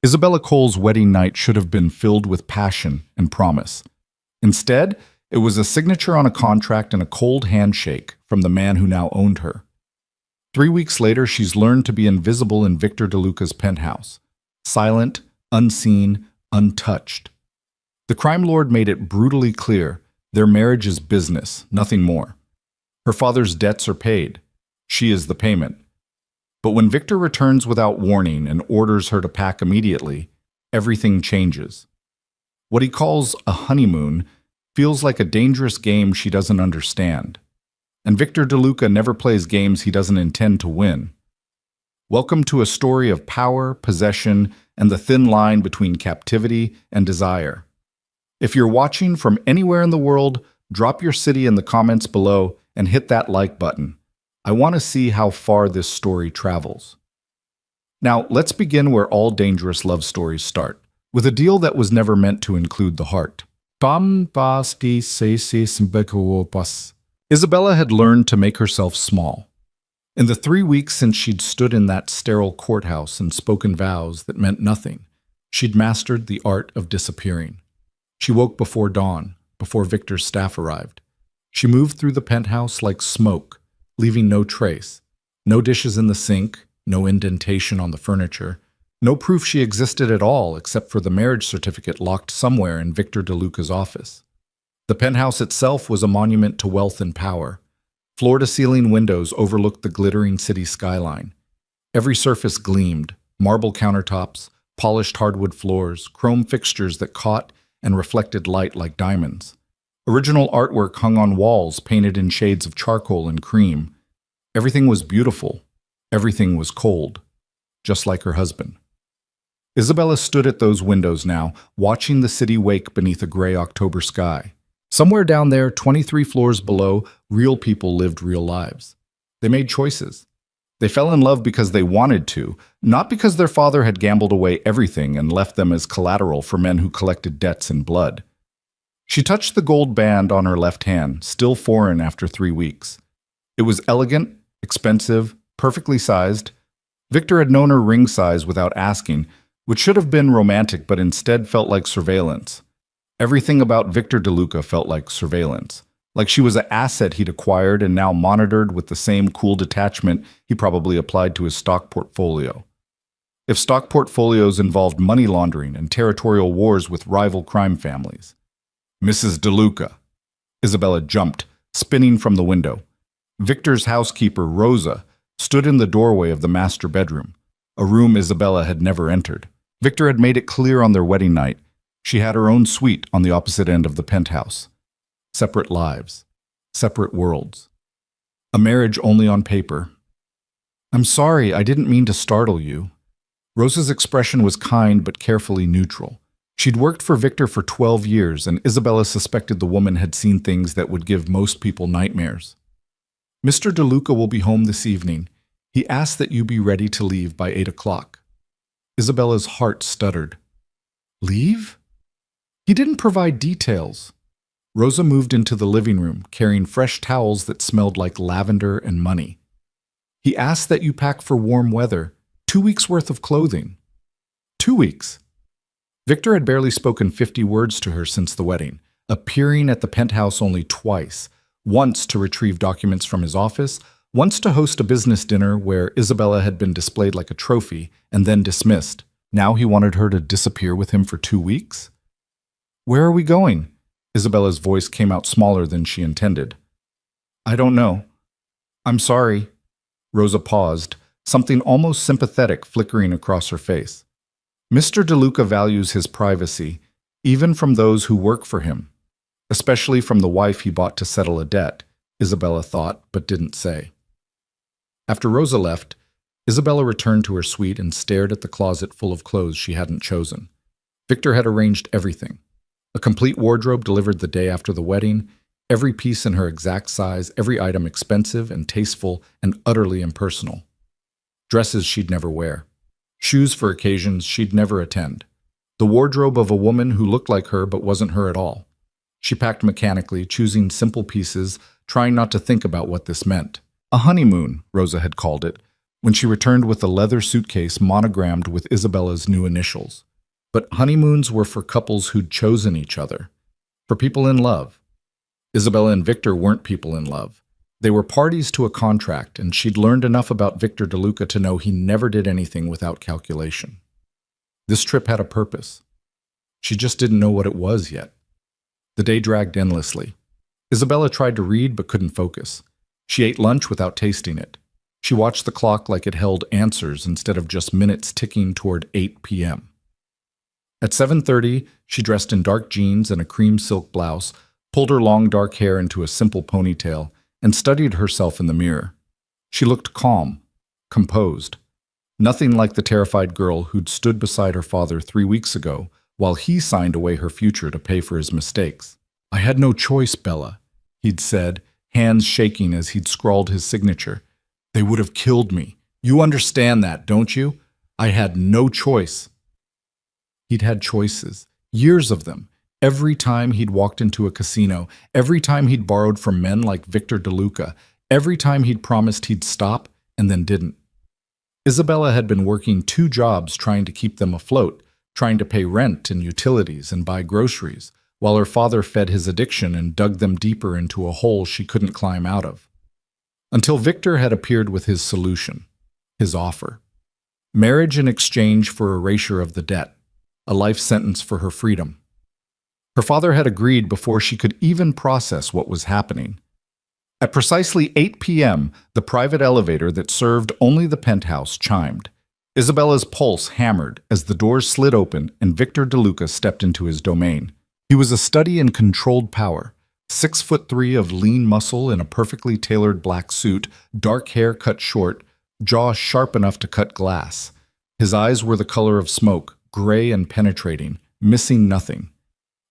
Isabella Cole's wedding night should have been filled with passion and promise. Instead, it was a signature on a contract and a cold handshake from the man who now owned her. 3 weeks later, she's learned to be invisible in Victor DeLuca's penthouse. Silent, unseen, untouched. The crime lord made it brutally clear their marriage is business, nothing more. Her father's debts are paid. She is the payment. But when Victor returns without warning and orders her to pack immediately, everything changes. What he calls a honeymoon feels like a dangerous game she doesn't understand. And Victor DeLuca never plays games he doesn't intend to win. Welcome to a story of power, possession, and the thin line between captivity and desire. If you're watching from anywhere in the world, drop your city in the comments below and hit that like button. I want to see how far this story travels. Now, let's begin where all dangerous love stories start, with a deal that was never meant to include the heart. Isabella had learned to make herself small. In the 3 weeks since she'd stood in that sterile courthouse and spoken vows that meant nothing, she'd mastered the art of disappearing. She woke before dawn, before Victor's staff arrived. She moved through the penthouse like smoke, leaving no trace. No dishes in the sink, no indentation on the furniture, no proof she existed at all except for the marriage certificate locked somewhere in Victor DeLuca's office. The penthouse itself was a monument to wealth and power. Floor-to-ceiling windows overlooked the glittering city skyline. Every surface gleamed, marble countertops, polished hardwood floors, chrome fixtures that caught and reflected light like diamonds. Original artwork hung on walls painted in shades of charcoal and cream. Everything was beautiful. Everything was cold, just like her husband. Isabella stood at those windows now, watching the city wake beneath a gray October sky. Somewhere down there, 23 floors below, real people lived real lives. They made choices. They fell in love because they wanted to, not because their father had gambled away everything and left them as collateral for men who collected debts in blood. She touched the gold band on her left hand, still foreign after 3 weeks. It was elegant, expensive, perfectly sized. Victor had known her ring size without asking, which should have been romantic but instead felt like surveillance. Everything about Victor DeLuca felt like surveillance, like she was an asset he'd acquired and now monitored with the same cool detachment he probably applied to his stock portfolio. If stock portfolios involved money laundering and territorial wars with rival crime families. Mrs. DeLuca. Isabella jumped, spinning from the window. Victor's housekeeper, Rosa, stood in the doorway of the master bedroom, a room Isabella had never entered. Victor had made it clear on their wedding night. She had her own suite on the opposite end of the penthouse. Separate lives. Separate worlds. A marriage only on paper. "I'm sorry, I didn't mean to startle you." Rosa's expression was kind but carefully neutral. She'd worked for Victor for 12 years, and Isabella suspected the woman had seen things that would give most people nightmares. "Mr. DeLuca will be home this evening. He asked that you be ready to leave by 8 o'clock. Isabella's heart stuttered. "Leave?" He didn't provide details. Rosa moved into the living room, carrying fresh towels that smelled like lavender and money. "He asked that you pack for warm weather, 2 weeks' worth of clothing." 2 weeks. Victor had barely spoken 50 words to her since the wedding, appearing at the penthouse only twice, once to retrieve documents from his office, once to host a business dinner where Isabella had been displayed like a trophy and then dismissed. Now he wanted her to disappear with him for 2 weeks? "Where are we going?" Isabella's voice came out smaller than she intended. "I don't know. I'm sorry." Rosa paused, something almost sympathetic flickering across her face. Mr. DeLuca values his privacy, even from those who work for him, especially from the wife he bought to settle a debt, Isabella thought, but didn't say. After Rosa left, Isabella returned to her suite and stared at the closet full of clothes she hadn't chosen. Victor had arranged everything. A complete wardrobe delivered the day after the wedding, every piece in her exact size, every item expensive and tasteful and utterly impersonal. Dresses she'd never wear. Shoes for occasions she'd never attend. The wardrobe of a woman who looked like her but wasn't her at all. She packed mechanically, choosing simple pieces, trying not to think about what this meant. A honeymoon, Rosa had called it, when she returned with a leather suitcase monogrammed with Isabella's new initials. But honeymoons were for couples who'd chosen each other, for people in love. Isabella and Victor weren't people in love. They were parties to a contract, and she'd learned enough about Victor DeLuca to know he never did anything without calculation. This trip had a purpose. She just didn't know what it was yet. The day dragged endlessly. Isabella tried to read but couldn't focus. She ate lunch without tasting it. She watched the clock like it held answers instead of just minutes ticking toward 8 p.m. At 7:30, she dressed in dark jeans and a cream silk blouse, pulled her long dark hair into a simple ponytail, and studied herself in the mirror. She looked calm, composed. Nothing like the terrified girl who'd stood beside her father 3 weeks ago while he signed away her future to pay for his mistakes. "I had no choice, Bella," he'd said, hands shaking as he'd scrawled his signature. "They would have killed me. You understand that, don't you? I had no choice." He'd had choices, years of them. Every time he'd walked into a casino, every time he'd borrowed from men like Victor DeLuca, every time he'd promised he'd stop and then didn't. Isabella had been working 2 jobs trying to keep them afloat, trying to pay rent and utilities and buy groceries, while her father fed his addiction and dug them deeper into a hole she couldn't climb out of. Until Victor had appeared with his solution, his offer. Marriage in exchange for erasure of the debt, a life sentence for her freedom. Her father had agreed before she could even process what was happening. At precisely 8 p.m., the private elevator that served only the penthouse chimed. Isabella's pulse hammered as the doors slid open and Victor DeLuca stepped into his domain. He was a study in controlled power, 6'3" of lean muscle in a perfectly tailored black suit, dark hair cut short, jaw sharp enough to cut glass. His eyes were the color of smoke, gray and penetrating, missing nothing.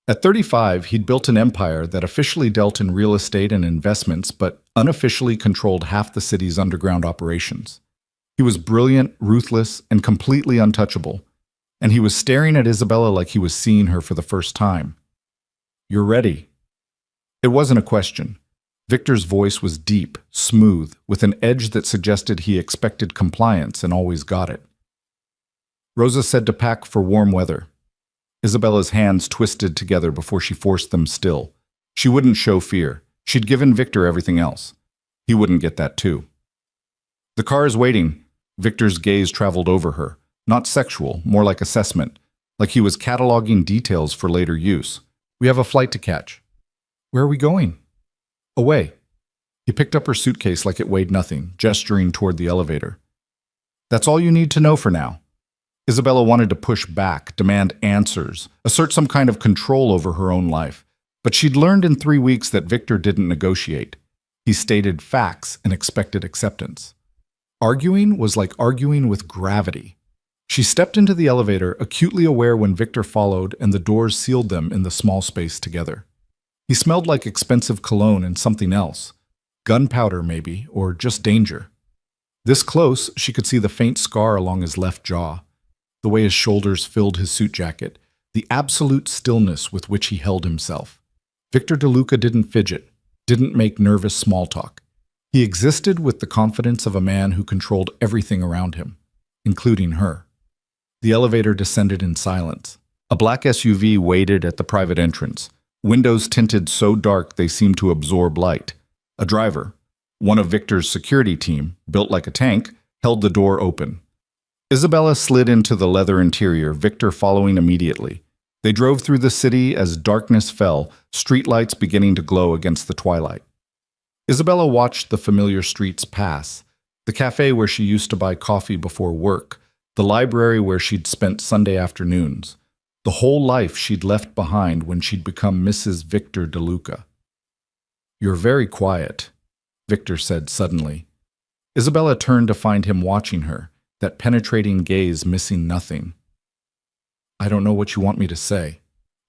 At 35, he'd built an empire that officially dealt in real estate and investments, but unofficially controlled half the city's underground operations. He was brilliant, ruthless, and completely untouchable, and he was staring at Isabella like he was seeing her for the first time. "You're ready." It wasn't a question. Victor's voice was deep, smooth, with an edge that suggested he expected compliance and always got it. Rosa said to pack for warm weather. Isabella's hands twisted together before she forced them still. She wouldn't show fear. She'd given Victor everything else. He wouldn't get that too. "The car is waiting." Victor's gaze traveled over her. Not sexual, more like assessment, like he was cataloging details for later use. "We have a flight to catch." "Where are we going?" "Away." He picked up her suitcase like it weighed nothing, gesturing toward the elevator. "That's all you need to know for now." Isabella wanted to push back, demand answers, assert some kind of control over her own life. But she'd learned in 3 weeks that Victor didn't negotiate. He stated facts and expected acceptance. Arguing was like arguing with gravity. She stepped into the elevator, acutely aware when Victor followed and the doors sealed them in the small space together. He smelled like expensive cologne and something else. Gunpowder, maybe, or just danger. This close, she could see the faint scar along his left jaw, the way his shoulders filled his suit jacket, the absolute stillness with which he held himself. Victor DeLuca didn't fidget, didn't make nervous small talk. He existed with the confidence of a man who controlled everything around him, including her. The elevator descended in silence. A black SUV waited at the private entrance, windows tinted so dark they seemed to absorb light. A driver, one of Victor's security team, built like a tank, held the door open. Isabella slid into the leather interior, Victor following immediately. They drove through the city as darkness fell, streetlights beginning to glow against the twilight. Isabella watched the familiar streets pass, the cafe where she used to buy coffee before work, the library where she'd spent Sunday afternoons, the whole life she'd left behind when she'd become Mrs. Victor DeLuca. "You're very quiet," Victor said suddenly. Isabella turned to find him watching her, that penetrating gaze missing nothing. "I don't know what you want me to say."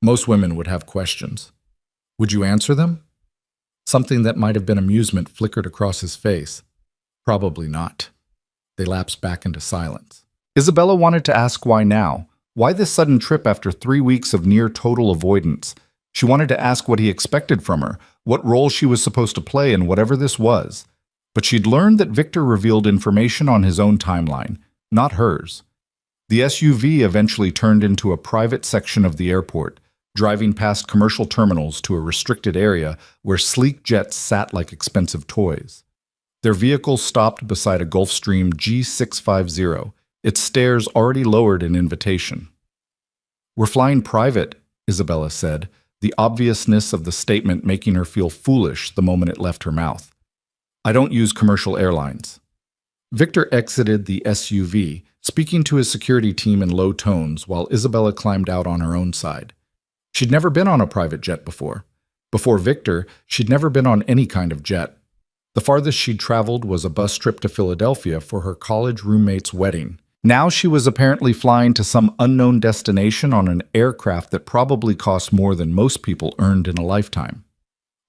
Most women would have questions. "Would you answer them?" Something that might have been amusement flickered across his face. "Probably not." They lapsed back into silence. Isabella wanted to ask why now. Why this sudden trip after 3 weeks of near total avoidance? She wanted to ask what he expected from her, what role she was supposed to play in whatever this was. But she'd learned that Victor revealed information on his own timeline, not hers. The SUV eventually turned into a private section of the airport, driving past commercial terminals to a restricted area where sleek jets sat like expensive toys. Their vehicle stopped beside a Gulfstream G650, its stairs already lowered in invitation. "We're flying private," Isabella said, the obviousness of the statement making her feel foolish the moment it left her mouth. "I don't use commercial airlines." Victor exited the SUV, speaking to his security team in low tones while Isabella climbed out on her own side. She'd never been on a private jet before. Before Victor, she'd never been on any kind of jet. The farthest she'd traveled was a bus trip to Philadelphia for her college roommate's wedding. Now she was apparently flying to some unknown destination on an aircraft that probably cost more than most people earned in a lifetime.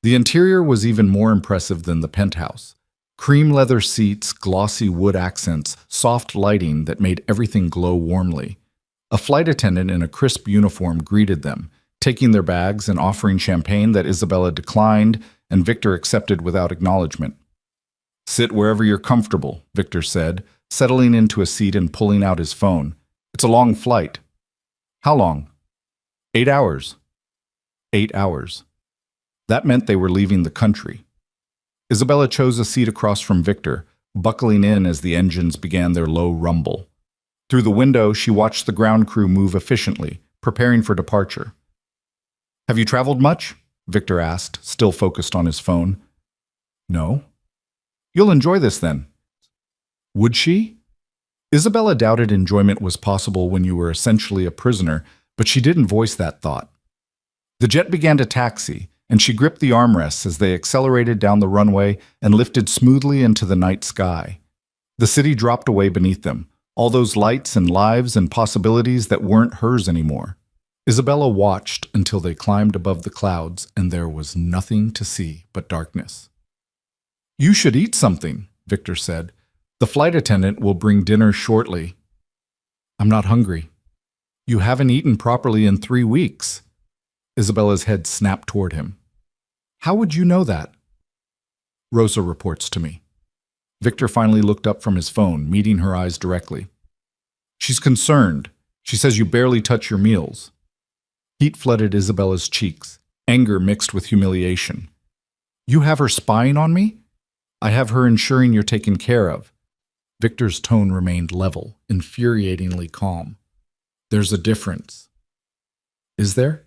The interior was even more impressive than the penthouse. Cream leather seats, glossy wood accents, soft lighting that made everything glow warmly. A flight attendant in a crisp uniform greeted them, taking their bags and offering champagne that Isabella declined and Victor accepted without acknowledgement. "Sit wherever you're comfortable," Victor said, settling into a seat and pulling out his phone. "It's a long flight." "How long?" 8 hours. 8 hours. That meant they were leaving the country. Isabella chose a seat across from Victor, buckling in as the engines began their low rumble. Through the window, she watched the ground crew move efficiently, preparing for departure. "Have you traveled much?" Victor asked, still focused on his phone. "No." "You'll enjoy this then." Would she? Isabella doubted enjoyment was possible when you were essentially a prisoner, but she didn't voice that thought. The jet began to taxi, and she gripped the armrests as they accelerated down the runway and lifted smoothly into the night sky. The city dropped away beneath them, all those lights and lives and possibilities that weren't hers anymore. Isabella watched until they climbed above the clouds, and there was nothing to see but darkness. "You should eat something," Victor said. "The flight attendant will bring dinner shortly." "I'm not hungry." "You haven't eaten properly in 3 weeks." Isabella's head snapped toward him. "How would you know that?" "Rosa reports to me." Victor finally looked up from his phone, meeting her eyes directly. "She's concerned. She says you barely touch your meals." Heat flooded Isabella's cheeks, anger mixed with humiliation. "You have her spying on me?" "I have her ensuring you're taken care of." Victor's tone remained level, infuriatingly calm. "There's a difference." "Is there?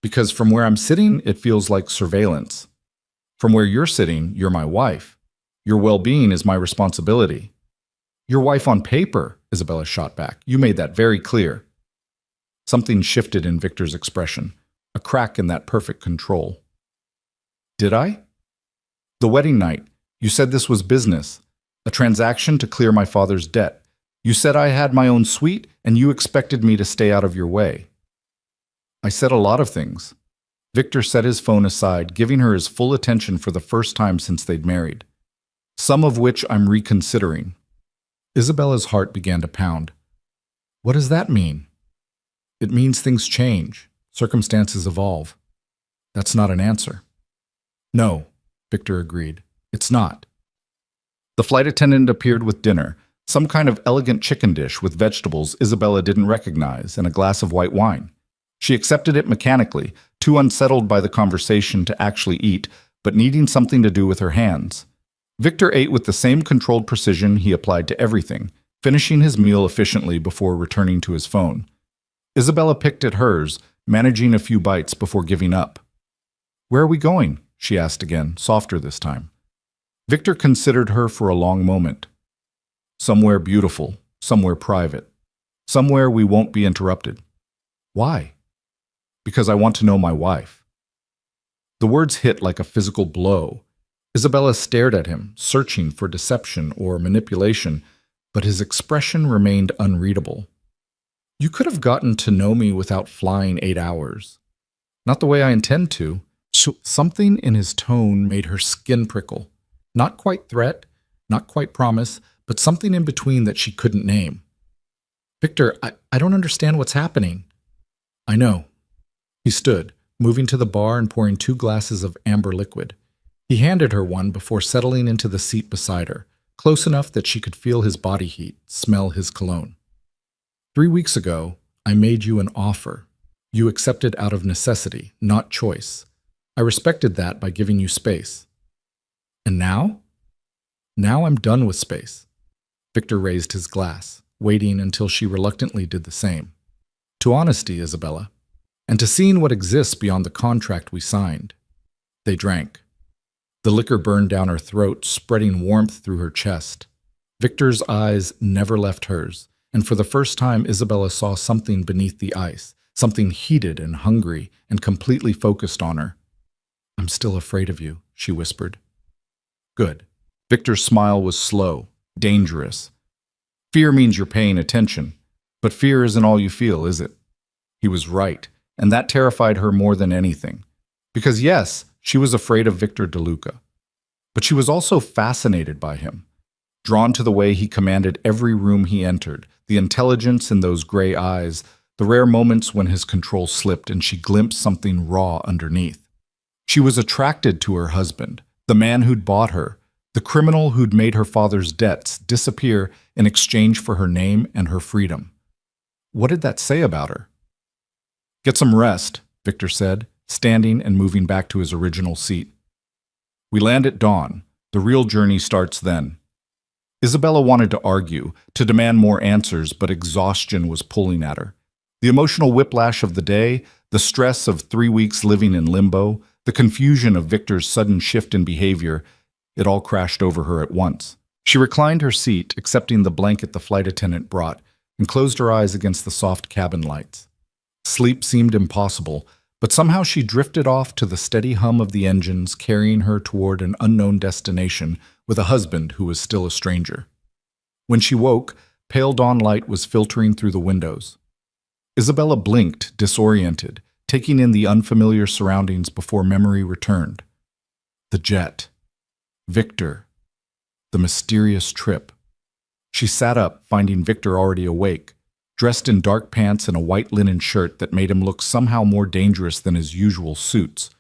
Because from where I'm sitting, it feels like surveillance. From where you're sitting, you're my wife. Your well-being is my responsibility." "Your wife on paper," Isabella shot back. "You made that very clear." Something shifted in Victor's expression, a crack in that perfect control. "Did I?" "The wedding night. You said this was business, a transaction to clear my father's debt. You said I had my own suite, and you expected me to stay out of your way." "I said a lot of things." Victor set his phone aside, giving her his full attention for the first time since they'd married. "Some of which I'm reconsidering." Isabella's heart began to pound. "What does that mean?" "It means things change. Circumstances evolve." "That's not an answer." "No," Victor agreed. "It's not." The flight attendant appeared with dinner, some kind of elegant chicken dish with vegetables Isabella didn't recognize, and a glass of white wine. She accepted it mechanically, too unsettled by the conversation to actually eat, but needing something to do with her hands. Victor ate with the same controlled precision he applied to everything, finishing his meal efficiently before returning to his phone. Isabella picked at hers, managing a few bites before giving up. "Where are we going?" she asked again, softer this time. Victor considered her for a long moment. "Somewhere beautiful, somewhere private, somewhere we won't be interrupted." "Why?" "Because I want to know my wife." The words hit like a physical blow. Isabella stared at him, searching for deception or manipulation, but his expression remained unreadable. "You could have gotten to know me without flying 8 hours. Not the way I intend to." Something in his tone made her skin prickle. Not quite threat, not quite promise, but something in between that she couldn't name. "Victor, I don't understand what's happening." "I know." He stood, moving to the bar and pouring 2 glasses of amber liquid. He handed her one before settling into the seat beside her, close enough that she could feel his body heat, smell his cologne. 3 weeks ago, I made you an offer. You accepted out of necessity, not choice. I respected that by giving you space. And now? Now I'm done with space. Victor raised his glass, waiting until she reluctantly did the same. To honesty, Isabella, and to seeing what exists beyond the contract we signed. They drank. The liquor burned down her throat, spreading warmth through her chest. Victor's eyes never left hers, and for the first time Isabella saw something beneath the ice, something heated and hungry and completely focused on her. I'm still afraid of you, she whispered. Good. Victor's smile was slow, dangerous. Fear means you're paying attention, but fear isn't all you feel, is it? He was right, and that terrified her more than anything. Because yes, she was afraid of Victor DeLuca, but she was also fascinated by him, drawn to the way he commanded every room he entered, the intelligence in those gray eyes, the rare moments when his control slipped and she glimpsed something raw underneath. She was attracted to her husband, the man who'd bought her, the criminal who'd made her father's debts disappear in exchange for her name and her freedom. What did that say about her? Get some rest, Victor said, standing and moving back to his original seat. We land at dawn. The real journey starts then. Isabella wanted to argue, to demand more answers, but exhaustion was pulling at her. The emotional whiplash of the day, the stress of 3 weeks living in limbo, the confusion of Victor's sudden shift in behavior, it all crashed over her at once. She reclined her seat, accepting the blanket the flight attendant brought, and closed her eyes against the soft cabin lights. Sleep seemed impossible, but somehow she drifted off to the steady hum of the engines carrying her toward an unknown destination with a husband who was still a stranger. When she woke, pale dawn light was filtering through the windows. Isabella blinked, disoriented, taking in the unfamiliar surroundings before memory returned. The jet. Victor. The mysterious trip. She sat up, finding Victor already awake, dressed in dark pants and a white linen shirt that made him look somehow more dangerous than his usual suits.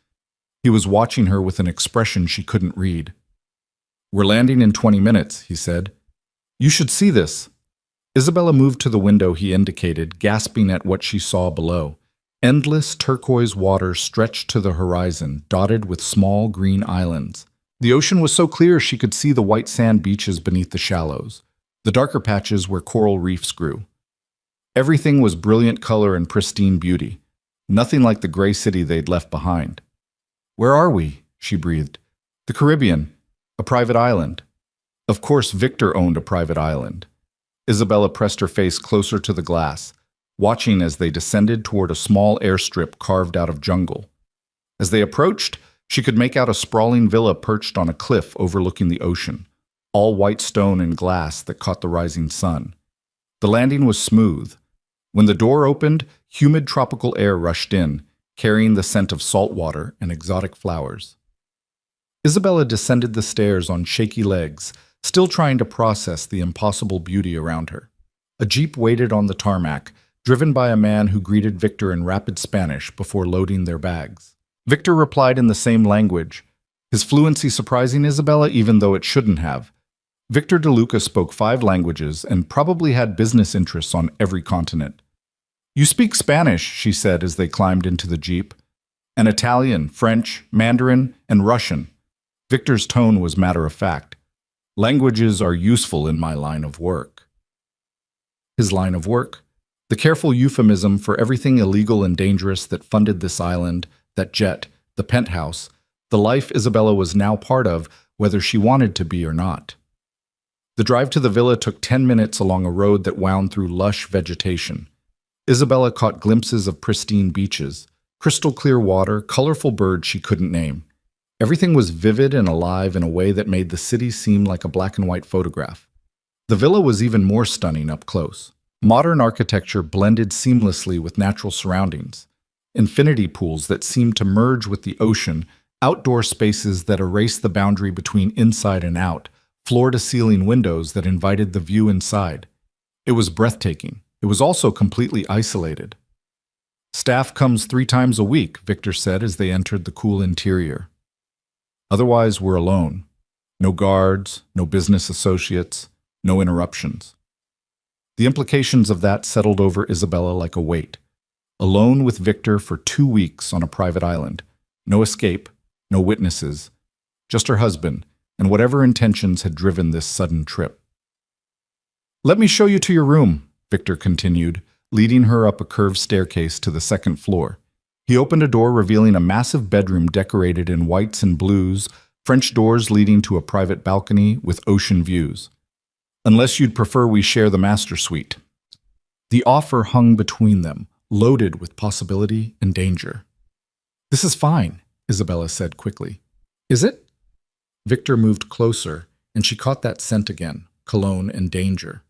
He was watching her with an expression she couldn't read. We're landing in 20 minutes, he said. You should see this. Isabella moved to the window he indicated, gasping at what she saw below. Endless turquoise water stretched to the horizon, dotted with small green islands. The ocean was so clear she could see the white sand beaches beneath the shallows, the darker patches where coral reefs grew. Everything was brilliant color and pristine beauty, nothing like the gray city they'd left behind. Where are we? She breathed. The Caribbean, a private island. Of course, Victor owned a private island. Isabella pressed her face closer to the glass, watching as they descended toward a small airstrip carved out of jungle. As they approached, she could make out a sprawling villa perched on a cliff overlooking the ocean, all white stone and glass that caught the rising sun. The landing was smooth. When the door opened, humid tropical air rushed in, carrying the scent of salt water and exotic flowers. Isabella descended the stairs on shaky legs, still trying to process the impossible beauty around her. A jeep waited on the tarmac, driven by a man who greeted Victor in rapid Spanish before loading their bags. Victor replied in the same language, his fluency surprising Isabella even though it shouldn't have. Victor DeLuca spoke 5 languages and probably had business interests on every continent. You speak Spanish, she said as they climbed into the jeep. And Italian, French, Mandarin, and Russian. Victor's tone was matter-of-fact. Languages are useful in my line of work. His line of work? The careful euphemism for everything illegal and dangerous that funded this island, that jet, the penthouse, the life Isabella was now part of, whether she wanted to be or not. The drive to the villa took 10 minutes along a road that wound through lush vegetation. Isabella caught glimpses of pristine beaches, crystal clear water, colorful birds she couldn't name. Everything was vivid and alive in a way that made the city seem like a black and white photograph. The villa was even more stunning up close. Modern architecture blended seamlessly with natural surroundings. Infinity pools that seemed to merge with the ocean, outdoor spaces that erased the boundary between inside and out, floor-to-ceiling windows that invited the view inside. It was breathtaking. It was also completely isolated. Staff comes 3 times a week, Victor said as they entered the cool interior. Otherwise, we're alone. No guards, no business associates, no interruptions. The implications of that settled over Isabella like a weight. Alone with Victor for 2 weeks on a private island. No escape, no witnesses, just her husband and whatever intentions had driven this sudden trip. "Let me show you to your room," Victor continued, leading her up a curved staircase to the second floor. He opened a door revealing a massive bedroom decorated in whites and blues, French doors leading to a private balcony with ocean views. "Unless you'd prefer we share the master suite." The offer hung between them, loaded with possibility and danger. "This is fine," Isabella said quickly. "Is it?" Victor moved closer, and she caught that scent again, cologne and danger.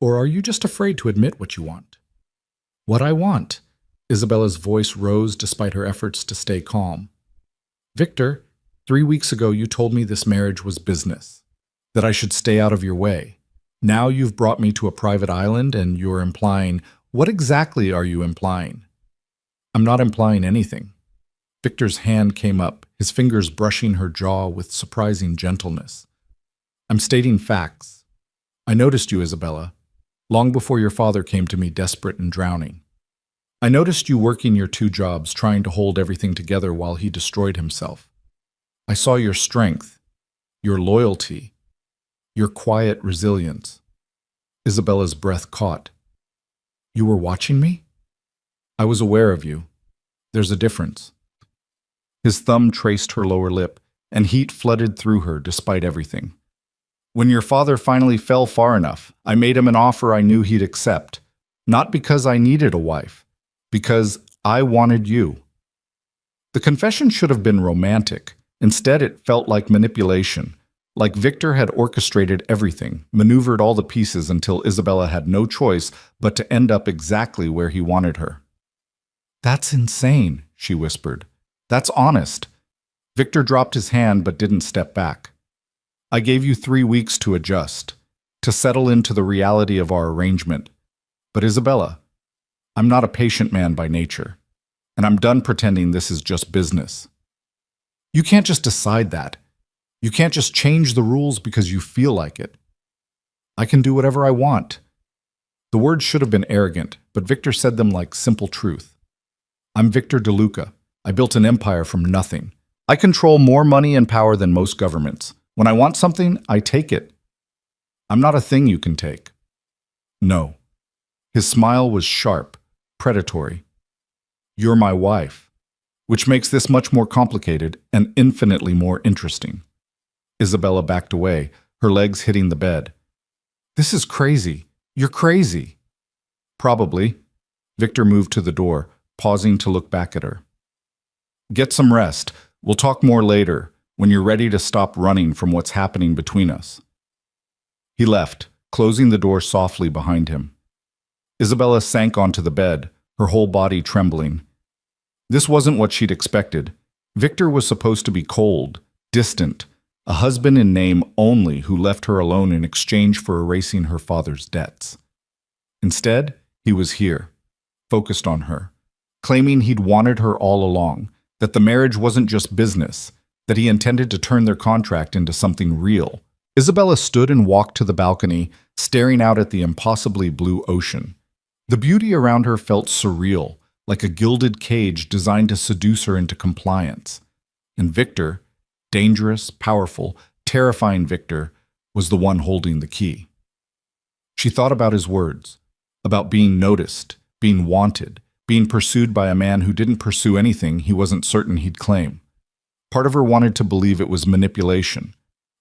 "Or are you just afraid to admit what you want?" "What I want?" Isabella's voice rose despite her efforts to stay calm. "Victor, 3 weeks ago you told me this marriage was business, that I should stay out of your way. Now you've brought me to a private island and you're implying— What exactly are you implying?" "I'm not implying anything." Victor's hand came up, his fingers brushing her jaw with surprising gentleness. "I'm stating facts. I noticed you, Isabella, long before your father came to me desperate and drowning. I noticed you working your 2 jobs, trying to hold everything together while he destroyed himself. I saw your strength, your loyalty, your quiet resilience." Isabella's breath caught. "You were watching me?" "I was aware of you. There's a difference." His thumb traced her lower lip, and heat flooded through her despite everything. "When your father finally fell far enough, I made him an offer I knew he'd accept. Not because I needed a wife, because I wanted you." The confession should have been romantic. Instead, it felt like manipulation, like Victor had orchestrated everything, maneuvered all the pieces until Isabella had no choice but to end up exactly where he wanted her. "That's insane," she whispered. "That's honest." Victor dropped his hand but didn't step back. "I gave you 3 weeks to adjust, to settle into the reality of our arrangement. But Isabella, I'm not a patient man by nature, and I'm done pretending this is just business. You can't just decide that. You can't just change the rules because you feel like it. I can do whatever I want." The words should have been arrogant, but Victor said them like simple truth. "I'm Victor DeLuca. I built an empire from nothing. I control more money and power than most governments. When I want something, I take it. I'm not a thing you can take." "No." His smile was sharp, predatory. "You're my wife, which makes this much more complicated and infinitely more interesting." Isabella backed away, her legs hitting the bed. "This is crazy. You're crazy." "Probably." Victor moved to the door, pausing to look back at her. "Get some rest. We'll talk more later, when you're ready to stop running from what's happening between us." He left, closing the door softly behind him. Isabella sank onto the bed, her whole body trembling. This wasn't what she'd expected. Victor was supposed to be cold, distant, a husband in name only who left her alone in exchange for erasing her father's debts. Instead, he was here, focused on her, claiming he'd wanted her all along, that the marriage wasn't just business, that he intended to turn their contract into something real. Isabella stood and walked to the balcony, staring out at the impossibly blue ocean. The beauty around her felt surreal, like a gilded cage designed to seduce her into compliance. And Victor, dangerous, powerful, terrifying Victor, was the one holding the key. She thought about his words, about being noticed, being wanted, being pursued by a man who didn't pursue anything he wasn't certain he'd claim. Part of her wanted to believe it was manipulation,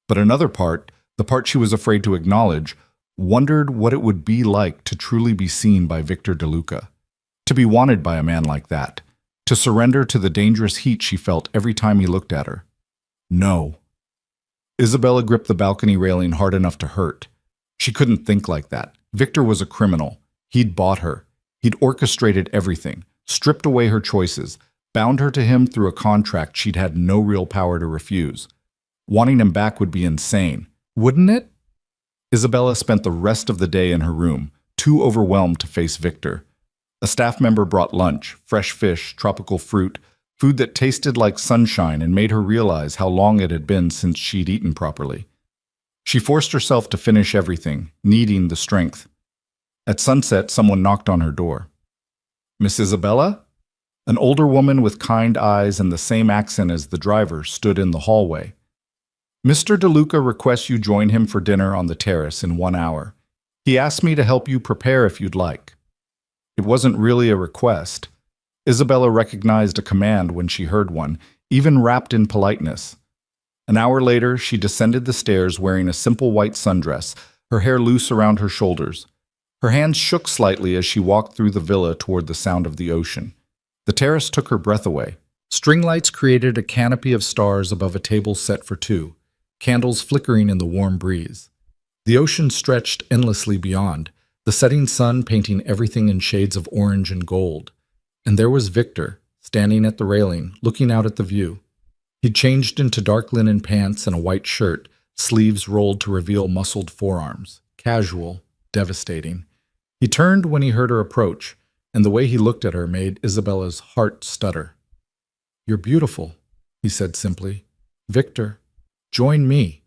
but another part, the part she was afraid to acknowledge, wondered what it would be like to truly be seen by Victor DeLuca, to be wanted by a man like that, to surrender to the dangerous heat she felt every time he looked at her. No. Isabella gripped the balcony railing hard enough to hurt. She couldn't think like that. Victor was a criminal. He'd bought her. He'd orchestrated everything, stripped away her choices, bound her to him through a contract she'd had no real power to refuse. Wanting him back would be insane, wouldn't it? Isabella spent the rest of the day in her room, too overwhelmed to face Victor. A staff member brought lunch, fresh fish, tropical fruit, food that tasted like sunshine and made her realize how long it had been since she'd eaten properly. She forced herself to finish everything, needing the strength. At sunset, someone knocked on her door. "Miss Isabella?" An older woman with kind eyes and the same accent as the driver stood in the hallway. "Mr. DeLuca requests you join him for dinner on the terrace in 1 hour. He asked me to help you prepare if you'd like." It wasn't really a request. Isabella recognized a command when she heard one, even wrapped in politeness. An hour later, she descended the stairs wearing a simple white sundress, her hair loose around her shoulders. Her hands shook slightly as she walked through the villa toward the sound of the ocean. The terrace took her breath away. String lights created a canopy of stars above a table set for two, candles flickering in the warm breeze. The ocean stretched endlessly beyond, the setting sun painting everything in shades of orange and gold. And there was Victor, standing at the railing, looking out at the view. He'd changed into dark linen pants and a white shirt, sleeves rolled to reveal muscled forearms. Casual, devastating. He turned when he heard her approach, and the way he looked at her made Isabella's heart stutter. "You're beautiful," he said simply. "Victor, join me."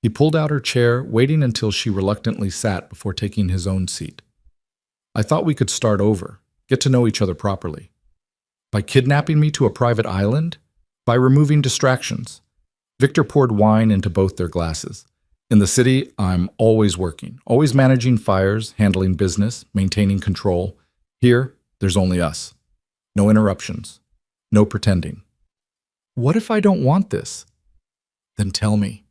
He pulled out her chair, waiting until she reluctantly sat before taking his own seat. "I thought we could start over, get to know each other properly." "By kidnapping me to a private island?" "By removing distractions." Victor poured wine into both their glasses. "In the city, I'm always working, always managing fires, handling business, maintaining control. Here, there's only us. No interruptions. No pretending." "What if I don't want this?" "Then tell me."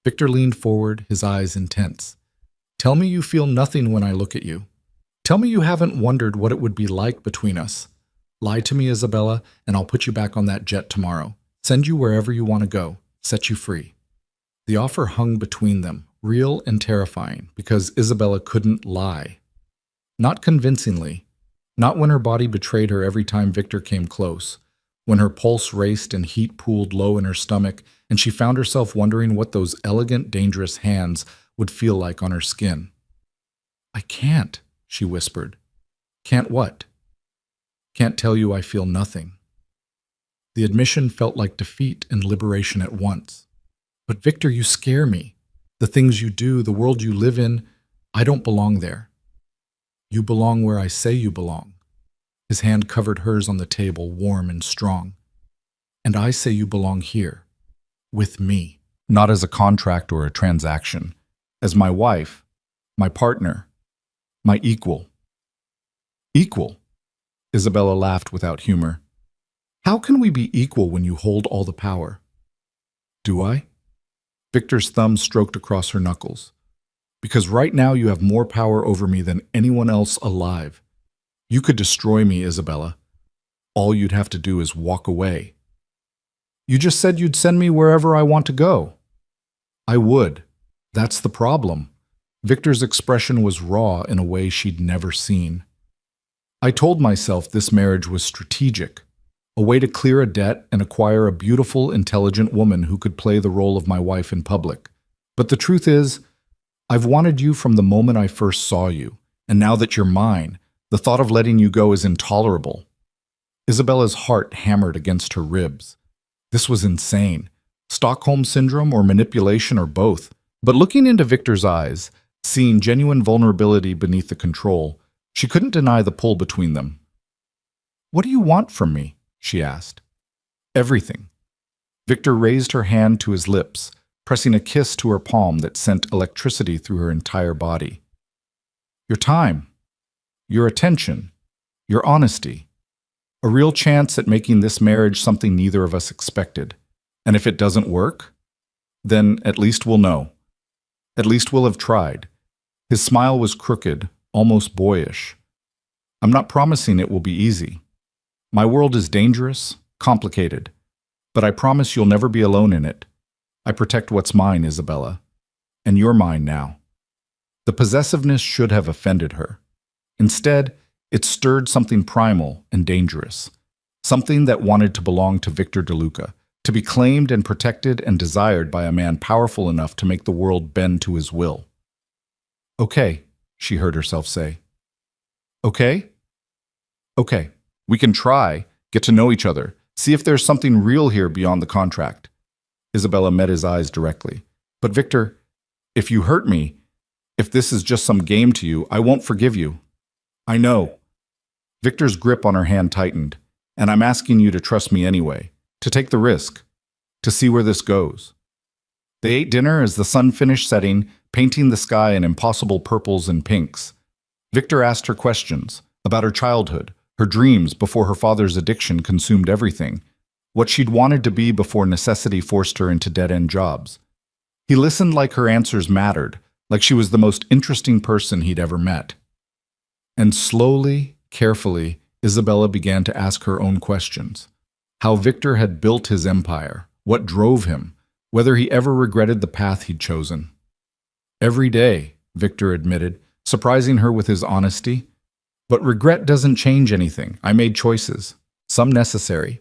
Victor leaned forward, his eyes intense. "Tell me you feel nothing when I look at you. Tell me you haven't wondered what it would be like between us. Lie to me, Isabella, and I'll put you back on that jet tomorrow. Send you wherever you want to go. Set you free." The offer hung between them, real and terrifying, because Isabella couldn't lie. Not convincingly. Not when her body betrayed her every time Victor came close. When her pulse raced and heat pooled low in her stomach, and she found herself wondering what those elegant, dangerous hands would feel like on her skin. "I can't," she whispered. "Can't what?" "Can't tell you I feel nothing." The admission felt like defeat and liberation at once. "But Victor, you scare me. The things you do, the world you live in, I don't belong there." "You belong where I say you belong." His hand covered hers on the table, warm and strong. "And I say you belong here, with me." Not as a contract or a transaction, as my wife, my partner, my equal. "Equal?" Isabella laughed without humor. "How can we be equal when you hold all the power?" "Do I?" Victor's thumb stroked across her knuckles. "Because right now you have more power over me than anyone else alive. You could destroy me, Isabella. All you'd have to do is walk away." "You just said you'd send me wherever I want to go." "I would. That's the problem." Victor's expression was raw in a way she'd never seen. "I told myself this marriage was strategic, a way to clear a debt and acquire a beautiful, intelligent woman who could play the role of my wife in public. But the truth is, I've wanted you from the moment I first saw you, and now that you're mine, the thought of letting you go is intolerable." Isabella's heart hammered against her ribs. This was insane. Stockholm Syndrome or manipulation or both. But looking into Victor's eyes, seeing genuine vulnerability beneath the control, she couldn't deny the pull between them. "What do you want from me?" she asked. "Everything." Victor raised her hand to his lips, pressing a kiss to her palm that sent electricity through her entire body. "Your time. Your attention. Your honesty. A real chance at making this marriage something neither of us expected. And if it doesn't work, then at least we'll know. At least we'll have tried." His smile was crooked, almost boyish. "I'm not promising it will be easy. My world is dangerous, complicated. But I promise you'll never be alone in it. I protect what's mine, Isabella. And you're mine now." The possessiveness should have offended her. Instead, it stirred something primal and dangerous. Something that wanted to belong to Victor DeLuca, to be claimed and protected and desired by a man powerful enough to make the world bend to his will. "Okay," she heard herself say. "Okay? Okay, we can try, get to know each other, See if there's something real here beyond the contract. Isabella met his eyes directly. But Victor, if you hurt me, if this is just some game to you, I won't forgive you. I know. Victor's grip on her hand tightened, and I'm asking you to trust me anyway, to take the risk, to see where this goes. They ate dinner as the sun finished setting, painting the sky in impossible purples and pinks. Victor asked her questions about her childhood, her dreams before her father's addiction consumed everything, what she'd wanted to be before necessity forced her into dead-end jobs. He listened like her answers mattered, like she was the most interesting person he'd ever met. And slowly, carefully, Isabella began to ask her own questions. How Victor had built his empire, what drove him, whether he ever regretted the path he'd chosen. Every day, Victor admitted, surprising her with his honesty. But regret doesn't change anything. I made choices, some necessary,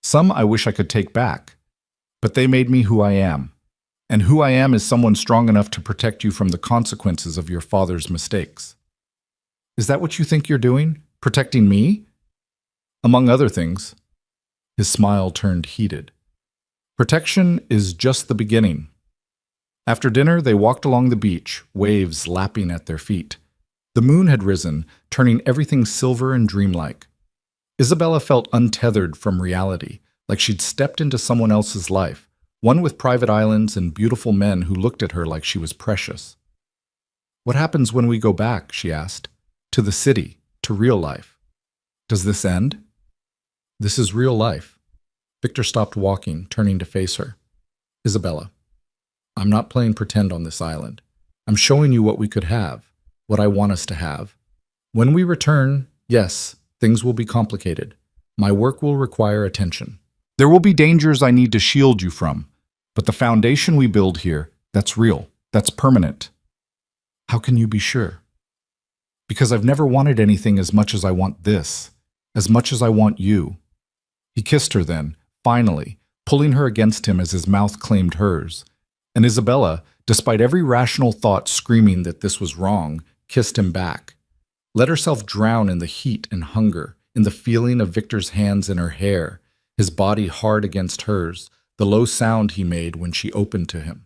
some I wish I could take back. But they made me who I am. And who I am is someone strong enough to protect you from the consequences of your father's mistakes. Is that what you think you're doing? Protecting me? Among other things. His smile turned heated. Protection is just the beginning. After dinner, they walked along the beach, waves lapping at their feet. The moon had risen, turning everything silver and dreamlike. Isabella felt untethered from reality, like she'd stepped into someone else's life, one with private islands and beautiful men who looked at her like she was precious. What happens when we go back, she asked, to the city, to real life? Does this end? This is real life. Victor stopped walking, turning to face her. Isabella, I'm not playing pretend on this island. I'm showing you what we could have, what I want us to have. When we return, yes, things will be complicated. My work will require attention. There will be dangers I need to shield you from, but the foundation we build here, that's real, that's permanent. How can you be sure? Because I've never wanted anything as much as I want this, as much as I want you. He kissed her then, finally, pulling her against him as his mouth claimed hers. And Isabella, despite every rational thought screaming that this was wrong, kissed him back. Let herself drown in the heat and hunger, in the feeling of Victor's hands in her hair, his body hard against hers, the low sound he made when she opened to him.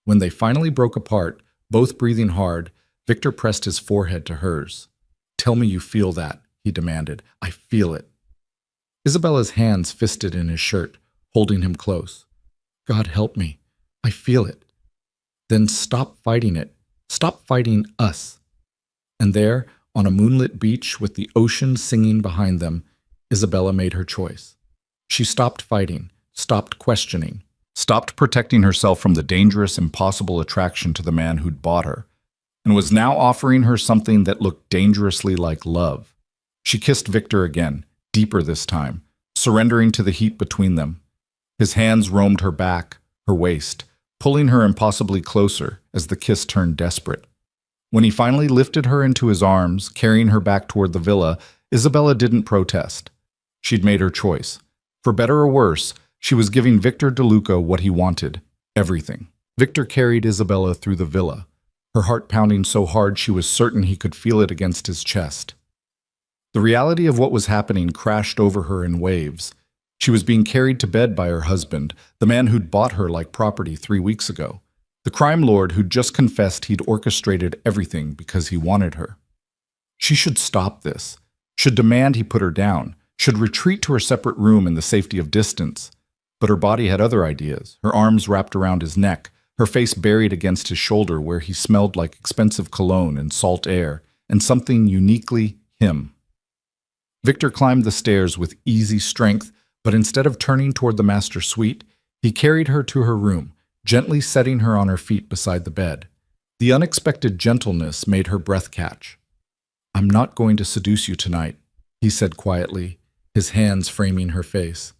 When they finally broke apart, both breathing hard, Victor pressed his forehead to hers. Tell me you feel that, he demanded. I feel it. Isabella's hands fisted in his shirt, holding him close. God help me. I feel it. Then stop fighting it. Stop fighting us. And there, on a moonlit beach with the ocean singing behind them, Isabella made her choice. She stopped fighting, stopped questioning, stopped protecting herself from the dangerous, impossible attraction to the man who'd bought her, and was now offering her something that looked dangerously like love. She kissed Victor again, deeper this time, surrendering to the heat between them. His hands roamed her back, her waist, pulling her impossibly closer as the kiss turned desperate. When he finally lifted her into his arms, carrying her back toward the villa, Isabella didn't protest. She'd made her choice. For better or worse, she was giving Victor DeLuca what he wanted, everything. Victor carried Isabella through the villa, her heart pounding so hard she was certain he could feel it against his chest. The reality of what was happening crashed over her in waves. She was being carried to bed by her husband, the man who'd bought her like property 3 weeks ago, the crime lord who'd just confessed he'd orchestrated everything because he wanted her. She should stop this, should demand he put her down, should retreat to her separate room in the safety of distance. But her body had other ideas, her arms wrapped around his neck, her face buried against his shoulder where he smelled like expensive cologne and salt air, and something uniquely him. Victor climbed the stairs with easy strength, but instead of turning toward the master suite, he carried her to her room, gently setting her on her feet beside the bed. The unexpected gentleness made her breath catch. I'm not going to seduce you tonight, he said quietly, his hands framing her face.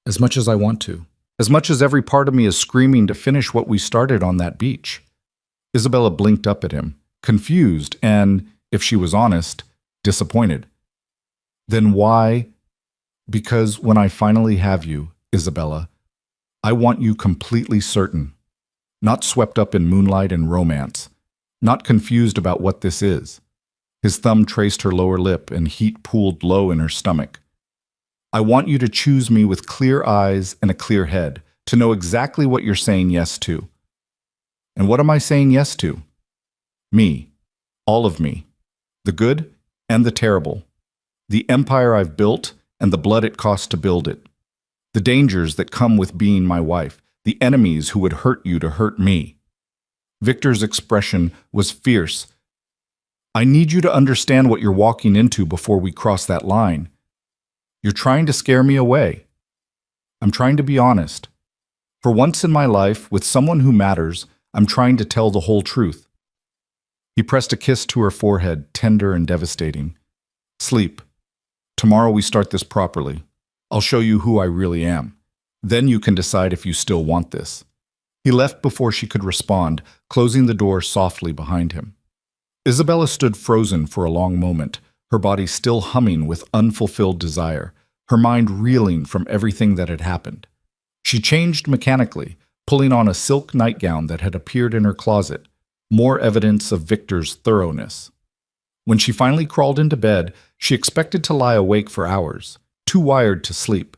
As much as I want to. As much as every part of me is screaming to finish what we started on that beach. Isabella blinked up at him, confused and, if she was honest, disappointed. Then why? Because when I finally have you, Isabella, I want you completely certain, not swept up in moonlight and romance, not confused about what this is. His thumb traced her lower lip and heat pooled low in her stomach. I want you to choose me with clear eyes and a clear head, to know exactly what you're saying yes to. And what am I saying yes to? Me. All of me. The good and the terrible. The empire I've built and the blood it cost to build it. The dangers that come with being my wife. The enemies who would hurt you to hurt me. Victor's expression was fierce. I need you to understand what you're walking into before we cross that line. You're trying to scare me away. I'm trying to be honest. For once in my life, with someone who matters, I'm trying to tell the whole truth. He pressed a kiss to her forehead, tender and devastating. Sleep. Tomorrow we start this properly. I'll show you who I really am. Then you can decide if you still want this. He left before she could respond, closing the door softly behind him. Isabella stood frozen for a long moment, her body still humming with unfulfilled desire, her mind reeling from everything that had happened. She changed mechanically, pulling on a silk nightgown that had appeared in her closet, more evidence of Victor's thoroughness. When she finally crawled into bed, she expected to lie awake for hours, too wired to sleep.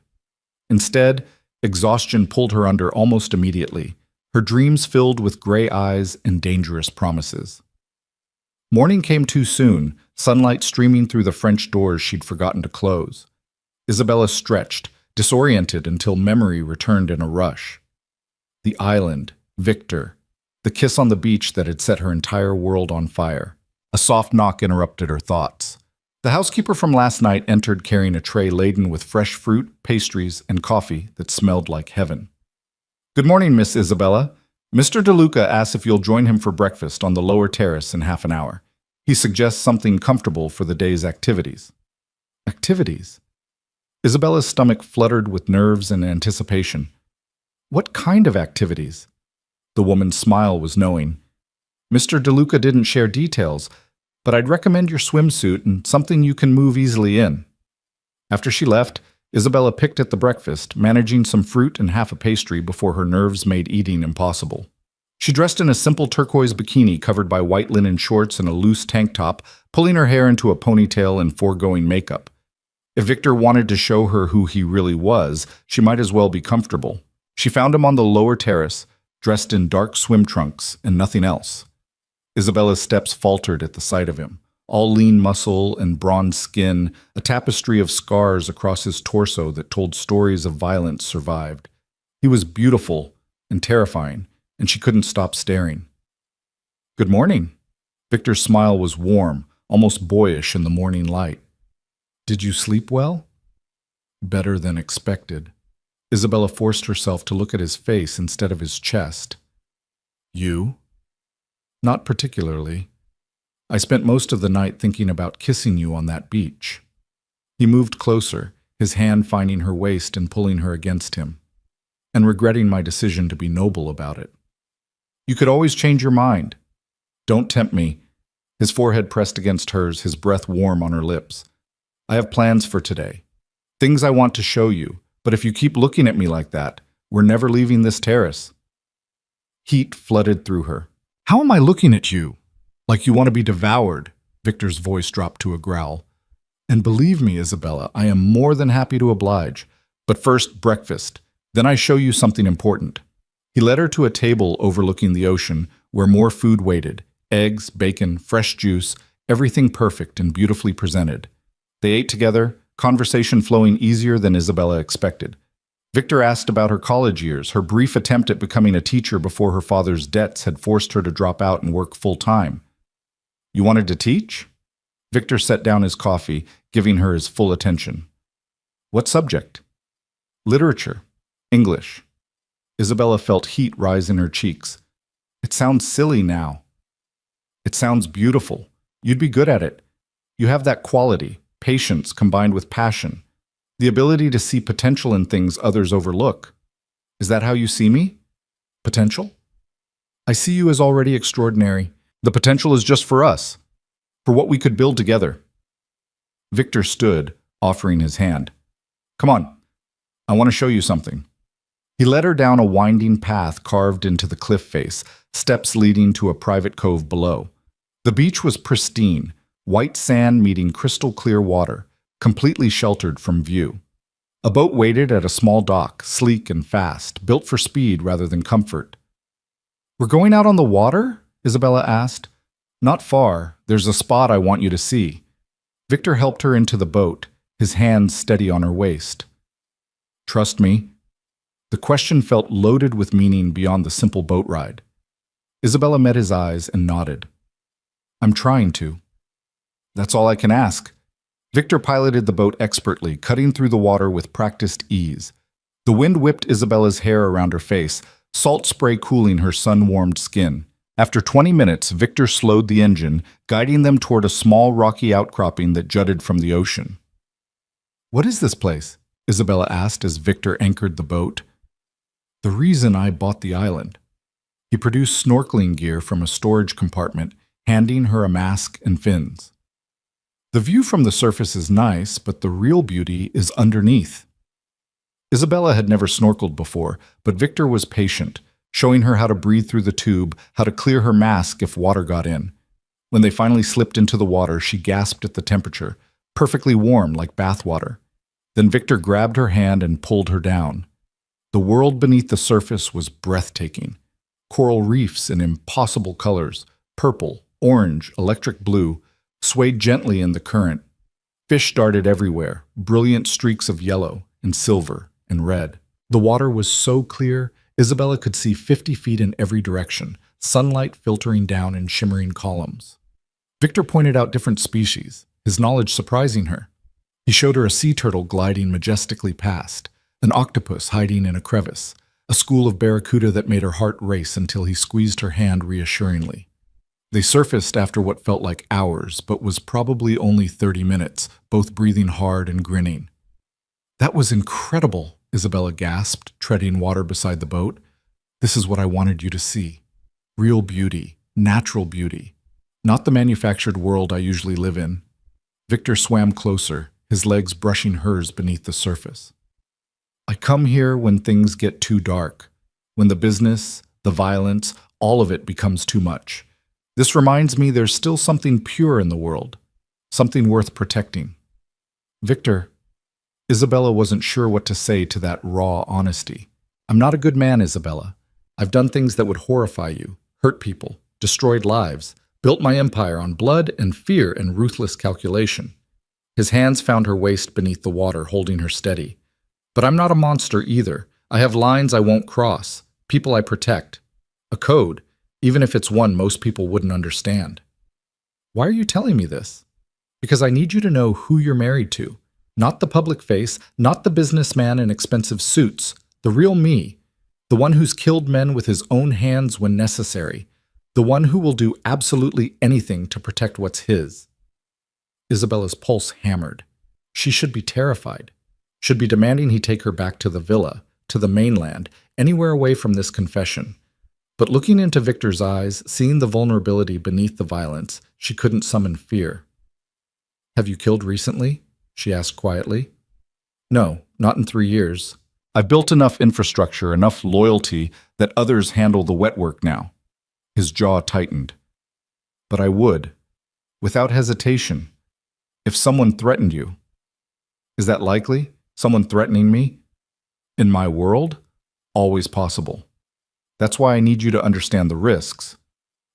Instead, exhaustion pulled her under almost immediately, her dreams filled with gray eyes and dangerous promises. Morning came too soon, sunlight streaming through the French doors she'd forgotten to close. Isabella stretched, disoriented until memory returned in a rush. The island, Victor, the kiss on the beach that had set her entire world on fire. A soft knock interrupted her thoughts. The housekeeper from last night entered carrying a tray laden with fresh fruit, pastries, and coffee that smelled like heaven. Good morning, Miss Isabella. Mr. DeLuca asks if you'll join him for breakfast on the lower terrace in half an hour. He suggests something comfortable for the day's activities. Activities? Isabella's stomach fluttered with nerves and anticipation. What kind of activities? The woman's smile was knowing. Mr. DeLuca didn't share details, but I'd recommend your swimsuit and something you can move easily in. After she left, Isabella picked at the breakfast, managing some fruit and half a pastry before her nerves made eating impossible. She dressed in a simple turquoise bikini covered by white linen shorts and a loose tank top, pulling her hair into a ponytail and foregoing makeup. If Victor wanted to show her who he really was, she might as well be comfortable. She found him on the lower terrace, dressed in dark swim trunks and nothing else. Isabella's steps faltered at the sight of him, all lean muscle and bronze skin, a tapestry of scars across his torso that told stories of violence survived. He was beautiful and terrifying, and she couldn't stop staring. Good morning. Victor's smile was warm, almost boyish in the morning light. Did you sleep well? Better than expected. Isabella forced herself to look at his face instead of his chest. You? Not particularly. I spent most of the night thinking about kissing you on that beach. He moved closer, his hand finding her waist and pulling her against him, and regretting my decision to be noble about it. You could always change your mind. Don't tempt me. His forehead pressed against hers, his breath warm on her lips. I have plans for today. Things I want to show you, but if you keep looking at me like that, we're never leaving this terrace. Heat flooded through her. How am I looking at you? Like you want to be devoured, Victor's voice dropped to a growl. And believe me, Isabella, I am more than happy to oblige. But first, breakfast. Then I show you something important. He led her to a table overlooking the ocean, where more food waited. Eggs, bacon, fresh juice, everything perfect and beautifully presented. They ate together, conversation flowing easier than Isabella expected. Victor asked about her college years, her brief attempt at becoming a teacher before her father's debts had forced her to drop out and work full-time. You wanted to teach? Victor set down his coffee, giving her his full attention. What subject? Literature. English. Isabella felt heat rise in her cheeks. It sounds silly now. It sounds beautiful. You'd be good at it. You have that quality, patience combined with passion, the ability to see potential in things others overlook. Is that how you see me? Potential? I see you as already extraordinary. The potential is just for us, for what we could build together. Victor stood, offering his hand. Come on, I want to show you something. He led her down a winding path carved into the cliff face, steps leading to a private cove below. The beach was pristine, white sand meeting crystal clear water, completely sheltered from view. A boat waited at a small dock, sleek and fast, built for speed rather than comfort. "We're going out on the water?" Isabella asked. "Not far. There's a spot I want you to see." Victor helped her into the boat, his hands steady on her waist. "Trust me?" The question felt loaded with meaning beyond the simple boat ride. Isabella met his eyes and nodded. "I'm trying to." "That's all I can ask." Victor piloted the boat expertly, cutting through the water with practiced ease. The wind whipped Isabella's hair around her face, salt spray cooling her sun-warmed skin. After 20 minutes, Victor slowed the engine, guiding them toward a small rocky outcropping that jutted from the ocean. "What is this place?" Isabella asked as Victor anchored the boat. "The reason I bought the island." He produced snorkeling gear from a storage compartment, handing her a mask and fins. "The view from the surface is nice, but the real beauty is underneath." Isabella had never snorkeled before, but Victor was patient, showing her how to breathe through the tube, how to clear her mask if water got in. When they finally slipped into the water, she gasped at the temperature, perfectly warm like bathwater. Then Victor grabbed her hand and pulled her down. The world beneath the surface was breathtaking. Coral reefs in impossible colors, purple, orange, electric blue, swayed gently in the current. Fish darted everywhere, brilliant streaks of yellow and silver and red. The water was so clear, Isabella could see 50 feet in every direction, sunlight filtering down in shimmering columns. Victor pointed out different species, his knowledge surprising her. He showed her a sea turtle gliding majestically past, an octopus hiding in a crevice, a school of barracuda that made her heart race until he squeezed her hand reassuringly. They surfaced after what felt like hours, but was probably only 30 minutes, both breathing hard and grinning. "That was incredible," Isabella gasped, treading water beside the boat. "This is what I wanted you to see. Real beauty, natural beauty, not the manufactured world I usually live in." Victor swam closer, his legs brushing hers beneath the surface. "I come here when things get too dark, when the business, the violence, all of it becomes too much. This reminds me there's still something pure in the world, something worth protecting." "Victor," Isabella wasn't sure what to say to that raw honesty. "I'm not a good man, Isabella. I've done things that would horrify you, hurt people, destroyed lives, built my empire on blood and fear and ruthless calculation." His hands found her waist beneath the water, holding her steady. "But I'm not a monster either. I have lines I won't cross, people I protect. A code, even if it's one most people wouldn't understand." "Why are you telling me this?" "Because I need you to know who you're married to. Not the public face, not the businessman in expensive suits. The real me. The one who's killed men with his own hands when necessary. The one who will do absolutely anything to protect what's his." Isabella's pulse hammered. She should be terrified. Should be demanding he take her back to the villa, to the mainland, anywhere away from this confession. But looking into Victor's eyes, seeing the vulnerability beneath the violence, she couldn't summon fear. "Have you killed recently?" she asked quietly. "No, not in 3 years. I've built enough infrastructure, enough loyalty, that others handle the wet work now." His jaw tightened. "But I would, without hesitation, if someone threatened you." "Is that likely? Someone threatening me?" "In my world, always possible. That's why I need you to understand the risks.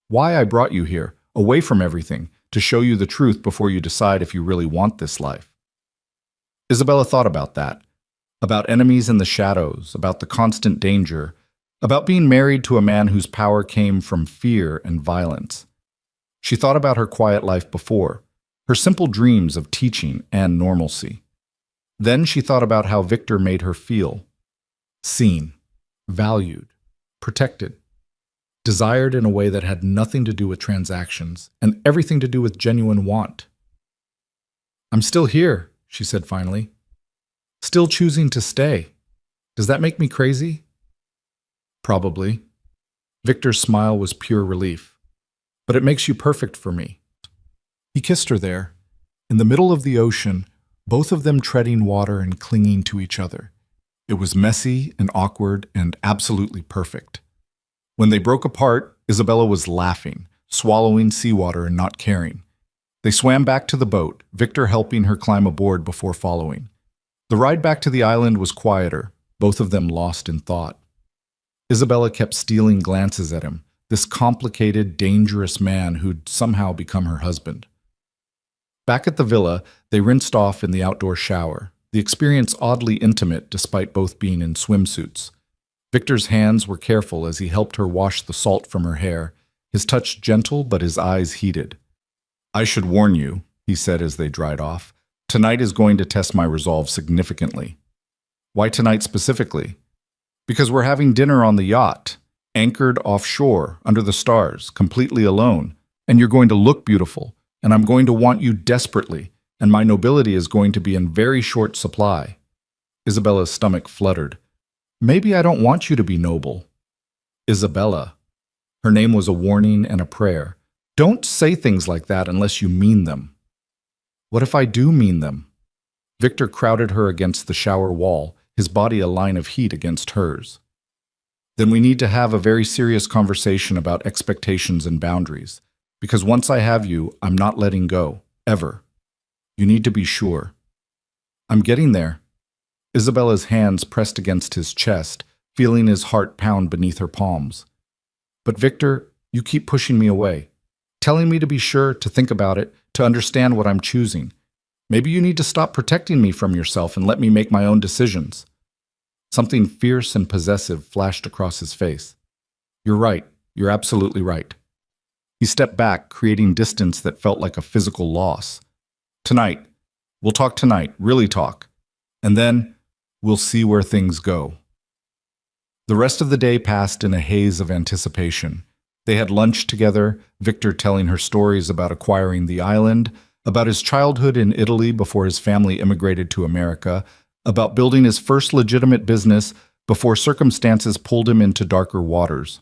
Why I brought you here, away from everything, to show you the truth before you decide if you really want this life." Isabella thought about that, about enemies in the shadows, about the constant danger, about being married to a man whose power came from fear and violence. She thought about her quiet life before, her simple dreams of teaching and normalcy. Then she thought about how Victor made her feel. Seen, valued, protected, desired in a way that had nothing to do with transactions and everything to do with genuine want. "I'm still here," she said finally. "Still choosing to stay. Does that make me crazy?" "Probably." Victor's smile was pure relief. "But it makes you perfect for me." He kissed her there, in the middle of the ocean, both of them treading water and clinging to each other. It was messy and awkward and absolutely perfect. When they broke apart, Isabella was laughing, swallowing seawater and not caring. They swam back to the boat, Victor helping her climb aboard before following. The ride back to the island was quieter, both of them lost in thought. Isabella kept stealing glances at him, this complicated, dangerous man who'd somehow become her husband. Back at the villa, they rinsed off in the outdoor shower, the experience oddly intimate despite both being in swimsuits. Victor's hands were careful as he helped her wash the salt from her hair, his touch gentle but his eyes heated. "I should warn you," he said as they dried off, "tonight is going to test my resolve significantly." "Why tonight specifically?" "Because we're having dinner on the yacht, anchored offshore, under the stars, completely alone, and you're going to look beautiful, and I'm going to want you desperately, and my nobility is going to be in very short supply." Isabella's stomach fluttered. "Maybe I don't want you to be noble." "Isabella." Her name was a warning and a prayer. "Don't say things like that unless you mean them." "What if I do mean them?" Victor crowded her against the shower wall, his body a line of heat against hers. "Then we need to have a very serious conversation about expectations and boundaries, because once I have you, I'm not letting go, ever. You need to be sure." "I'm getting there." Isabella's hands pressed against his chest, feeling his heart pound beneath her palms. "But Victor, you keep pushing me away, telling me to be sure, to think about it, to understand what I'm choosing. Maybe you need to stop protecting me from yourself and let me make my own decisions." Something fierce and possessive flashed across his face. "You're right. You're absolutely right." He stepped back, creating distance that felt like a physical loss. "Tonight. We'll talk tonight, really talk. And then we'll see where things go." The rest of the day passed in a haze of anticipation. They had lunch together, Victor telling her stories about acquiring the island, about his childhood in Italy before his family immigrated to America, about building his first legitimate business before circumstances pulled him into darker waters.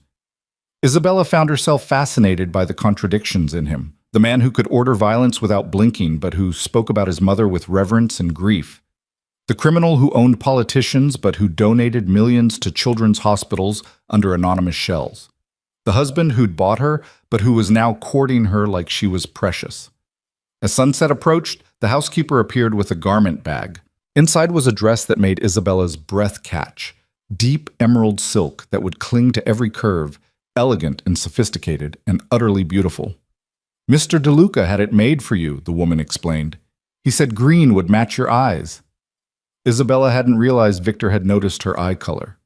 Isabella found herself fascinated by the contradictions in him, the man who could order violence without blinking but who spoke about his mother with reverence and grief, the criminal who owned politicians but who donated millions to children's hospitals under anonymous shells, the husband who'd bought her but who was now courting her like she was precious. As sunset approached, the housekeeper appeared with a garment bag. Inside was a dress that made Isabella's breath catch, deep emerald silk that would cling to every curve, elegant and sophisticated and utterly beautiful. "Mr. DeLuca had it made for you," the woman explained. "He said green would match your eyes." Isabella hadn't realized Victor had noticed her eye color.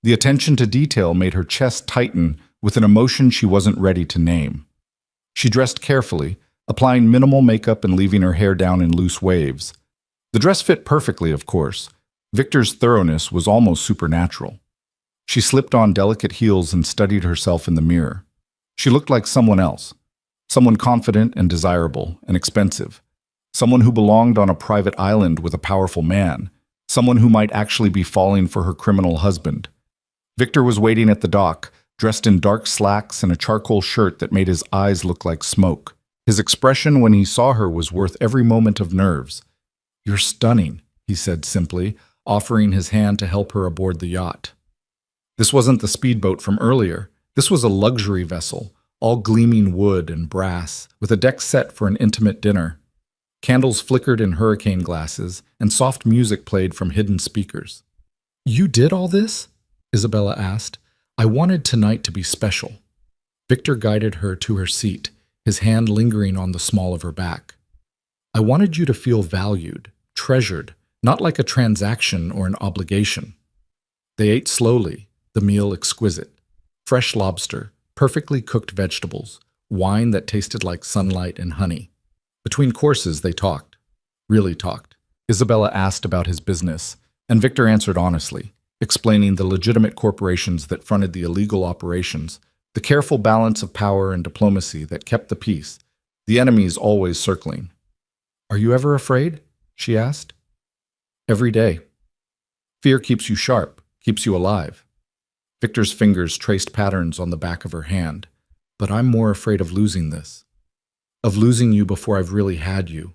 The attention to detail made her chest tighten with an emotion she wasn't ready to name. She dressed carefully, applying minimal makeup and leaving her hair down in loose waves. The dress fit perfectly, of course. Victor's thoroughness was almost supernatural. She slipped on delicate heels and studied herself in the mirror. She looked like someone else, someone confident and desirable and expensive, someone who belonged on a private island with a powerful man, someone who might actually be falling for her criminal husband. Victor was waiting at the dock, dressed in dark slacks and a charcoal shirt that made his eyes look like smoke. His expression when he saw her was worth every moment of nerves. "You're stunning," he said simply, offering his hand to help her aboard the yacht. This wasn't the speedboat from earlier. This was a luxury vessel, all gleaming wood and brass, with a deck set for an intimate dinner. Candles flickered in hurricane glasses, and soft music played from hidden speakers. "You did all this?" Isabella asked. "I wanted tonight to be special." Victor guided her to her seat, his hand lingering on the small of her back. "I wanted you to feel valued, treasured, not like a transaction or an obligation." They ate slowly, the meal exquisite. Fresh lobster, perfectly cooked vegetables, wine that tasted like sunlight and honey. Between courses, they talked. Really talked. Isabella asked about his business, and Victor answered honestly, explaining the legitimate corporations that fronted the illegal operations, the careful balance of power and diplomacy that kept the peace, the enemies always circling. "Are you ever afraid?" she asked. "Every day. Fear keeps you sharp, keeps you alive." Victor's fingers traced patterns on the back of her hand. "But I'm more afraid of losing this. Of losing you before I've really had you."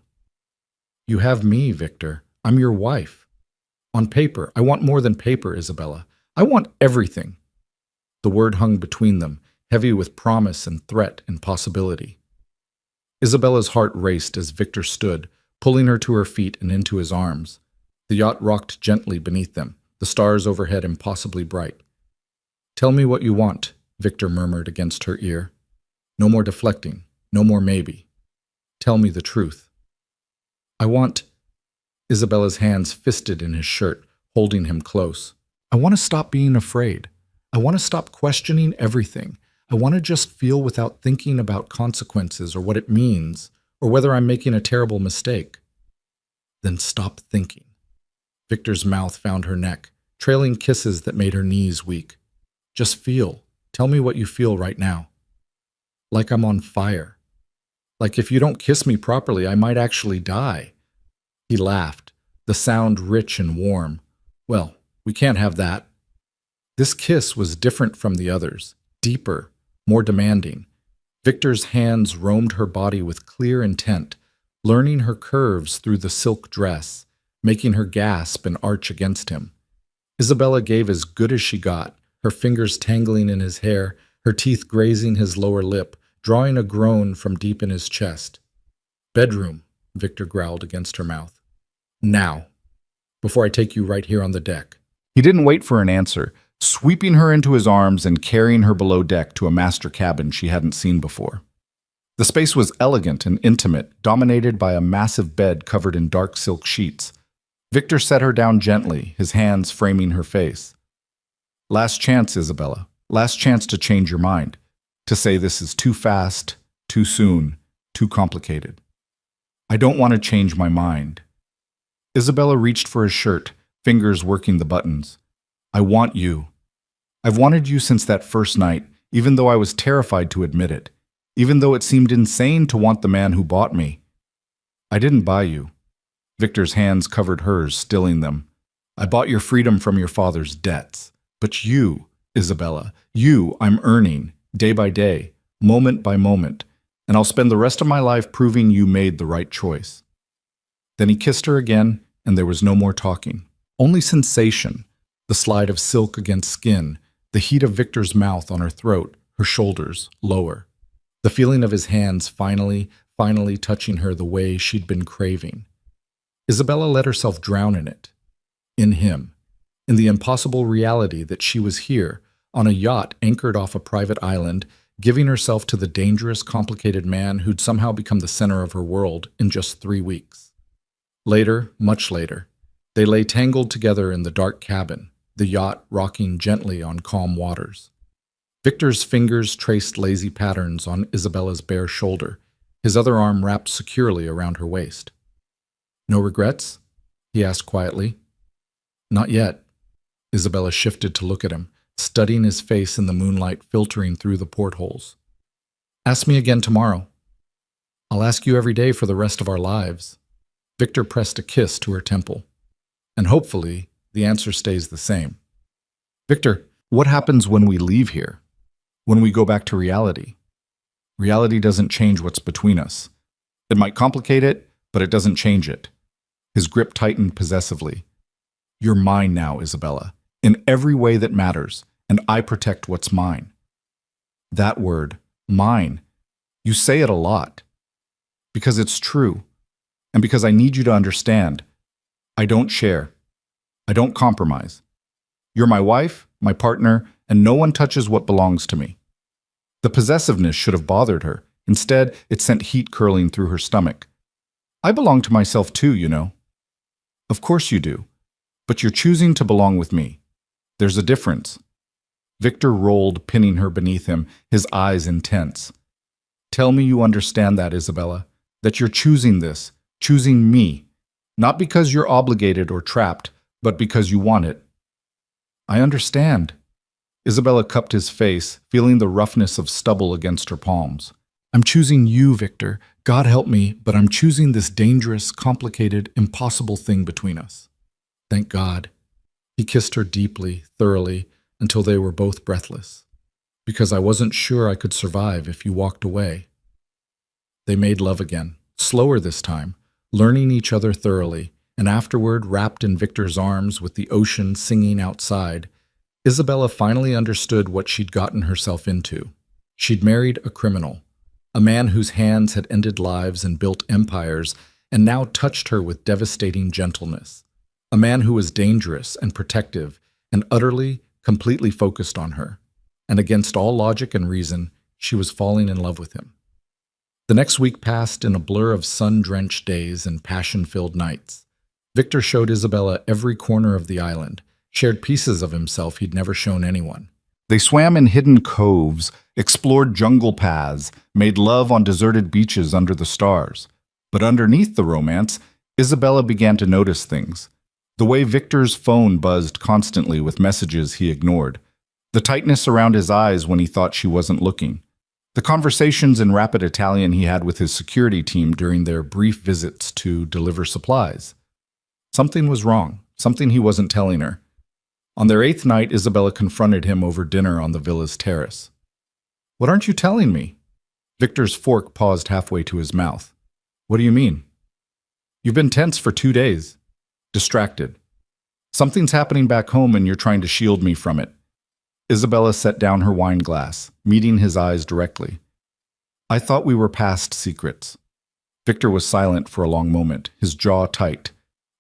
"You have me, Victor. I'm your wife. On paper, I want more than paper, Isabella. I want everything." The word hung between them, heavy with promise and threat and possibility. Isabella's heart raced as Victor stood, pulling her to her feet and into his arms. The yacht rocked gently beneath them, the stars overhead impossibly bright. "Tell me what you want," Victor murmured against her ear. "No more deflecting, no more maybe. Tell me the truth." "I want—" Isabella's hands fisted in his shirt, holding him close. "I want to stop being afraid. I want to stop questioning everything. I want to just feel without thinking about consequences or what it means, or whether I'm making a terrible mistake." "Then stop thinking." Victor's mouth found her neck, trailing kisses that made her knees weak. "Just feel. Tell me what you feel right now." "Like I'm on fire. Like if you don't kiss me properly, I might actually die." He laughed, the sound rich and warm. "Well, we can't have that." This kiss was different from the others, deeper, more demanding. Victor's hands roamed her body with clear intent, learning her curves through the silk dress, making her gasp and arch against him. Isabella gave as good as she got, her fingers tangling in his hair, her teeth grazing his lower lip, drawing a groan from deep in his chest. "Bedroom," Victor growled against her mouth. "Now, before I take you right here on the deck." He didn't wait for an answer, sweeping her into his arms and carrying her below deck to a master cabin she hadn't seen before. The space was elegant and intimate, dominated by a massive bed covered in dark silk sheets. Victor set her down gently, his hands framing her face. "Last chance, Isabella. Last chance to change your mind. To say this is too fast, too soon, too complicated." "I don't want to change my mind." Isabella reached for his shirt, fingers working the buttons. "I want you. I've wanted you since that first night, even though I was terrified to admit it, even though it seemed insane to want the man who bought me. I didn't buy you." Victor's hands covered hers, stilling them. "I bought your freedom from your father's debts. But you, Isabella, you I'm earning, day by day, moment by moment, and I'll spend the rest of my life proving you made the right choice." Then he kissed her again, and there was no more talking. Only sensation, the slide of silk against skin, the heat of Victor's mouth on her throat, her shoulders, lower. The feeling of his hands finally touching her the way she'd been craving. Isabella let herself drown in it. In him. In the impossible reality that she was here, on a yacht anchored off a private island, giving herself to the dangerous, complicated man who'd somehow become the center of her world in just 3 weeks. Later, much later, they lay tangled together in the dark cabin, the yacht rocking gently on calm waters. Victor's fingers traced lazy patterns on Isabella's bare shoulder, his other arm wrapped securely around her waist. "No regrets?" he asked quietly. "Not yet." Isabella shifted to look at him, studying his face in the moonlight filtering through the portholes. "Ask me again tomorrow. I'll ask you every day for the rest of our lives." Victor pressed a kiss to her temple. "And hopefully, the answer stays the same." "Victor, what happens when we leave here? When we go back to reality?" "Reality doesn't change what's between us. It might complicate it, but it doesn't change it." His grip tightened possessively. "You're mine now, Isabella, in every way that matters, and I protect what's mine." That word, mine, you say it a lot. Because it's true, and because I need you to understand. I don't share. I don't compromise. You're my wife, my partner, and no one touches what belongs to me. The possessiveness should have bothered her. Instead, it sent heat curling through her stomach. "I belong to myself too, you know." "Of course you do, but you're choosing to belong with me. There's a difference." Victor rolled, pinning her beneath him, his eyes intense. "Tell me you understand that, Isabella, that you're choosing this, choosing me, not because you're obligated or trapped, but because you want it." "I understand." Isabella cupped his face, feeling the roughness of stubble against her palms. "I'm choosing you, Victor. God help me, but I'm choosing this dangerous, complicated, impossible thing between us." "Thank God." He kissed her deeply, thoroughly, until they were both breathless. "Because I wasn't sure I could survive if you walked away." They made love again, slower this time, learning each other thoroughly, and afterward, wrapped in Victor's arms with the ocean singing outside, Isabella finally understood what she'd gotten herself into. She'd married a criminal, a man whose hands had ended lives and built empires, and now touched her with devastating gentleness. A man who was dangerous and protective and utterly, completely focused on her. And against all logic and reason, she was falling in love with him. The next week passed in a blur of sun-drenched days and passion-filled nights. Victor showed Isabella every corner of the island, shared pieces of himself he'd never shown anyone. They swam in hidden coves, explored jungle paths, made love on deserted beaches under the stars. But underneath the romance, Isabella began to notice things. The way Victor's phone buzzed constantly with messages he ignored. The tightness around his eyes when he thought she wasn't looking. The conversations in rapid Italian he had with his security team during their brief visits to deliver supplies. Something was wrong, something he wasn't telling her. On their 8th night, Isabella confronted him over dinner on the villa's terrace. "What aren't you telling me?" Victor's fork paused halfway to his mouth. "What do you mean?" "You've been tense for 2 days. Distracted. Something's happening back home and you're trying to shield me from it." Isabella set down her wine glass, meeting his eyes directly. "I thought we were past secrets." Victor was silent for a long moment, his jaw tight.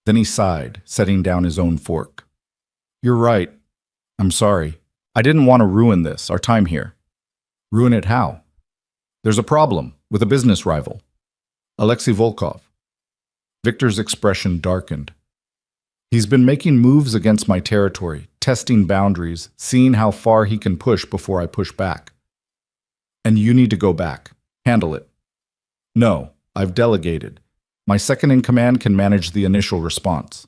Then he sighed, setting down his own fork. "You're right. I'm sorry. I didn't want to ruin this, our time here." "Ruin it how?" "There's a problem with a business rival. Alexei Volkov." Victor's expression darkened. "He's been making moves against my territory, testing boundaries, seeing how far he can push before I push back. And you need to go back. Handle it." "No, I've delegated. My second-in-command can manage the initial response."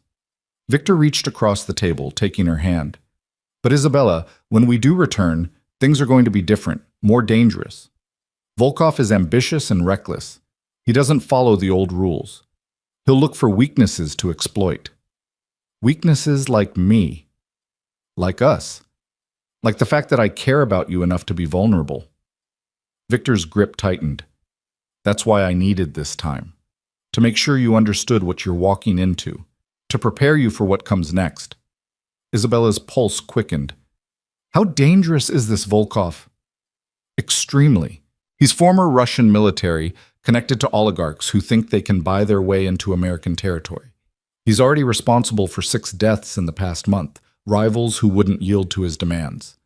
Victor reached across the table, taking her hand. "But Isabella, when we do return, things are going to be different, more dangerous. Volkov is ambitious and reckless. He doesn't follow the old rules. He'll look for weaknesses to exploit. Weaknesses like me. Like us. Like the fact that I care about you enough to be vulnerable." Victor's grip tightened. "That's why I needed this time. To make sure you understood what you're walking into. To prepare you for what comes next." Isabella's pulse quickened. "How dangerous is this Volkov?" "Extremely. He's former Russian military, connected to oligarchs who think they can buy their way into American territory. He's already responsible for 6 deaths in the past month, rivals who wouldn't yield to his demands."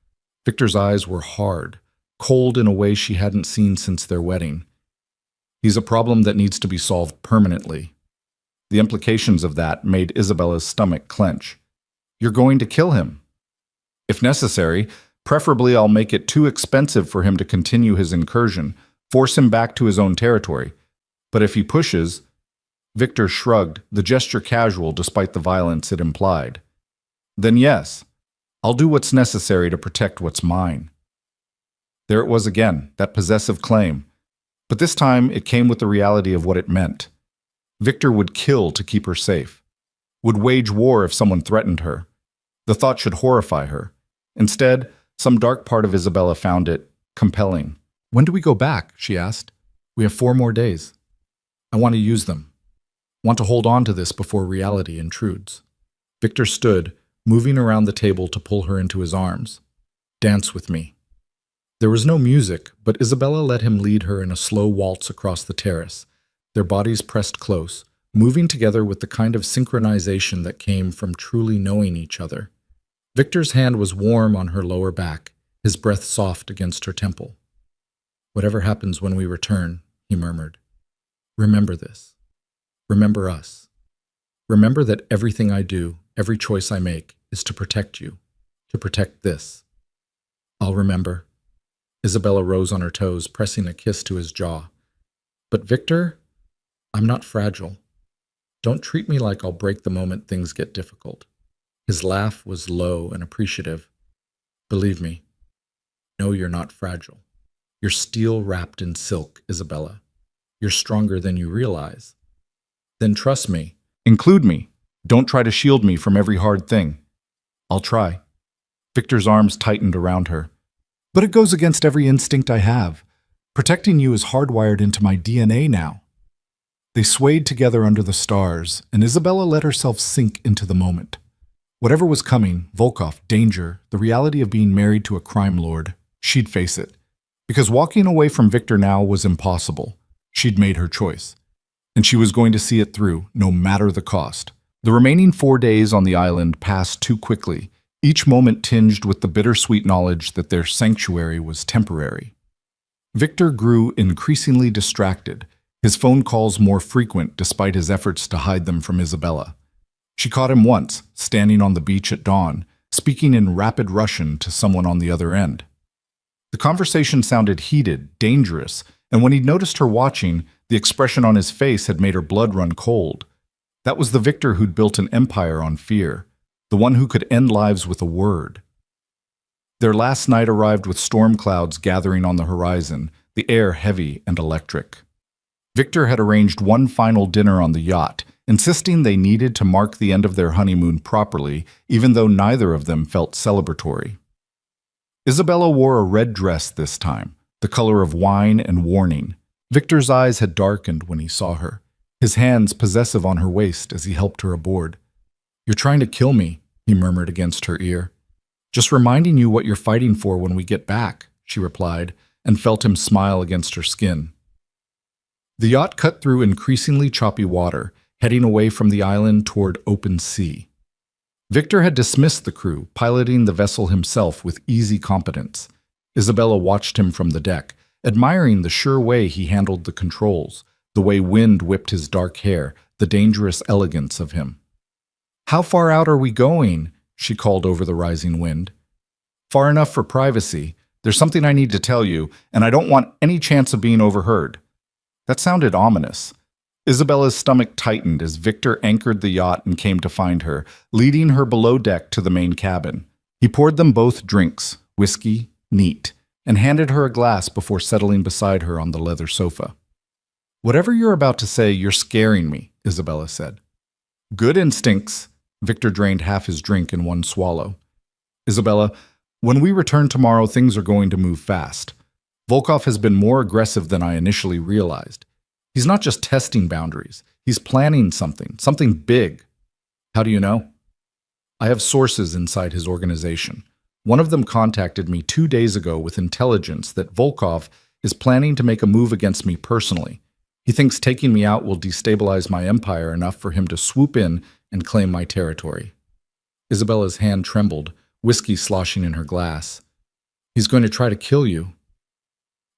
Victor's eyes were hard, cold in a way she hadn't seen since their wedding. "He's a problem that needs to be solved permanently." The implications of that made Isabella's stomach clench. "You're going to kill him." "If necessary, preferably I'll make it too expensive for him to continue his incursion, force him back to his own territory. But if he pushes..." Victor shrugged, the gesture casual despite the violence it implied. "Then yes, I'll do what's necessary to protect what's mine." There it was again, that possessive claim. But this time it came with the reality of what it meant. Victor would kill to keep her safe. Would wage war if someone threatened her. The thought should horrify her. Instead, some dark part of Isabella found it compelling. "When do we go back?" she asked. "We have 4 more days. I want to use them. Want to hold on to this before reality intrudes." Victor stood, moving around the table to pull her into his arms. "Dance with me." There was no music, but Isabella let him lead her in a slow waltz across the terrace, their bodies pressed close, moving together with the kind of synchronization that came from truly knowing each other. Victor's hand was warm on her lower back, his breath soft against her temple. "Whatever happens when we return," he murmured, "remember this. Remember us. Remember that everything I do, every choice I make, is to protect you, to protect this." "I'll remember." Isabella rose on her toes, pressing a kiss to his jaw. "But Victor, I'm not fragile. Don't treat me like I'll break the moment things get difficult." His laugh was low and appreciative. "Believe me, no, you're not fragile. You're steel wrapped in silk, Isabella. You're stronger than you realize. Then trust me. Include me. Don't try to shield me from every hard thing." "I'll try." Victor's arms tightened around her. "But it goes against every instinct I have. Protecting you is hardwired into my DNA now." They swayed together under the stars, and Isabella let herself sink into the moment. Whatever was coming, Volkov, danger, the reality of being married to a crime lord, she'd face it. Because walking away from Victor now was impossible. She'd made her choice. And she was going to see it through, no matter the cost. The remaining 4 days on the island passed too quickly, each moment tinged with the bittersweet knowledge that their sanctuary was temporary. Victor grew increasingly distracted, his phone calls more frequent despite his efforts to hide them from Isabella. She caught him once, standing on the beach at dawn, speaking in rapid Russian to someone on the other end. The conversation sounded heated, dangerous, and when he noticed her watching, the expression on his face had made her blood run cold. That was the Victor who'd built an empire on fear, the one who could end lives with a word. Their last night arrived with storm clouds gathering on the horizon, the air heavy and electric. Victor had arranged one final dinner on the yacht, insisting they needed to mark the end of their honeymoon properly, even though neither of them felt celebratory. Isabella wore a red dress this time, the color of wine and warning. Victor's eyes had darkened when he saw her, his hands possessive on her waist as he helped her aboard. "You're trying to kill me," he murmured against her ear. "Just reminding you what you're fighting for when we get back," she replied, and felt him smile against her skin. The yacht cut through increasingly choppy water, heading away from the island toward open sea. Victor had dismissed the crew, piloting the vessel himself with easy competence. Isabella watched him from the deck, admiring the sure way he handled the controls, the way wind whipped his dark hair, the dangerous elegance of him. "How far out are we going?" she called over the rising wind. "Far enough for privacy. There's something I need to tell you, and I don't want any chance of being overheard." That sounded ominous. Isabella's stomach tightened as Victor anchored the yacht and came to find her, leading her below deck to the main cabin. He poured them both drinks, whiskey, neat, and handed her a glass before settling beside her on the leather sofa. "Whatever you're about to say, you're scaring me," Isabella said. "Good instincts." Victor drained half his drink in one swallow. "Isabella, when we return tomorrow, things are going to move fast. Volkov has been more aggressive than I initially realized. He's not just testing boundaries. He's planning something big." "How do you know?" "I have sources inside his organization. One of them contacted me 2 days ago with intelligence that Volkov is planning to make a move against me personally. He thinks taking me out will destabilize my empire enough for him to swoop in and claim my territory." Isabella's hand trembled, whiskey sloshing in her glass. "He's going to try to kill you."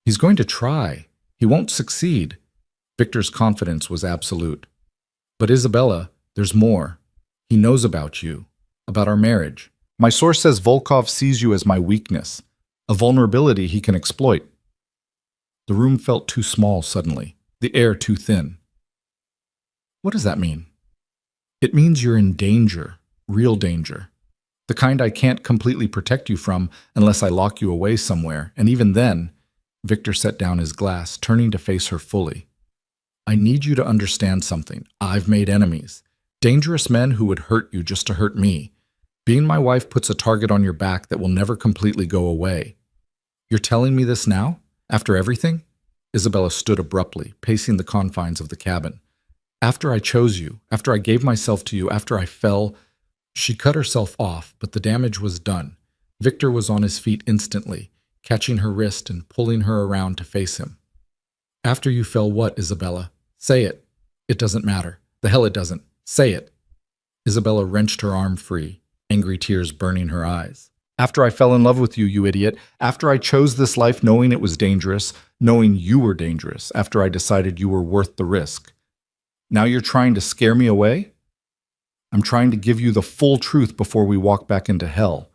"He's going to try. He won't succeed." Victor's confidence was absolute. "But Isabella, there's more. He knows about you, about our marriage. My source says Volkov sees you as my weakness, a vulnerability he can exploit." The room felt too small suddenly, the air too thin. "What does that mean?" "It means you're in danger, real danger. The kind I can't completely protect you from unless I lock you away somewhere, and even then," Victor set down his glass, turning to face her fully. "I need you to understand something. I've made enemies. Dangerous men who would hurt you just to hurt me. Being my wife puts a target on your back that will never completely go away. You're telling me this now? After everything?" Isabella stood abruptly, pacing the confines of the cabin. "After I chose you, after I gave myself to you, after I fell..." She cut herself off, but the damage was done. Victor was on his feet instantly, catching her wrist and pulling her around to face him. "After you fell what, Isabella? Say it." "It doesn't matter. The hell it doesn't. Say it." Isabella wrenched her arm free, angry tears burning her eyes. "After I fell in love with you, you idiot. After I chose this life knowing it was dangerous, knowing you were dangerous, after I decided you were worth the risk. Now you're trying to scare me away?" "I'm trying to give you the full truth before we walk back into hell."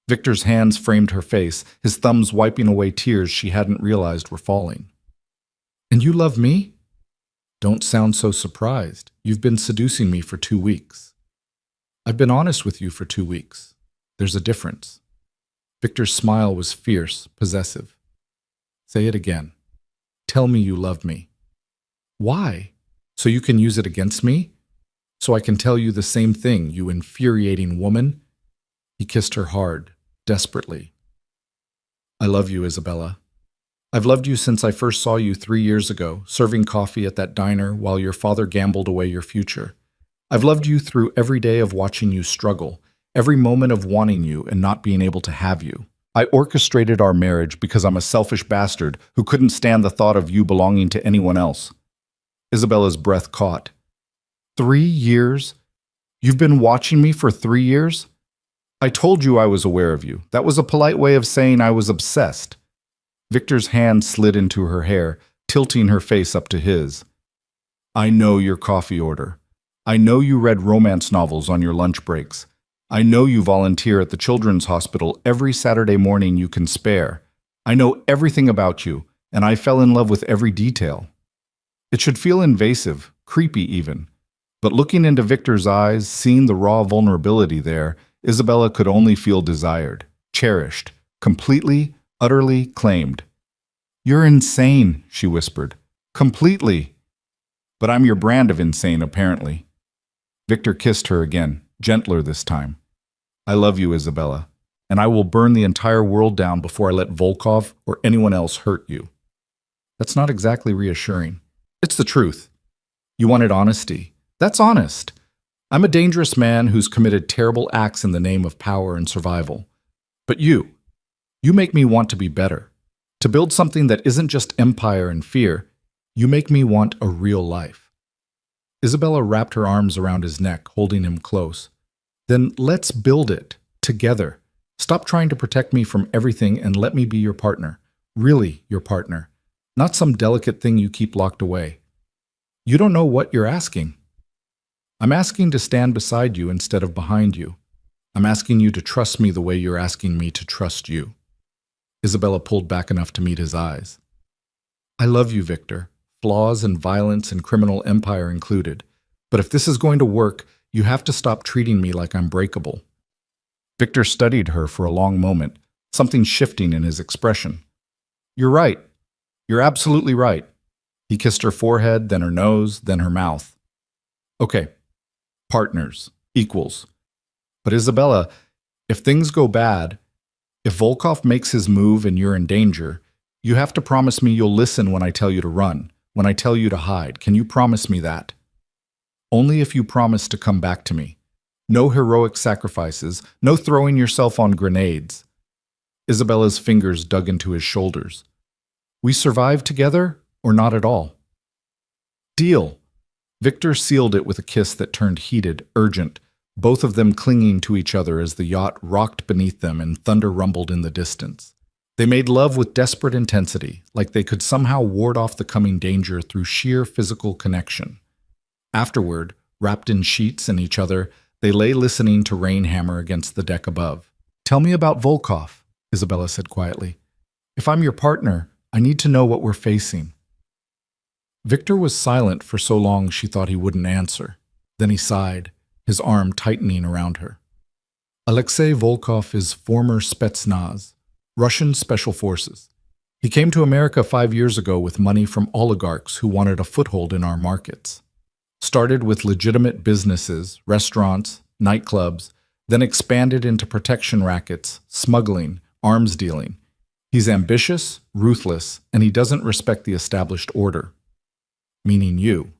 Victor's hands framed her face, his thumbs wiping away tears she hadn't realized were falling. "And you love me?" "Don't sound so surprised. You've been seducing me for 2 weeks." "I've been honest with you for 2 weeks. There's a difference." Victor's smile was fierce, possessive. "Say it again. Tell me you love me." "Why? So you can use it against me? So I can tell you the same thing, you infuriating woman?" He kissed her hard, desperately. "I love you, Isabella. I've loved you since I first saw you 3 years ago, serving coffee at that diner while your father gambled away your future. I've loved you through every day of watching you struggle, every moment of wanting you and not being able to have you. I orchestrated our marriage because I'm a selfish bastard who couldn't stand the thought of you belonging to anyone else." Isabella's breath caught. 3 years? You've been watching me for 3 years? I told you I was aware of you. That was a polite way of saying I was obsessed. Victor's hand slid into her hair, tilting her face up to his. I know your coffee order. I know you read romance novels on your lunch breaks. I know you volunteer at the children's hospital every Saturday morning you can spare. I know everything about you, and I fell in love with every detail. It should feel invasive, creepy even. But looking into Victor's eyes, seeing the raw vulnerability there, Isabella could only feel desired, cherished, completely, utterly claimed. You're insane, she whispered. Completely. But I'm your brand of insane, apparently. Victor kissed her again, gentler this time. I love you, Isabella, and I will burn the entire world down before I let Volkov or anyone else hurt you. That's not exactly reassuring. It's the truth. You wanted honesty. That's honest. I'm a dangerous man who's committed terrible acts in the name of power and survival. But you make me want to be better. To build something that isn't just empire and fear, you make me want a real life. Isabella wrapped her arms around his neck, holding him close. Then let's build it, together. Stop trying to protect me from everything and let me be your partner. Really your partner. Not some delicate thing you keep locked away. You don't know what you're asking. I'm asking to stand beside you instead of behind you. I'm asking you to trust me the way you're asking me to trust you. Isabella pulled back enough to meet his eyes. I love you, Victor, flaws and violence and criminal empire included. But if this is going to work, you have to stop treating me like I'm breakable. Victor studied her for a long moment, something shifting in his expression. You're right. You're absolutely right. He kissed her forehead, then her nose, then her mouth. Okay. Partners, equals. But Isabella, if things go bad, if Volkov makes his move and you're in danger, you have to promise me you'll listen when I tell you to run, when I tell you to hide. Can you promise me that? Only if you promise to come back to me. No heroic sacrifices, no throwing yourself on grenades. Isabella's fingers dug into his shoulders. We survive together or not at all? Deal. Victor sealed it with a kiss that turned heated, urgent, both of them clinging to each other as the yacht rocked beneath them and thunder rumbled in the distance. They made love with desperate intensity, like they could somehow ward off the coming danger through sheer physical connection. Afterward, wrapped in sheets and each other, they lay listening to rain hammer against the deck above. Tell me about Volkov, Isabella said quietly. If I'm your partner, I need to know what we're facing. Victor was silent for so long she thought he wouldn't answer. Then he sighed, his arm tightening around her. Alexei Volkov is former Spetsnaz, Russian Special Forces. He came to America 5 years ago with money from oligarchs who wanted a foothold in our markets. Started with legitimate businesses, restaurants, nightclubs, then expanded into protection rackets, smuggling, arms dealing. He's ambitious, ruthless, and he doesn't respect the established order. Meaning you.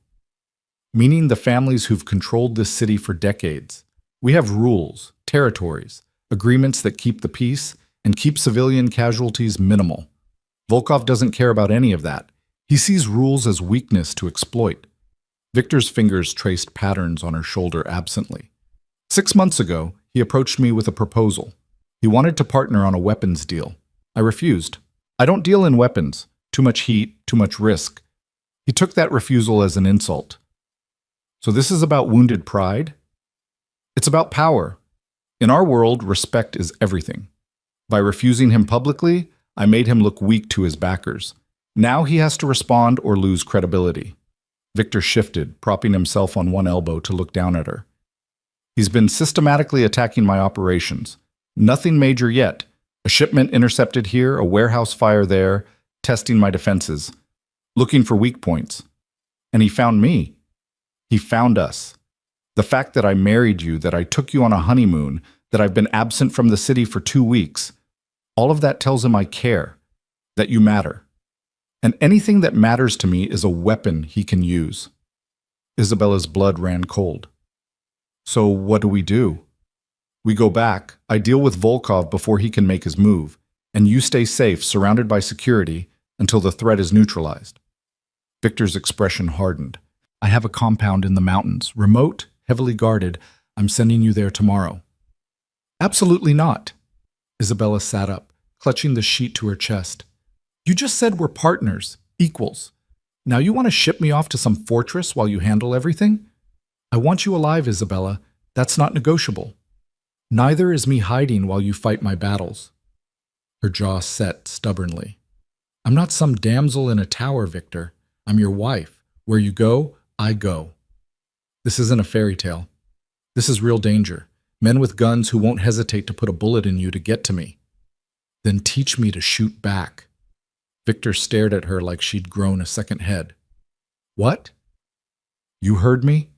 Meaning the families who've controlled this city for decades. We have rules, territories, agreements that keep the peace and keep civilian casualties minimal. Volkov doesn't care about any of that. He sees rules as weakness to exploit. Victor's fingers traced patterns on her shoulder absently. 6 months ago, he approached me with a proposal. He wanted to partner on a weapons deal. I refused. I don't deal in weapons. Too much heat, too much risk. He took that refusal as an insult. So this is about wounded pride? It's about power. In our world, respect is everything. By refusing him publicly, I made him look weak to his backers. Now he has to respond or lose credibility. Victor shifted, propping himself on one elbow to look down at her. He's been systematically attacking my operations. Nothing major yet. A shipment intercepted here, a warehouse fire there, testing my defenses. Looking for weak points. And he found me. He found us. The fact that I married you, that I took you on a honeymoon, that I've been absent from the city for 2 weeks, all of that tells him I care, that you matter. And anything that matters to me is a weapon he can use. Isabella's blood ran cold. So what do? We go back, I deal with Volkov before he can make his move, and you stay safe, surrounded by security, until the threat is neutralized. Victor's expression hardened. I have a compound in the mountains, remote, heavily guarded. I'm sending you there tomorrow." "Absolutely not." Isabella sat up, clutching the sheet to her chest. "You just said we're partners, equals. Now you want to ship me off to some fortress while you handle everything? I want you alive, Isabella. That's not negotiable. Neither is me hiding while you fight my battles." Her jaw set stubbornly. "I'm not some damsel in a tower, Victor. I'm your wife. Where you go, I go. This isn't a fairy tale. This is real danger. Men with guns who won't hesitate to put a bullet in you to get to me. Then teach me to shoot back." Victor stared at her like she'd grown a second head. "What?" "You heard me?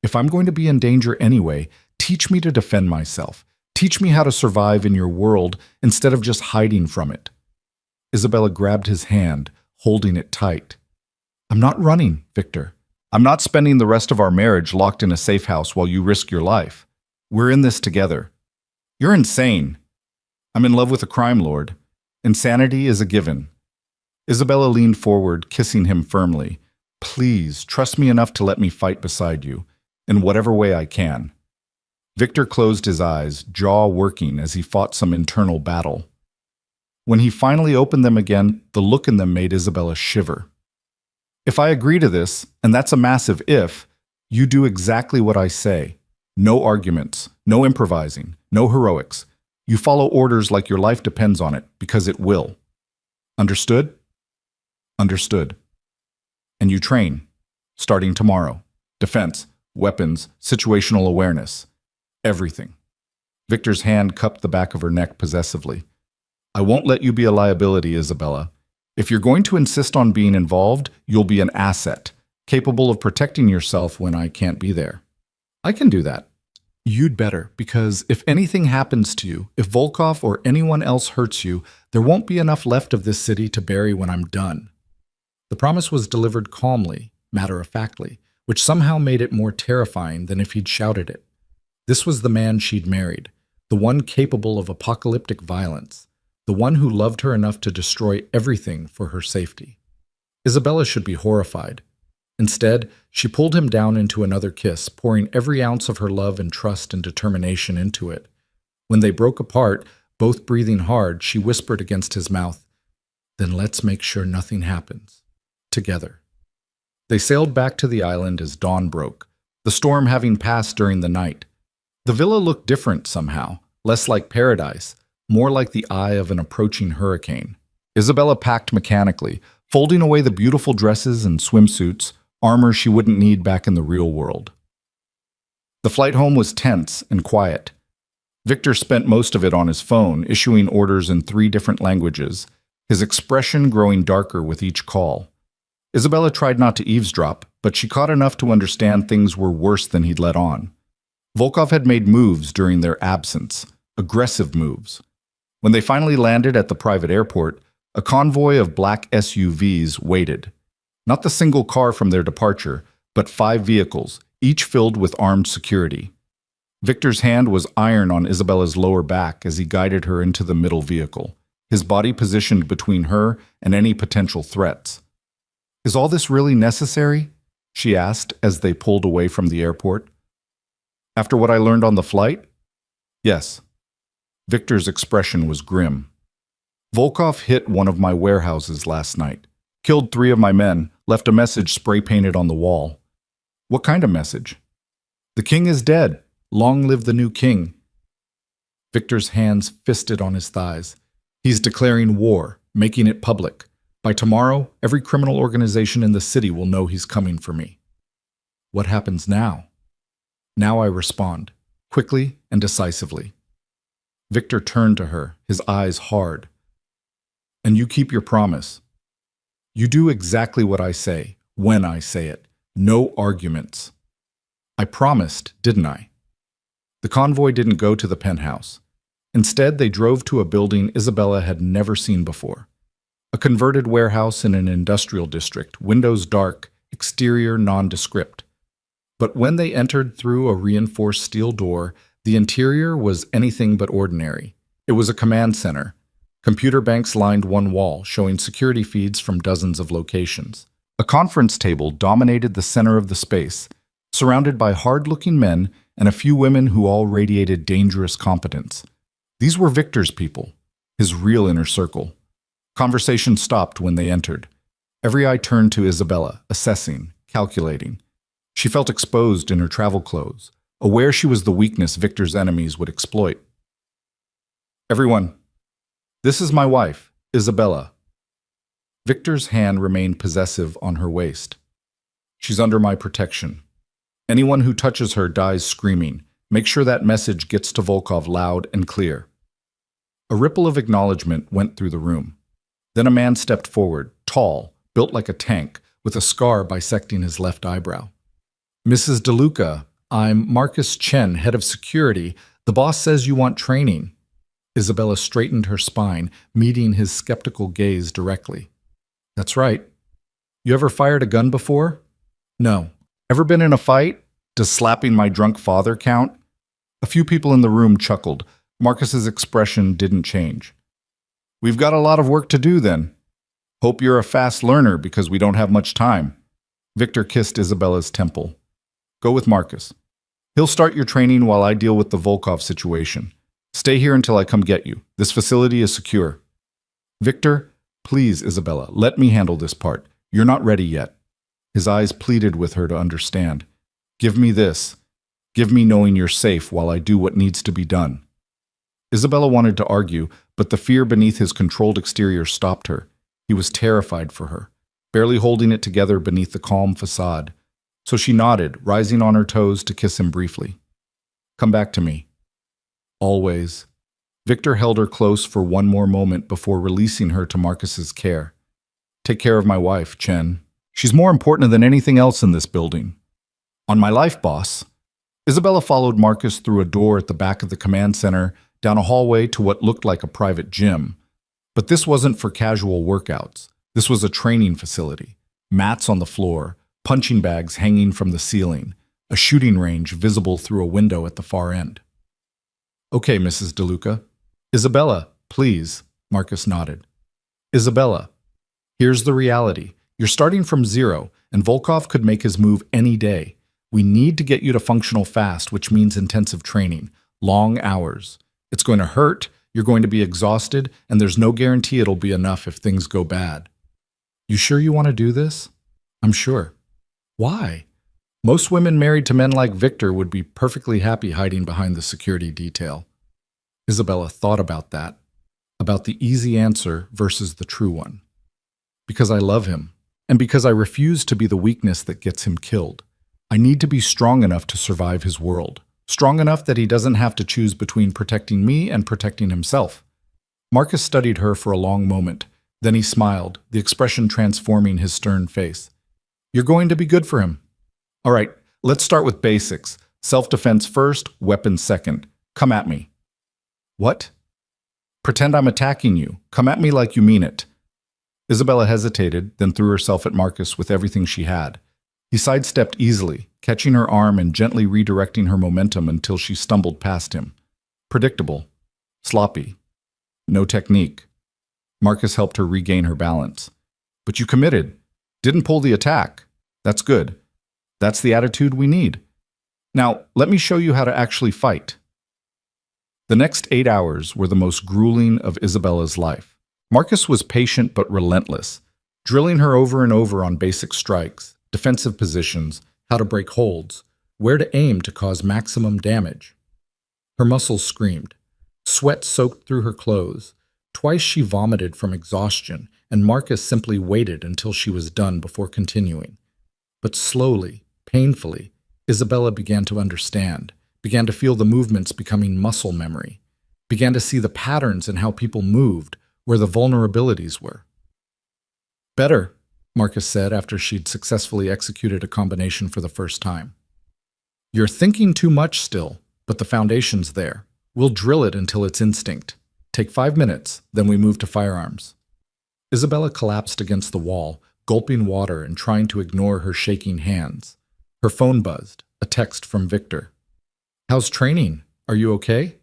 If I'm going to be in danger anyway, teach me to defend myself. Teach me how to survive in your world instead of just hiding from it." Isabella grabbed his hand, holding it tight. "I'm not running, Victor. I'm not spending the rest of our marriage locked in a safe house while you risk your life. We're in this together." "You're insane." "I'm in love with a crime lord. Insanity is a given." Isabella leaned forward, kissing him firmly. "Please, trust me enough to let me fight beside you, in whatever way I can." Victor closed his eyes, jaw working as he fought some internal battle. When he finally opened them again, the look in them made Isabella shiver. "If I agree to this, and that's a massive if, you do exactly what I say. No arguments, no improvising, no heroics. You follow orders like your life depends on it, because it will. Understood?" "Understood." "And you train, starting tomorrow. Defense, weapons, situational awareness. Everything." Victor's hand cupped the back of her neck possessively. "I won't let you be a liability, Isabella. If you're going to insist on being involved, you'll be an asset, capable of protecting yourself when I can't be there." "I can do that." "You'd better, because if anything happens to you, if Volkov or anyone else hurts you, there won't be enough left of this city to bury when I'm done." The promise was delivered calmly, matter-of-factly, which somehow made it more terrifying than if he'd shouted it. This was the man she'd married, the one capable of apocalyptic violence, the one who loved her enough to destroy everything for her safety. Isabella should be horrified. Instead, she pulled him down into another kiss, pouring every ounce of her love and trust and determination into it. When they broke apart, both breathing hard, she whispered against his mouth, "Then let's make sure nothing happens. Together." They sailed back to the island as dawn broke, the storm having passed during the night. The villa looked different somehow, less like paradise, more like the eye of an approaching hurricane. Isabella packed mechanically, folding away the beautiful dresses and swimsuits, armor she wouldn't need back in the real world. The flight home was tense and quiet. Victor spent most of it on his phone, issuing orders in 3 different languages, his expression growing darker with each call. Isabella tried not to eavesdrop, but she caught enough to understand things were worse than he'd let on. Volkov had made moves during their absence, aggressive moves. When they finally landed at the private airport, a convoy of black SUVs waited. Not the single car from their departure, but 5 vehicles, each filled with armed security. Victor's hand was iron on Isabella's lower back as he guided her into the middle vehicle, his body positioned between her and any potential threats. "Is all this really necessary?" she asked as they pulled away from the airport. "After what I learned on the flight?" "Yes." Victor's expression was grim. "Volkov hit one of my warehouses last night, killed 3 of my men, left a message spray-painted on the wall." "What kind of message?" "The king is dead. Long live the new king." Victor's hands fisted on his thighs. "He's declaring war, making it public. By tomorrow, every criminal organization in the city will know he's coming for me." "What happens now?" "Now I respond, quickly and decisively." Victor turned to her, his eyes hard. "And you keep your promise. You do exactly what I say, when I say it. No arguments." "I promised, didn't I?" The convoy didn't go to the penthouse. Instead, they drove to a building Isabella had never seen before. A converted warehouse in an industrial district, windows dark, exterior nondescript. But when they entered through a reinforced steel door, the interior was anything but ordinary. It was a command center. Computer banks lined one wall, showing security feeds from dozens of locations. A conference table dominated the center of the space, surrounded by hard-looking men and a few women who all radiated dangerous competence. These were Victor's people, his real inner circle. Conversation stopped when they entered. Every eye turned to Isabella, assessing, calculating. She felt exposed in her travel clothes, aware she was the weakness Victor's enemies would exploit. "Everyone, this is my wife, Isabella." Victor's hand remained possessive on her waist. "She's under my protection. Anyone who touches her dies screaming. Make sure that message gets to Volkov loud and clear." A ripple of acknowledgement went through the room. Then a man stepped forward, tall, built like a tank, with a scar bisecting his left eyebrow. "Mrs. DeLuca, I'm Marcus Chen, head of security. The boss says you want training." Isabella straightened her spine, meeting his skeptical gaze directly. "That's right. You ever fired a gun before?" "No." "Ever been in a fight? Does slapping my drunk father count?" A few people in the room chuckled. Marcus's expression didn't change. "We've got a lot of work to do then. Hope you're a fast learner because we don't have much time." Victor kissed Isabella's temple. "Go with Marcus. He'll start your training while I deal with the Volkov situation. Stay here until I come get you. This facility is secure." "Victor, please, Isabella, let me handle this part. You're not ready yet." His eyes pleaded with her to understand. "Give me this. Give me knowing you're safe while I do what needs to be done." Isabella wanted to argue, but the fear beneath his controlled exterior stopped her. He was terrified for her, barely holding it together beneath the calm facade. So she nodded, rising on her toes to kiss him briefly. "Come back to me." "Always." Victor held her close for one more moment before releasing her to Marcus's care. "Take care of my wife, Chen. She's more important than anything else in this building." "On my life, boss." Isabella followed Marcus through a door at the back of the command center, down a hallway to what looked like a private gym. But this wasn't for casual workouts. This was a training facility. Mats on the floor, punching bags hanging from the ceiling, a shooting range visible through a window at the far end. "Okay, Mrs. DeLuca." "Isabella, please," Marcus nodded. "Isabella, here's the reality. You're starting from zero, and Volkov could make his move any day. We need to get you to functional fast, which means intensive training, long hours. It's going to hurt, you're going to be exhausted, and there's no guarantee it'll be enough if things go bad." "You sure you want to do this?" "I'm sure." "Why?" "Most women married to men like Victor would be perfectly happy hiding behind the security detail." Isabella thought about that, about the easy answer versus the true one. "Because I love him, and because I refuse to be the weakness that gets him killed. I need to be strong enough to survive his world. Strong enough that he doesn't have to choose between protecting me and protecting himself." Marcus studied her for a long moment. Then he smiled, the expression transforming his stern face. "You're going to be good for him." "All right, let's start with basics. Self-defense first, weapons second. Come at me." "What?" "Pretend I'm attacking you. Come at me like you mean it." Isabella hesitated, then threw herself at Marcus with everything she had. He sidestepped easily, catching her arm and gently redirecting her momentum until she stumbled past him. Predictable. Sloppy. No technique. Marcus helped her regain her balance. "But you committed. Didn't pull the attack. That's good. That's the attitude we need. Now, let me show you how to actually fight." The next 8 hours were the most grueling of Isabella's life. Marcus was patient but relentless, drilling her over and over on basic strikes, defensive positions, how to break holds, where to aim to cause maximum damage. Her muscles screamed. Sweat soaked through her clothes. Twice she vomited from exhaustion, and Marcus simply waited until she was done before continuing. But slowly, painfully, Isabella began to understand, began to feel the movements becoming muscle memory, began to see the patterns in how people moved, where the vulnerabilities were. "Better," Marcus said after she'd successfully executed a combination for the first time. "You're thinking too much still, but the foundation's there. We'll drill it until it's instinct. Take 5 minutes, then we move to firearms." Isabella collapsed against the wall, gulping water and trying to ignore her shaking hands. Her phone buzzed, a text from Victor. "How's training? Are you okay?"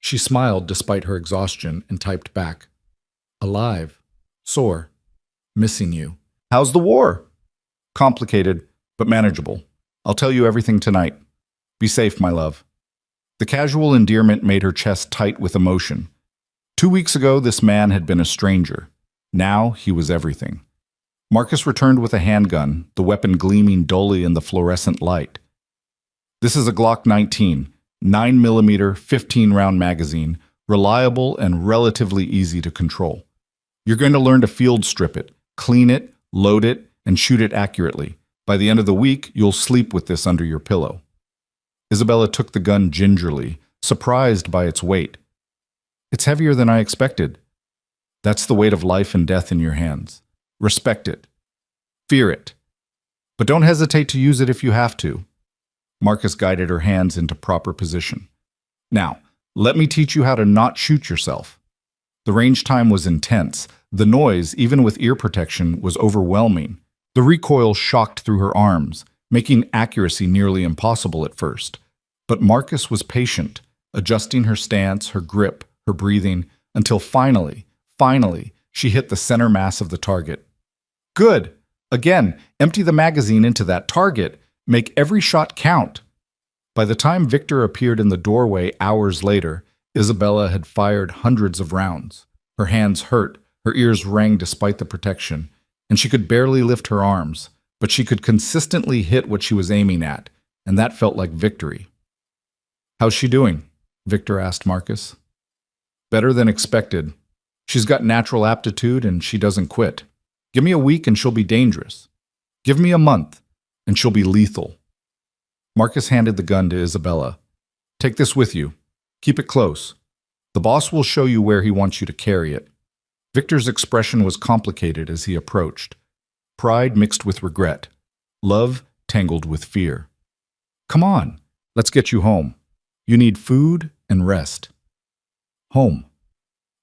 She smiled despite her exhaustion and typed back, "Alive. Sore. Missing you." "How's the war?" "Complicated, but manageable. I'll tell you everything tonight." Be safe, my love. The casual endearment made her chest tight with emotion. 2 weeks ago, this man had been a stranger. Now he was everything. Marcus returned with a handgun, the weapon gleaming dully in the fluorescent light. This is a Glock 19, 9mm, 15-round magazine, reliable and relatively easy to control. You're going to learn to field strip it, clean it, load it, and shoot it accurately. By the end of the week, you'll sleep with this under your pillow. Isabella took the gun gingerly, surprised by its weight. It's heavier than I expected. That's the weight of life and death in your hands. Respect it. Fear it. But don't hesitate to use it if you have to. Marcus guided her hands into proper position. Now, let me teach you how to not shoot yourself. The range time was intense. The noise, even with ear protection, was overwhelming. The recoil shocked through her arms, making accuracy nearly impossible at first. But Marcus was patient, adjusting her stance, her grip, her breathing, until finally, she hit the center mass of the target. Good! Again, empty the magazine into that target. Make every shot count. By the time Victor appeared in the doorway hours later, Isabella had fired hundreds of rounds. Her hands hurt, her ears rang despite the protection, and she could barely lift her arms, but she could consistently hit what she was aiming at, and that felt like victory. How's she doing? Victor asked Marcus. Better than expected. She's got natural aptitude and she doesn't quit. Give me a week and she'll be dangerous. Give me a month and she'll be lethal. Marcus handed the gun to Isabella. Take this with you. Keep it close. The boss will show you where he wants you to carry it. Victor's expression was complicated as he approached. Pride mixed with regret. Love tangled with fear. Come on, let's get you home. You need food and rest. Home.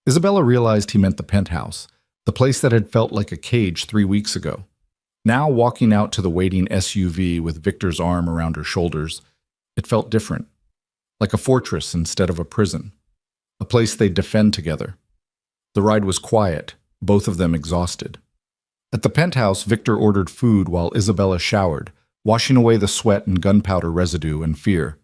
Isabella realized he meant the penthouse, the place that had felt like a cage 3 weeks ago. Now walking out to the waiting SUV with Victor's arm around her shoulders, it felt different, like a fortress instead of a prison, a place they'd defend together. The ride was quiet, both of them exhausted. At the penthouse, Victor ordered food while Isabella showered, washing away the sweat and gunpowder residue and fear.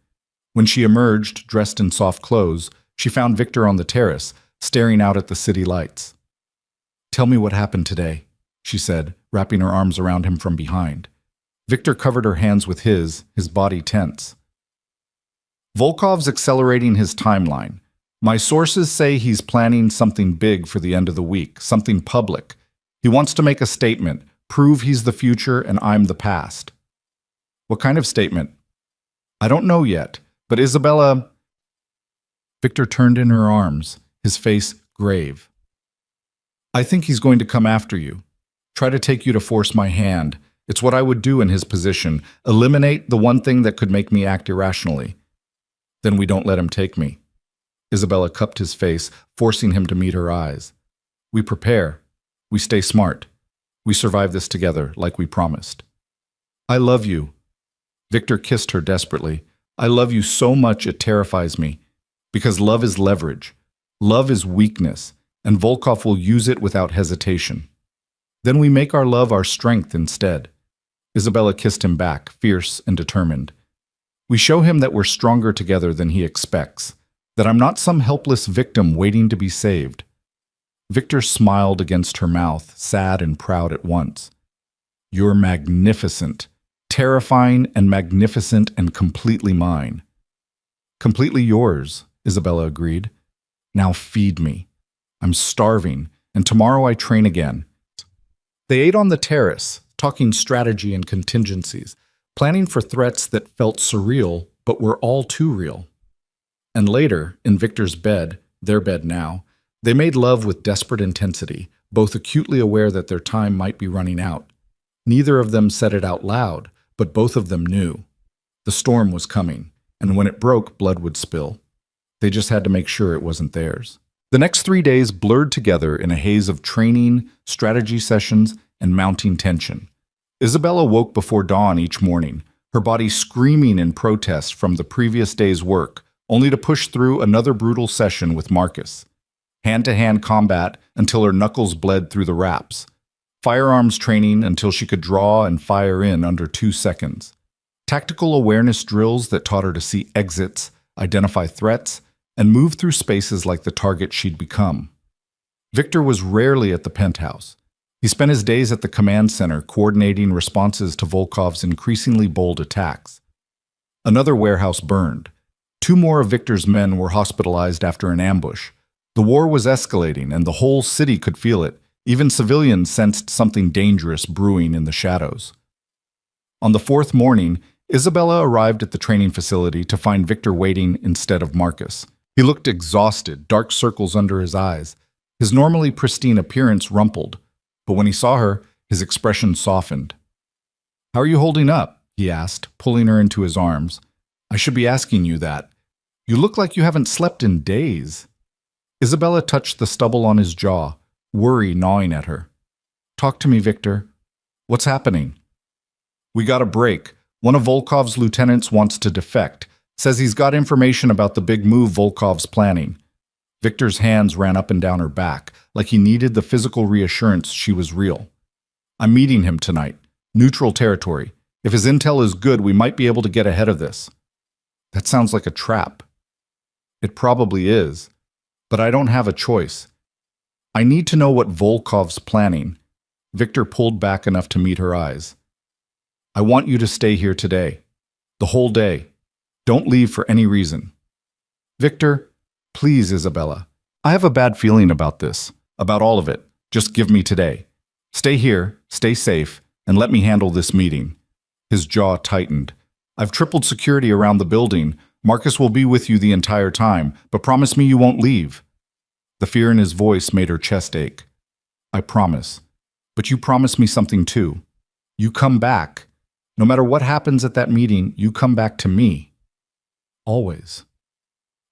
When she emerged, dressed in soft clothes, she found Victor on the terrace, staring out at the city lights. Tell me what happened today, she said, wrapping her arms around him from behind. Victor covered her hands with his body tense. Volkov's accelerating his timeline. My sources say he's planning something big for the end of the week, something public. He wants to make a statement, prove he's the future and I'm the past. What kind of statement? I don't know yet, but Isabella... Victor turned in her arms, his face grave. I think he's going to come after you. Try to take you to force my hand. It's what I would do in his position. Eliminate the one thing that could make me act irrationally. Then we don't let him take me. Isabella cupped his face, forcing him to meet her eyes. We prepare. We stay smart. We survive this together, like we promised. I love you. Victor kissed her desperately. I love you so much it terrifies me. Because love is leverage. Love is weakness, and Volkov will use it without hesitation. Then we make our love our strength instead. Isabella kissed him back, fierce and determined. We show him that we're stronger together than he expects, that I'm not some helpless victim waiting to be saved. Victor smiled against her mouth, sad and proud at once. You're magnificent, terrifying and magnificent and completely mine. Completely yours, Isabella agreed. Now feed me. I'm starving, and tomorrow I train again. They ate on the terrace, talking strategy and contingencies, planning for threats that felt surreal but were all too real. And later, in Victor's bed, their bed now, they made love with desperate intensity, both acutely aware that their time might be running out. Neither of them said it out loud, but both of them knew. The storm was coming, and when it broke, blood would spill. They just had to make sure it wasn't theirs. The next 3 days blurred together in a haze of training, strategy sessions, and mounting tension. Isabella woke before dawn each morning, her body screaming in protest from the previous day's work, only to push through another brutal session with Marcus. Hand-to-hand combat until her knuckles bled through the wraps. Firearms training until she could draw and fire in under 2 seconds. Tactical awareness drills that taught her to see exits, identify threats, and move through spaces like the target she'd become. Victor was rarely at the penthouse. He spent his days at the command center coordinating responses to Volkov's increasingly bold attacks. Another warehouse burned. 2 more of Victor's men were hospitalized after an ambush. The war was escalating, and the whole city could feel it. Even civilians sensed something dangerous brewing in the shadows. On the 4th morning, Isabella arrived at the training facility to find Victor waiting instead of Marcus. He looked exhausted, dark circles under his eyes. His normally pristine appearance rumpled, but when he saw her, his expression softened. "How are you holding up?" he asked, pulling her into his arms. "I should be asking you that. You look like you haven't slept in days." Isabella touched the stubble on his jaw, worry gnawing at her. "Talk to me, Victor. What's happening?" "We got a break. One of Volkov's lieutenants wants to defect. Says he's got information about the big move Volkov's planning." Victor's hands ran up and down her back, like he needed the physical reassurance she was real. "I'm meeting him tonight. Neutral territory. If his intel is good, we might be able to get ahead of this." "That sounds like a trap." "It probably is. But I don't have a choice. I need to know what Volkov's planning." Victor pulled back enough to meet her eyes. "I want you to stay here today. The whole day. Don't leave for any reason." "Victor, please, Isabella. I have a bad feeling about this, about all of it. Just give me today. Stay here, stay safe, and let me handle this meeting." His jaw tightened. "I've tripled security around the building. Marcus will be with you the entire time, but promise me you won't leave." The fear in his voice made her chest ache. "I promise. But you promise me something too. You come back. No matter what happens at that meeting, you come back to me. Always."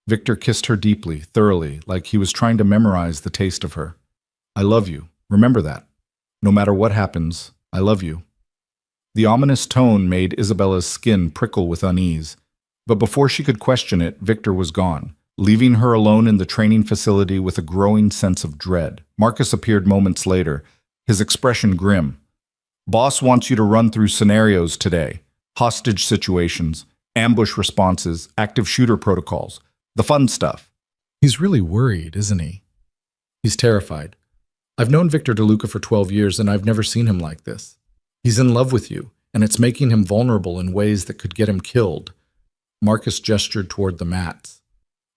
Victor kissed her deeply, thoroughly, like he was trying to memorize the taste of her. "I love you. Remember that. No matter what happens, I love you." The ominous tone made Isabella's skin prickle with unease. But before she could question it, Victor was gone, leaving her alone in the training facility with a growing sense of dread. Marcus appeared moments later, his expression grim. "Boss wants you to run through scenarios today. Hostage situations, ambush responses, active shooter protocols. The fun stuff." He's really worried, isn't he? He's terrified. I've known Victor DeLuca for 12 years, and I've never seen him like this. He's in love with you, and it's making him vulnerable in ways that could get him killed. Marcus gestured toward the mats.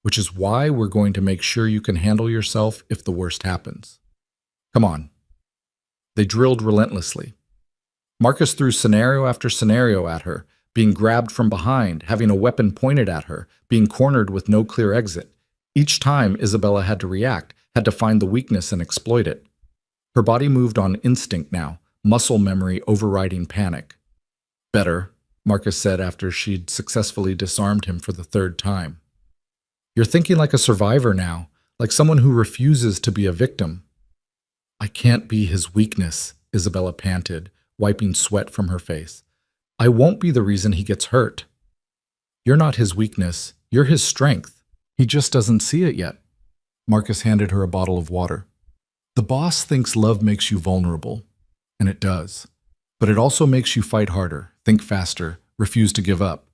"Which is why we're going to make sure you can handle yourself if the worst happens. Come on." They drilled relentlessly. Marcus threw scenario after scenario at her, being grabbed from behind, having a weapon pointed at her, being cornered with no clear exit. Each time, Isabella had to react, had to find the weakness and exploit it. Her body moved on instinct now, muscle memory overriding panic. "Better," Marcus said after she'd successfully disarmed him for the 3rd time. "You're thinking like a survivor now, like someone who refuses to be a victim." "I can't be his weakness," Isabella panted, wiping sweat from her face. "I won't be the reason he gets hurt." "You're not his weakness, you're his strength. He just doesn't see it yet." Marcus handed her a bottle of water. "The boss thinks love makes you vulnerable, and it does. But it also makes you fight harder, think faster, refuse to give up.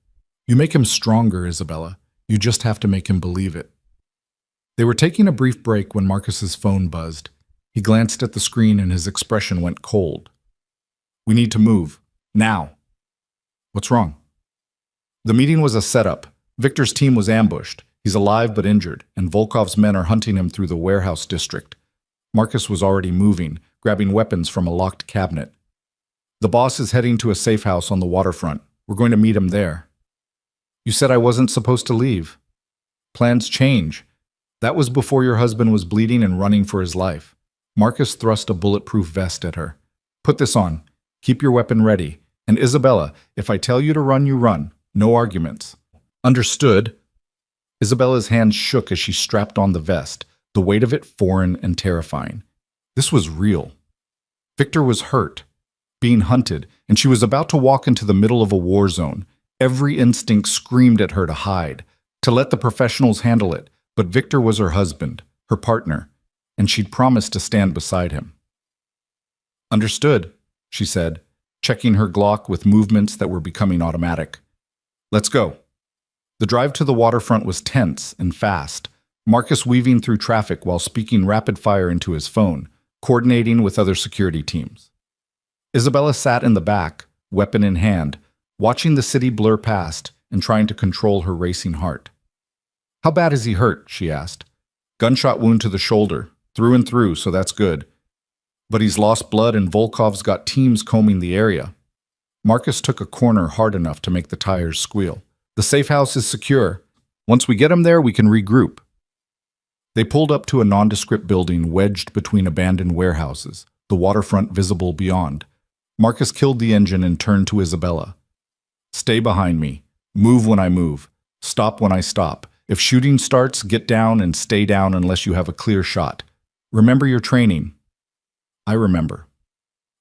You make him stronger, Isabella. You just have to make him believe it." They were taking a brief break when Marcus's phone buzzed. He glanced at the screen and his expression went cold. "We need to move. Now." "What's wrong?" The meeting was a setup. Victor's team was ambushed. He's alive but injured, and Volkov's men are hunting him through the warehouse district. Marcus was already moving, grabbing weapons from a locked cabinet. "The boss is heading to a safe house on the waterfront. We're going to meet him there." "You said I wasn't supposed to leave." "Plans change. That was before your husband was bleeding and running for his life." Marcus thrust a bulletproof vest at her. "Put this on. Keep your weapon ready. And Isabella, if I tell you to run, you run. No arguments." "Understood." Isabella's hands shook as she strapped on the vest, the weight of it foreign and terrifying. This was real. Victor was hurt, being hunted, and she was about to walk into the middle of a war zone. Every instinct screamed at her to hide, to let the professionals handle it, but Victor was her husband, her partner, and she'd promised to stand beside him. "Understood," she said, checking her Glock with movements that were becoming automatic. Let's go. The drive to the waterfront was tense and fast, Marcus weaving through traffic while speaking rapid fire into his phone, coordinating with other security teams. Isabella sat in the back, weapon in hand, watching the city blur past and trying to control her racing heart. How bad is he hurt? She asked. Gunshot wound to the shoulder, through and through, so that's good. But he's lost blood and Volkov's got teams combing the area. Marcus took a corner hard enough to make the tires squeal. The safe house is secure. Once we get him there, we can regroup. They pulled up to a nondescript building wedged between abandoned warehouses, the waterfront visible beyond. Marcus killed the engine and turned to Isabella. Stay behind me. Move when I move. Stop when I stop. If shooting starts, get down and stay down unless you have a clear shot. Remember your training. I remember.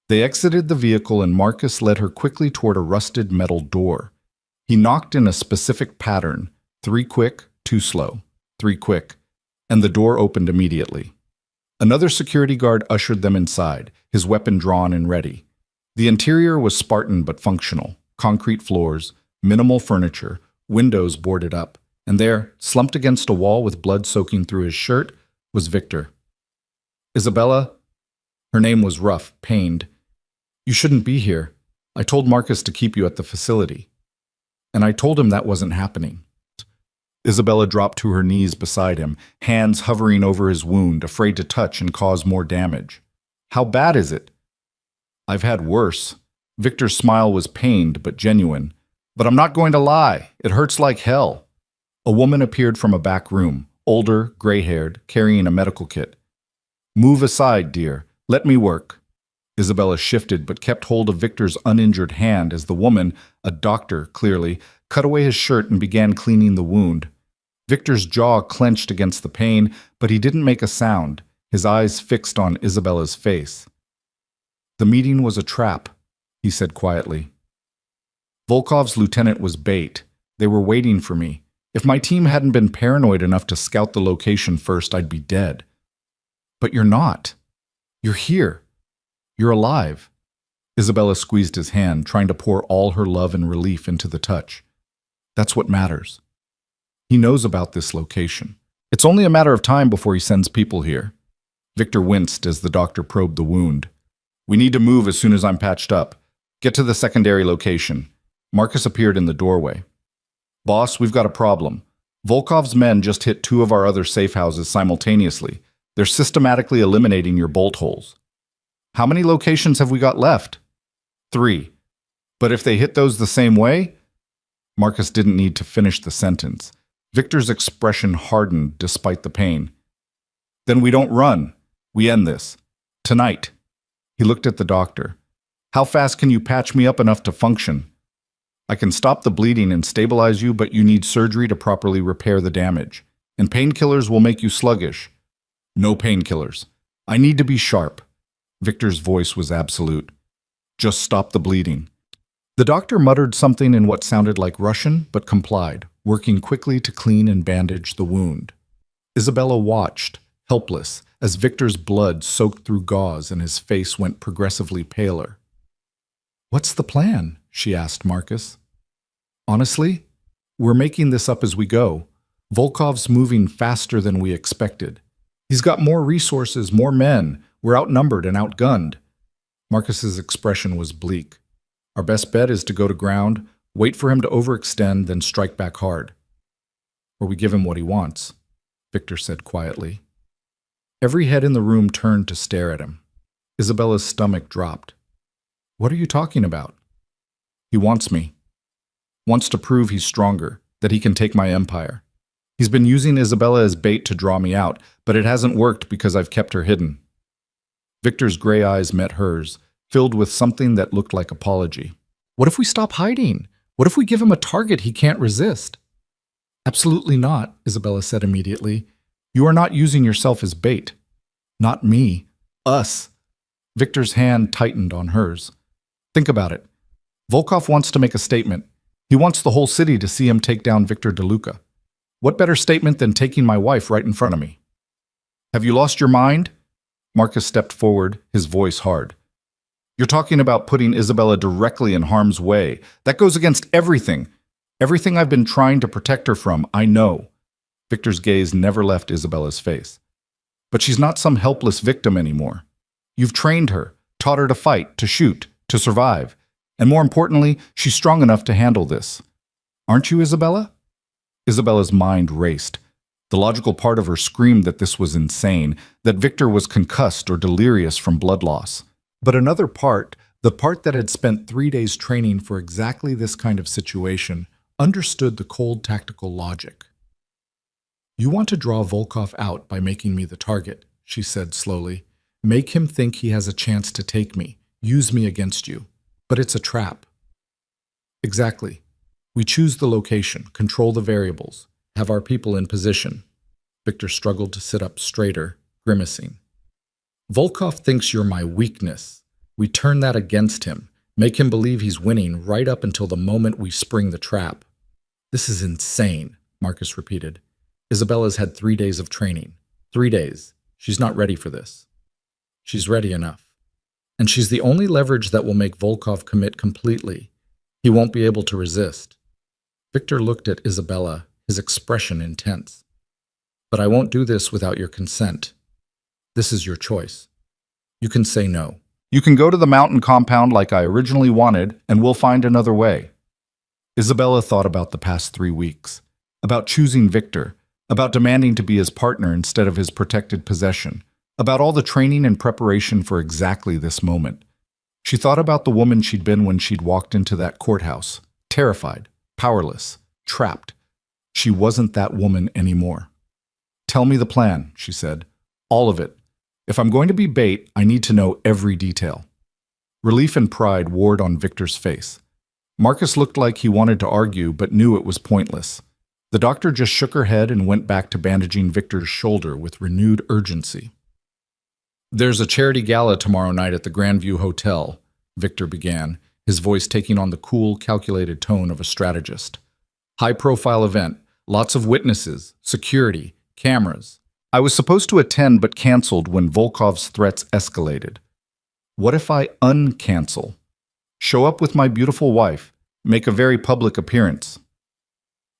They exited the vehicle and Marcus led her quickly toward a rusted metal door. He knocked in a specific pattern, 3 quick, 2 slow, 3 quick, and the door opened immediately. Another security guard ushered them inside, his weapon drawn and ready. The interior was Spartan but functional, concrete floors, minimal furniture, windows boarded up, and there, slumped against a wall with blood soaking through his shirt, was Victor. Isabella, her name was rough, pained. You shouldn't be here. I told Marcus to keep you at the facility. And I told him that wasn't happening. Isabella dropped to her knees beside him, hands hovering over his wound, afraid to touch and cause more damage. How bad is it? I've had worse. Victor's smile was pained but genuine. But I'm not going to lie. It hurts like hell. A woman appeared from a back room, older, gray-haired, carrying a medical kit. Move aside, dear. Let me work. Isabella shifted but kept hold of Victor's uninjured hand as the woman, a doctor clearly, cut away his shirt and began cleaning the wound. Victor's jaw clenched against the pain, but he didn't make a sound, his eyes fixed on Isabella's face. The meeting was a trap, he said quietly. Volkov's lieutenant was bait. They were waiting for me. If my team hadn't been paranoid enough to scout the location first, I'd be dead. But you're not. You're here. You're alive. Isabella squeezed his hand, trying to pour all her love and relief into the touch. That's what matters. He knows about this location. It's only a matter of time before he sends people here. Victor winced as the doctor probed the wound. We need to move as soon as I'm patched up. Get to the secondary location. Marcus appeared in the doorway. Boss, we've got a problem. Volkov's men just hit 2 of our other safe houses simultaneously. They're systematically eliminating your bolt holes. How many locations have we got left? 3. But if they hit those the same way? Marcus didn't need to finish the sentence. Victor's expression hardened despite the pain. Then we don't run. We end this. Tonight. He looked at the doctor. How fast can you patch me up enough to function? I can stop the bleeding and stabilize you, but you need surgery to properly repair the damage. And painkillers will make you sluggish. No painkillers. I need to be sharp. Victor's voice was absolute. Just stop the bleeding. The doctor muttered something in what sounded like Russian, but complied, working quickly to clean and bandage the wound. Isabella watched, helpless, as Victor's blood soaked through gauze and his face went progressively paler. What's the plan? She asked Marcus. Honestly, we're making this up as we go. Volkov's moving faster than we expected. He's got more resources, more men. We're outnumbered and outgunned. Marcus's expression was bleak. Our best bet is to go to ground, wait for him to overextend, then strike back hard. Or we give him what he wants, Victor said quietly. Every head in the room turned to stare at him. Isabella's stomach dropped. What are you talking about? He wants me. Wants to prove he's stronger, that he can take my empire. He's been using Isabella as bait to draw me out, but it hasn't worked because I've kept her hidden. Victor's gray eyes met hers, filled with something that looked like apology. What if we stop hiding? What if we give him a target he can't resist? Absolutely not, Isabella said immediately. You are not using yourself as bait. Not me. Us. Victor's hand tightened on hers. Think about it. Volkov wants to make a statement. He wants the whole city to see him take down Victor DeLuca. What better statement than taking my wife right in front of me? Have you lost your mind? Marcus stepped forward, his voice hard. You're talking about putting Isabella directly in harm's way. That goes against everything. Everything I've been trying to protect her from, I know. Victor's gaze never left Isabella's face. But she's not some helpless victim anymore. You've trained her, taught her to fight, to shoot, to survive. And more importantly, she's strong enough to handle this. Aren't you, Isabella? Isabella's mind raced. The logical part of her screamed that this was insane, that Victor was concussed or delirious from blood loss. But another part, the part that had spent 3 days training for exactly this kind of situation, understood the cold tactical logic. You want to draw Volkov out by making me the target, she said slowly. Make him think he has a chance to take me, use me against you. But it's a trap. Exactly. We choose the location, control the variables, have our people in position. Victor struggled to sit up straighter, grimacing. Volkov thinks you're my weakness. We turn that against him, make him believe he's winning right up until the moment we spring the trap. This is insane, Marcus repeated. Isabella's had 3 days of training. 3 days. She's not ready for this. She's ready enough. And she's the only leverage that will make Volkov commit completely. He won't be able to resist. Victor looked at Isabella, his expression intense. But I won't do this without your consent. This is your choice. You can say no. You can go to the mountain compound like I originally wanted, and we'll find another way. Isabella thought about the past 3 weeks, about choosing Victor, about demanding to be his partner instead of his protected possession, about all the training and preparation for exactly this moment. She thought about the woman she'd been when she'd walked into that courthouse, terrified, powerless, trapped. She wasn't that woman anymore. Tell me the plan, she said. All of it. If I'm going to be bait, I need to know every detail. Relief and pride warred on Victor's face. Marcus looked like he wanted to argue, but knew it was pointless. The doctor just shook her head and went back to bandaging Victor's shoulder with renewed urgency. There's a charity gala tomorrow night at the Grandview Hotel, Victor began, his voice taking on the cool, calculated tone of a strategist. High-profile event, lots of witnesses, security, cameras. I was supposed to attend but canceled when Volkov's threats escalated. What if I uncancel? Show up with my beautiful wife, make a very public appearance.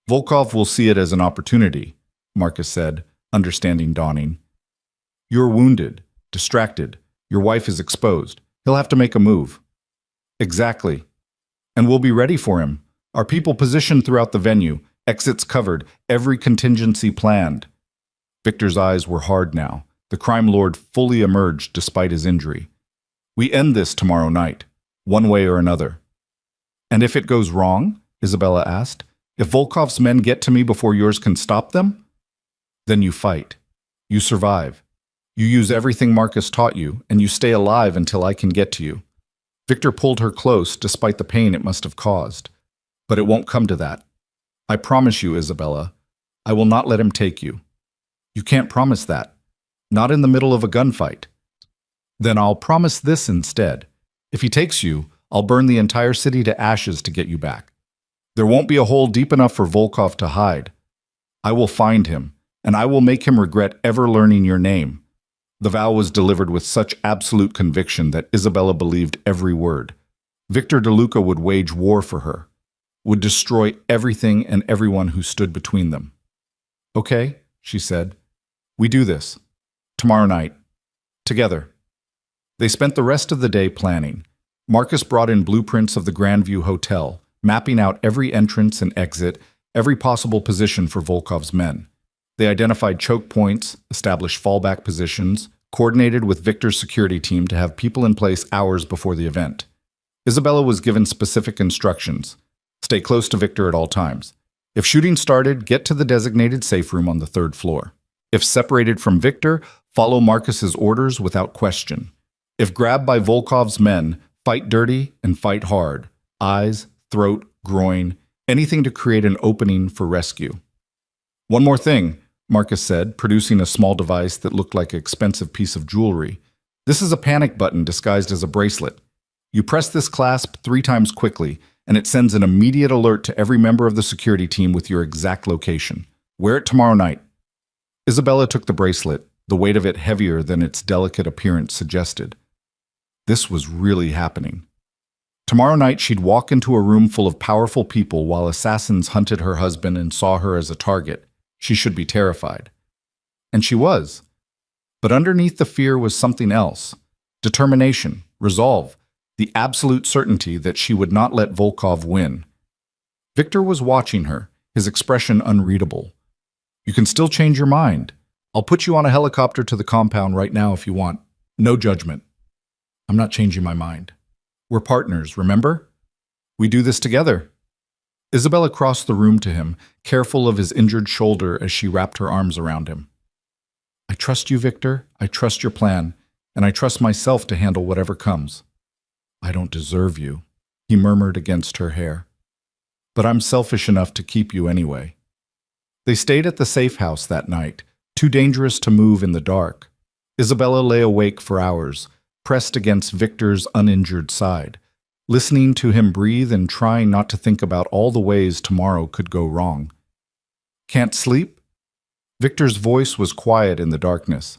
Volkov will see it as an opportunity, Marcus said, understanding dawning. You're wounded, distracted. Your wife is exposed. He'll have to make a move. Exactly. And we'll be ready for him. Our people positioned throughout the venue, exits covered, every contingency planned. Victor's eyes were hard now. The crime lord fully emerged despite his injury. We end this tomorrow night, one way or another. And if it goes wrong? Isabella asked. If Volkov's men get to me before yours can stop them? Then you fight. You survive. You use everything Marcus taught you, and you stay alive until I can get to you. Victor pulled her close despite the pain it must have caused. But it won't come to that. I promise you, Isabella, I will not let him take you. You can't promise that. Not in the middle of a gunfight. Then I'll promise this instead. If he takes you, I'll burn the entire city to ashes to get you back. There won't be a hole deep enough for Volkov to hide. I will find him, and I will make him regret ever learning your name. The vow was delivered with such absolute conviction that Isabella believed every word. Victor DeLuca would wage war for her, would destroy everything and everyone who stood between them. Okay, she said. We do this. Tomorrow night. Together. They spent the rest of the day planning. Marcus brought in blueprints of the Grandview Hotel, mapping out every entrance and exit, every possible position for Volkov's men. They identified choke points, established fallback positions, coordinated with Victor's security team to have people in place hours before the event. Isabella was given specific instructions. Stay close to Victor at all times. If shooting started, get to the designated safe room on the 3rd floor. If separated from Victor, follow Marcus's orders without question. If grabbed by Volkov's men, fight dirty and fight hard. Eyes, throat, groin, anything to create an opening for rescue. One more thing, Marcus said, producing a small device that looked like an expensive piece of jewelry. This is a panic button disguised as a bracelet. You press this clasp 3 times quickly, and it sends an immediate alert to every member of the security team with your exact location. Wear it tomorrow night. Isabella took the bracelet, the weight of it heavier than its delicate appearance suggested. This was really happening. Tomorrow night, she'd walk into a room full of powerful people while assassins hunted her husband and saw her as a target. She should be terrified. And she was. But underneath the fear was something else. Determination, resolve, the absolute certainty that she would not let Volkov win. Victor was watching her, his expression unreadable. You can still change your mind. I'll put you on a helicopter to the compound right now if you want. No judgment. I'm not changing my mind. We're partners, remember? We do this together. Isabella crossed the room to him, careful of his injured shoulder as she wrapped her arms around him. I trust you, Victor. I trust your plan, and I trust myself to handle whatever comes. I don't deserve you, he murmured against her hair. But I'm selfish enough to keep you anyway. They stayed at the safe house that night, too dangerous to move in the dark. Isabella lay awake for hours, pressed against Victor's uninjured side, listening to him breathe and trying not to think about all the ways tomorrow could go wrong. Can't sleep? Victor's voice was quiet in the darkness.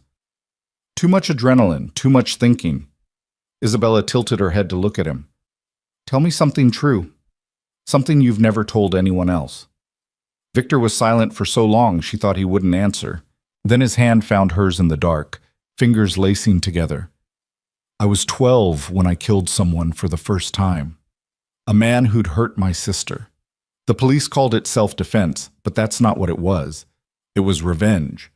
Too much adrenaline, too much thinking. Isabella tilted her head to look at him. Tell me something true. Something you've never told anyone else. Victor was silent for so long she thought he wouldn't answer. Then his hand found hers in the dark, fingers lacing together. I was 12 when I killed someone for the first time. A man who'd hurt my sister. The police called it self-defense, but that's not what it was. It was revenge.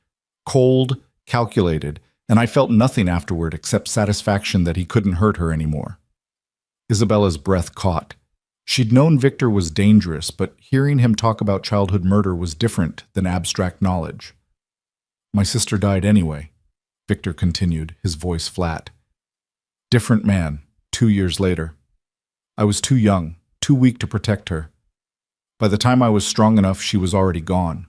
Cold, calculated, and I felt nothing afterward except satisfaction that he couldn't hurt her anymore. Isabella's breath caught. She'd known Victor was dangerous, but hearing him talk about childhood murder was different than abstract knowledge. My sister died anyway, Victor continued, his voice flat. Different man, 2 years later. I was too young, too weak to protect her. By the time I was strong enough, she was already gone.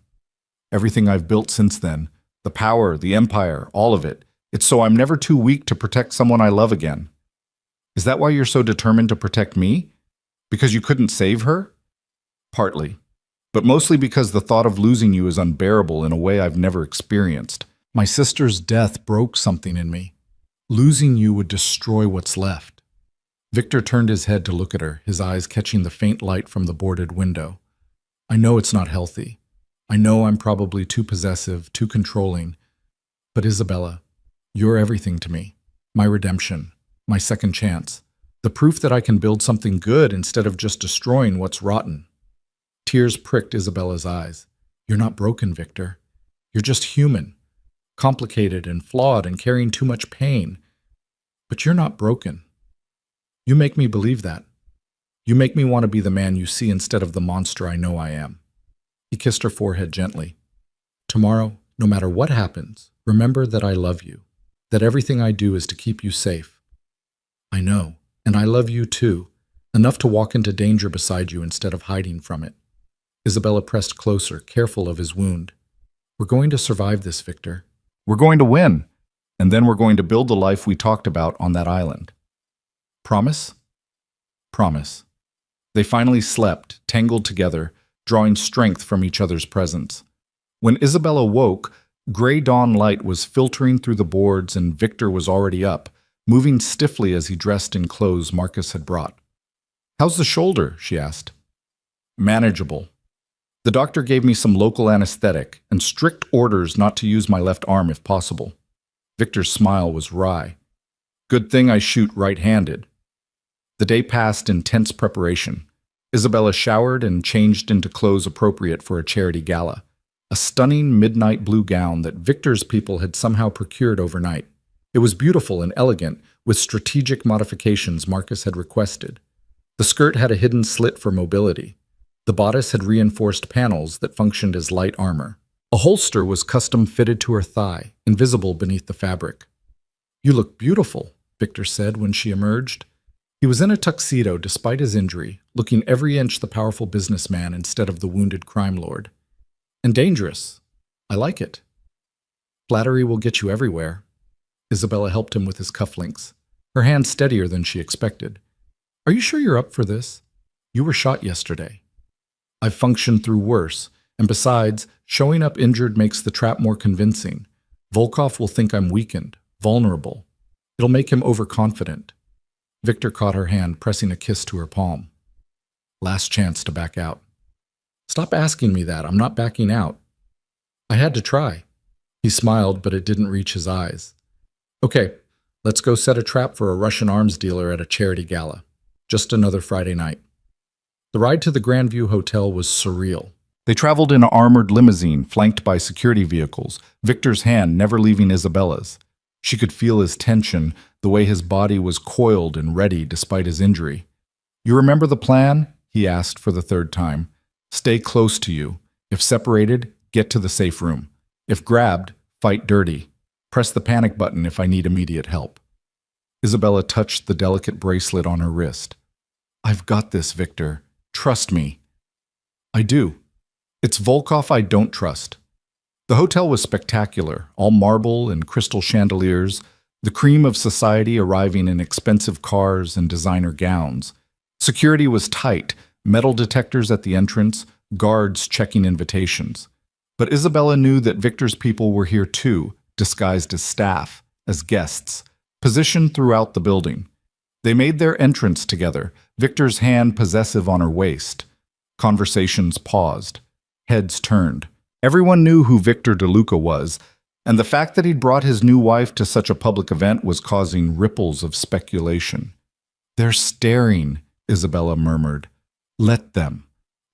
Everything I've built since then, the power, the empire, all of it, it's so I'm never too weak to protect someone I love again. Is that why you're so determined to protect me? Because you couldn't save her? Partly. But mostly because the thought of losing you is unbearable in a way I've never experienced. My sister's death broke something in me. Losing you would destroy what's left. Victor turned his head to look at her, his eyes catching the faint light from the boarded window. I know it's not healthy. I know I'm probably too possessive, too controlling. But Isabella, you're everything to me. My redemption, my second chance. The proof that I can build something good instead of just destroying what's rotten. Tears pricked Isabella's eyes. You're not broken, Victor. You're just human. Complicated and flawed and carrying too much pain. But you're not broken. You make me believe that. You make me want to be the man you see instead of the monster I know I am. He kissed her forehead gently. Tomorrow, no matter what happens, remember that I love you. That everything I do is to keep you safe. I know, and I love you too. Enough to walk into danger beside you instead of hiding from it. Isabella pressed closer, careful of his wound. We're going to survive this, Victor. We're going to win. And then we're going to build the life we talked about on that island. Promise? Promise. They finally slept, tangled together, drawing strength from each other's presence. When Isabella woke, gray dawn light was filtering through the boards and Victor was already up, moving stiffly as he dressed in clothes Marcus had brought. How's the shoulder? She asked. Manageable. The doctor gave me some local anesthetic and strict orders not to use my left arm if possible. Victor's smile was wry. Good thing I shoot right-handed. The day passed in tense preparation. Isabella showered and changed into clothes appropriate for a charity gala, a stunning midnight blue gown that Victor's people had somehow procured overnight. It was beautiful and elegant, with strategic modifications Marcus had requested. The skirt had a hidden slit for mobility. The bodice had reinforced panels that functioned as light armor. A holster was custom fitted to her thigh, invisible beneath the fabric. You look beautiful, Victor said when she emerged. He was in a tuxedo despite his injury, looking every inch the powerful businessman instead of the wounded crime lord. And dangerous. I like it. Flattery will get you everywhere. Isabella helped him with his cufflinks, her hand steadier than she expected. Are you sure you're up for this? You were shot yesterday. I've functioned through worse, and besides, showing up injured makes the trap more convincing. Volkov will think I'm weakened, vulnerable. It'll make him overconfident. Victor caught her hand, pressing a kiss to her palm. Last chance to back out. Stop asking me that. I'm not backing out. I had to try. He smiled, but it didn't reach his eyes. Okay, let's go set a trap for a Russian arms dealer at a charity gala. Just another Friday night. The ride to the Grandview Hotel was surreal. They traveled in an armored limousine, flanked by security vehicles, Victor's hand never leaving Isabella's. She could feel his tension, the way his body was coiled and ready despite his injury. You remember the plan? He asked for the third time. Stay close to you. If separated, get to the safe room. If grabbed, fight dirty. Press the panic button if I need immediate help. Isabella touched the delicate bracelet on her wrist. I've got this, Victor. Trust me. I do. It's Volkov I don't trust. The hotel was spectacular, all marble and crystal chandeliers, the cream of society arriving in expensive cars and designer gowns. Security was tight, metal detectors at the entrance, guards checking invitations. But Isabella knew that Victor's people were here too, disguised as staff, as guests, positioned throughout the building. They made their entrance together, Victor's hand possessive on her waist. Conversations paused. Heads turned. Everyone knew who Victor DeLuca was, and the fact that he'd brought his new wife to such a public event was causing ripples of speculation. They're staring, Isabella murmured. Let them.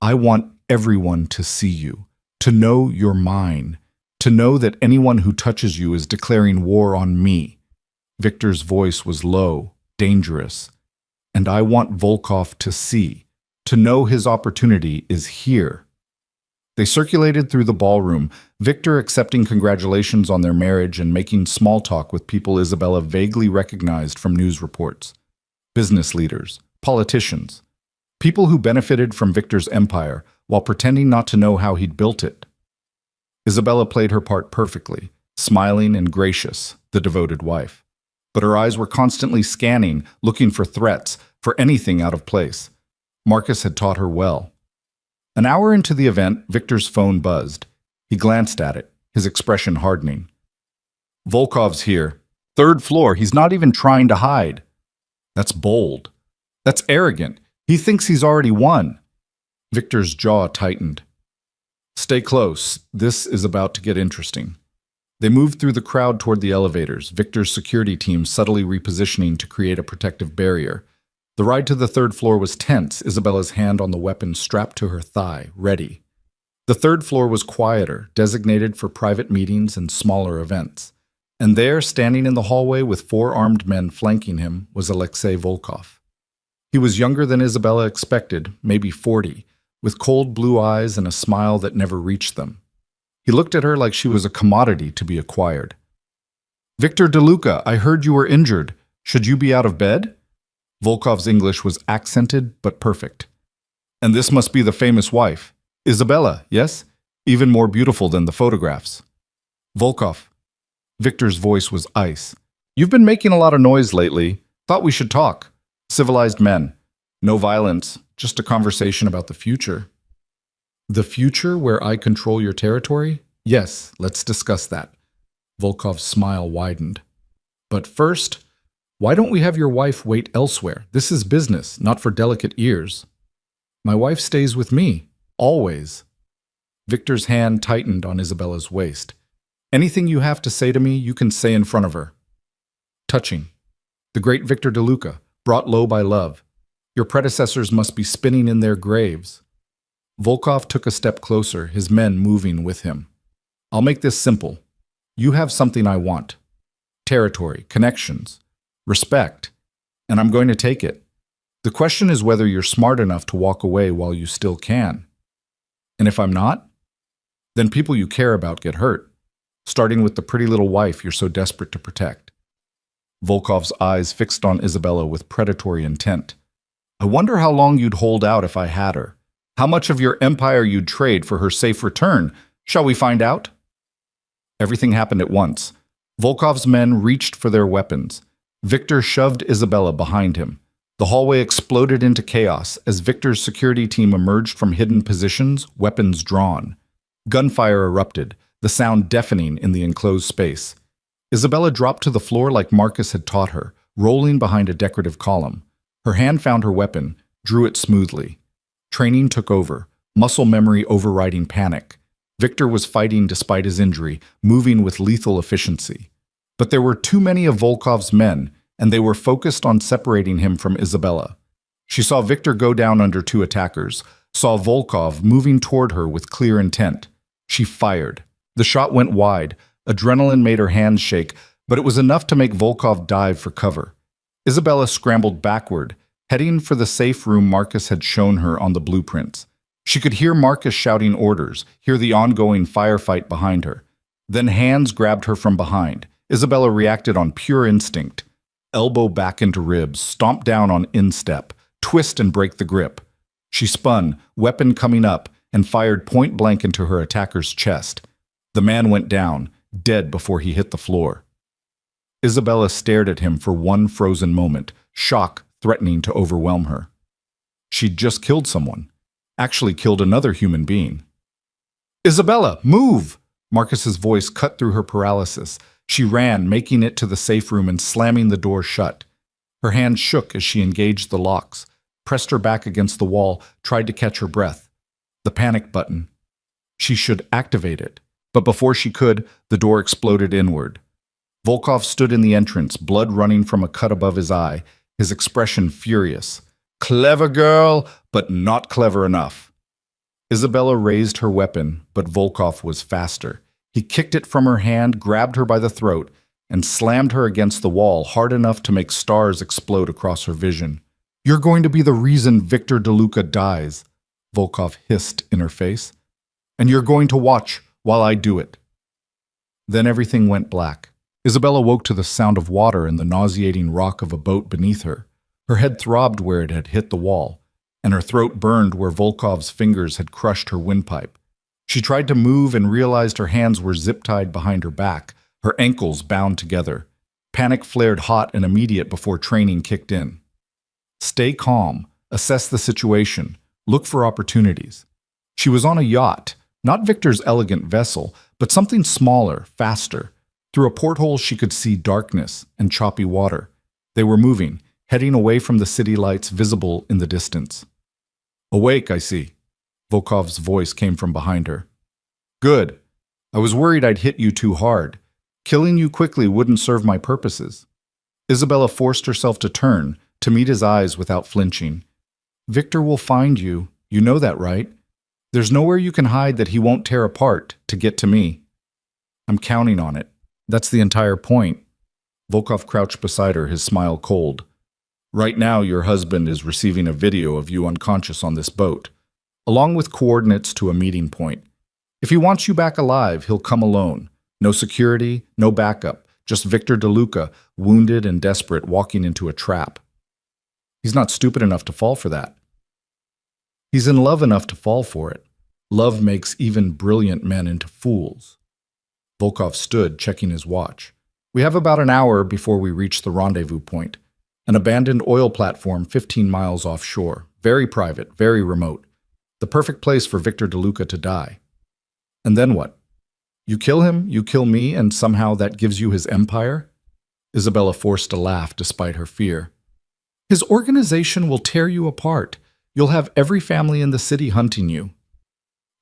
I want everyone to see you, to know you're mine, to know that anyone who touches you is declaring war on me. Victor's voice was low, dangerous. And I want Volkov to see, to know his opportunity is here. They circulated through the ballroom, Victor accepting congratulations on their marriage and making small talk with people Isabella vaguely recognized from news reports. Business leaders, politicians, people who benefited from Victor's empire while pretending not to know how he'd built it. Isabella played her part perfectly, smiling and gracious, the devoted wife. But her eyes were constantly scanning, looking for threats, for anything out of place. Marcus had taught her well. An hour into the event, Victor's phone buzzed. He glanced at it, his expression hardening. Volkov's here. 3rd floor, he's not even trying to hide. That's bold. That's arrogant. He thinks he's already won. Victor's jaw tightened. Stay close. This is about to get interesting. They moved through the crowd toward the elevators, Victor's security team subtly repositioning to create a protective barrier. The ride to the 3rd floor was tense, Isabella's hand on the weapon strapped to her thigh, ready. The 3rd floor was quieter, designated for private meetings and smaller events. And there, standing in the hallway with 4 armed men flanking him, was Alexei Volkov. He was younger than Isabella expected, maybe 40, with cold blue eyes and a smile that never reached them. He looked at her like she was a commodity to be acquired. Victor DeLuca, I heard you were injured. Should you be out of bed? Volkov's English was accented but perfect. And this must be the famous wife. Isabella, yes? Even more beautiful than the photographs. Volkov. Victor's voice was ice. You've been making a lot of noise lately. Thought we should talk. Civilized men. No violence, just a conversation about the future. The future where I control your territory? Yes, let's discuss that. Volkov's smile widened. But first, why don't we have your wife wait elsewhere? This is business, not for delicate ears. My wife stays with me, always. Victor's hand tightened on Isabella's waist. Anything you have to say to me, you can say in front of her. Touching. The great Victor DeLuca, brought low by love. Your predecessors must be spinning in their graves. Volkov took a step closer, his men moving with him. I'll make this simple. You have something I want. Territory, connections, respect, and I'm going to take it. The question is whether you're smart enough to walk away while you still can. And if I'm not, then people you care about get hurt, starting with the pretty little wife you're so desperate to protect. Volkov's eyes fixed on Isabella with predatory intent. I wonder how long you'd hold out if I had her. How much of your empire you'd trade for her safe return. Shall we find out? Everything happened at once. Volkov's men reached for their weapons. Victor shoved Isabella behind him. The hallway exploded into chaos as Victor's security team emerged from hidden positions, weapons drawn. Gunfire erupted, the sound deafening in the enclosed space. Isabella dropped to the floor like Marcus had taught her, rolling behind a decorative column. Her hand found her weapon, drew it smoothly. Training took over, muscle memory overriding panic. Victor was fighting despite his injury, moving with lethal efficiency. But there were too many of Volkov's men, and they were focused on separating him from Isabella. She saw Victor go down under two attackers, saw Volkov moving toward her with clear intent. She fired. The shot went wide. Adrenaline made her hands shake, but it was enough to make Volkov dive for cover. Isabella scrambled backward, heading for the safe room Marcus had shown her on the blueprints. She could hear Marcus shouting orders, hear the ongoing firefight behind her. Then hands grabbed her from behind. Isabella reacted on pure instinct. Elbow back into ribs, stomp down on instep, twist and break the grip. She spun, weapon coming up, and fired point blank into her attacker's chest. The man went down, dead before he hit the floor. Isabella stared at him for one frozen moment, shock threatening to overwhelm her. She'd just killed someone. Actually killed another human being. "Isabella, move!" Marcus's voice cut through her paralysis. She ran, making it to the safe room and slamming the door shut. Her hand shook as she engaged the locks, pressed her back against the wall, tried to catch her breath. The panic button. She should activate it. But before she could, the door exploded inward. Volkov stood in the entrance, blood running from a cut above his eye, his expression furious. Clever girl, but not clever enough. Isabella raised her weapon, but Volkov was faster. He kicked it from her hand, grabbed her by the throat, and slammed her against the wall hard enough to make stars explode across her vision. "You're going to be the reason Victor DeLuca dies," Volkov hissed in her face. "And you're going to watch while I do it." Then everything went black. Isabella woke to the sound of water and the nauseating rock of a boat beneath her. Her head throbbed where it had hit the wall, and her throat burned where Volkov's fingers had crushed her windpipe. She tried to move and realized her hands were zip-tied behind her back, her ankles bound together. Panic flared hot and immediate before training kicked in. Stay calm, assess the situation, look for opportunities. She was on a yacht, not Victor's elegant vessel, but something smaller, faster. Through a porthole she could see darkness and choppy water. They were moving, heading away from the city lights visible in the distance. "Awake, I see." Volkov's voice came from behind her. "Good. I was worried I'd hit you too hard. Killing you quickly wouldn't serve my purposes." Isabella forced herself to turn, to meet his eyes without flinching. "Victor will find you. You know that, right? There's nowhere you can hide that he won't tear apart to get to me." "I'm counting on it. That's the entire point." Volkov crouched beside her, his smile cold. "Right now, your husband is receiving a video of you unconscious on this boat, along with coordinates to a meeting point. If he wants you back alive, he'll come alone. No security, no backup, just Victor DeLuca, wounded and desperate, walking into a trap. He's not stupid enough to fall for that. He's in love enough to fall for it. Love makes even brilliant men into fools." Volkov stood, checking his watch. "We have about an hour before we reach the rendezvous point. An abandoned oil platform 15 miles offshore. Very private, very remote. The perfect place for Victor DeLuca to die. And then what? You kill him, you kill me, and somehow that gives you his empire?" Isabella forced a laugh despite her fear. "His organization will tear you apart. You'll have every family in the city hunting you.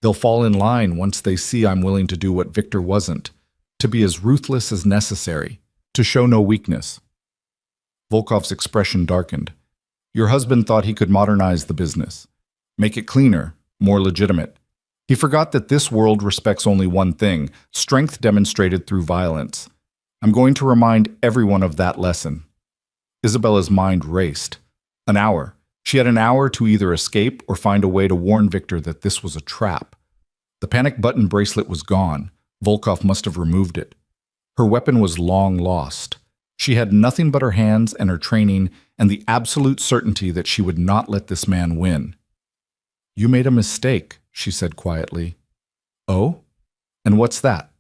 They'll fall in line once they see I'm willing to do what Victor wasn't, to be as ruthless as necessary, to show no weakness." Volkov's expression darkened. "Your husband thought he could modernize the business, make it cleaner, more legitimate. He forgot that this world respects only one thing, strength demonstrated through violence. I'm going to remind everyone of that lesson." Isabella's mind raced. An hour. She had an hour to either escape or find a way to warn Victor that this was a trap. The panic button bracelet was gone. Volkov must have removed it. Her weapon was long lost. She had nothing but her hands and her training and the absolute certainty that she would not let this man win. "You made a mistake," she said quietly. "Oh? And what's that?"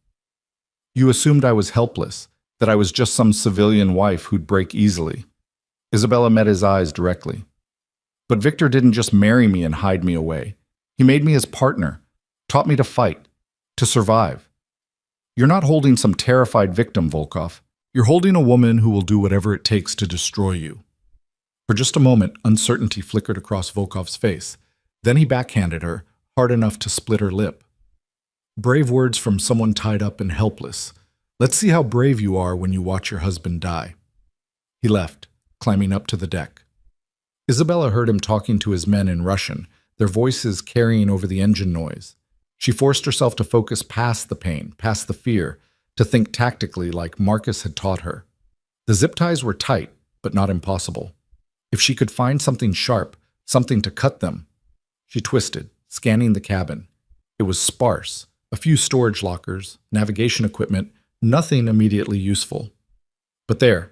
"You assumed I was helpless, that I was just some civilian wife who'd break easily." Isabella met his eyes directly. "But Victor didn't just marry me and hide me away. He made me his partner, taught me to fight, to survive. You're not holding some terrified victim, Volkov. You're holding a woman who will do whatever it takes to destroy you." For just a moment, uncertainty flickered across Volkov's face. Then he backhanded her, hard enough to split her lip. "Brave words from someone tied up and helpless. Let's see how brave you are when you watch your husband die." He left, climbing up to the deck. Isabella heard him talking to his men in Russian, their voices carrying over the engine noise. She forced herself to focus past the pain, past the fear, to think tactically like Marcus had taught her. The zip ties were tight, but not impossible. If she could find something sharp, something to cut them. She twisted, scanning the cabin. It was sparse, a few storage lockers, navigation equipment, nothing immediately useful. But there,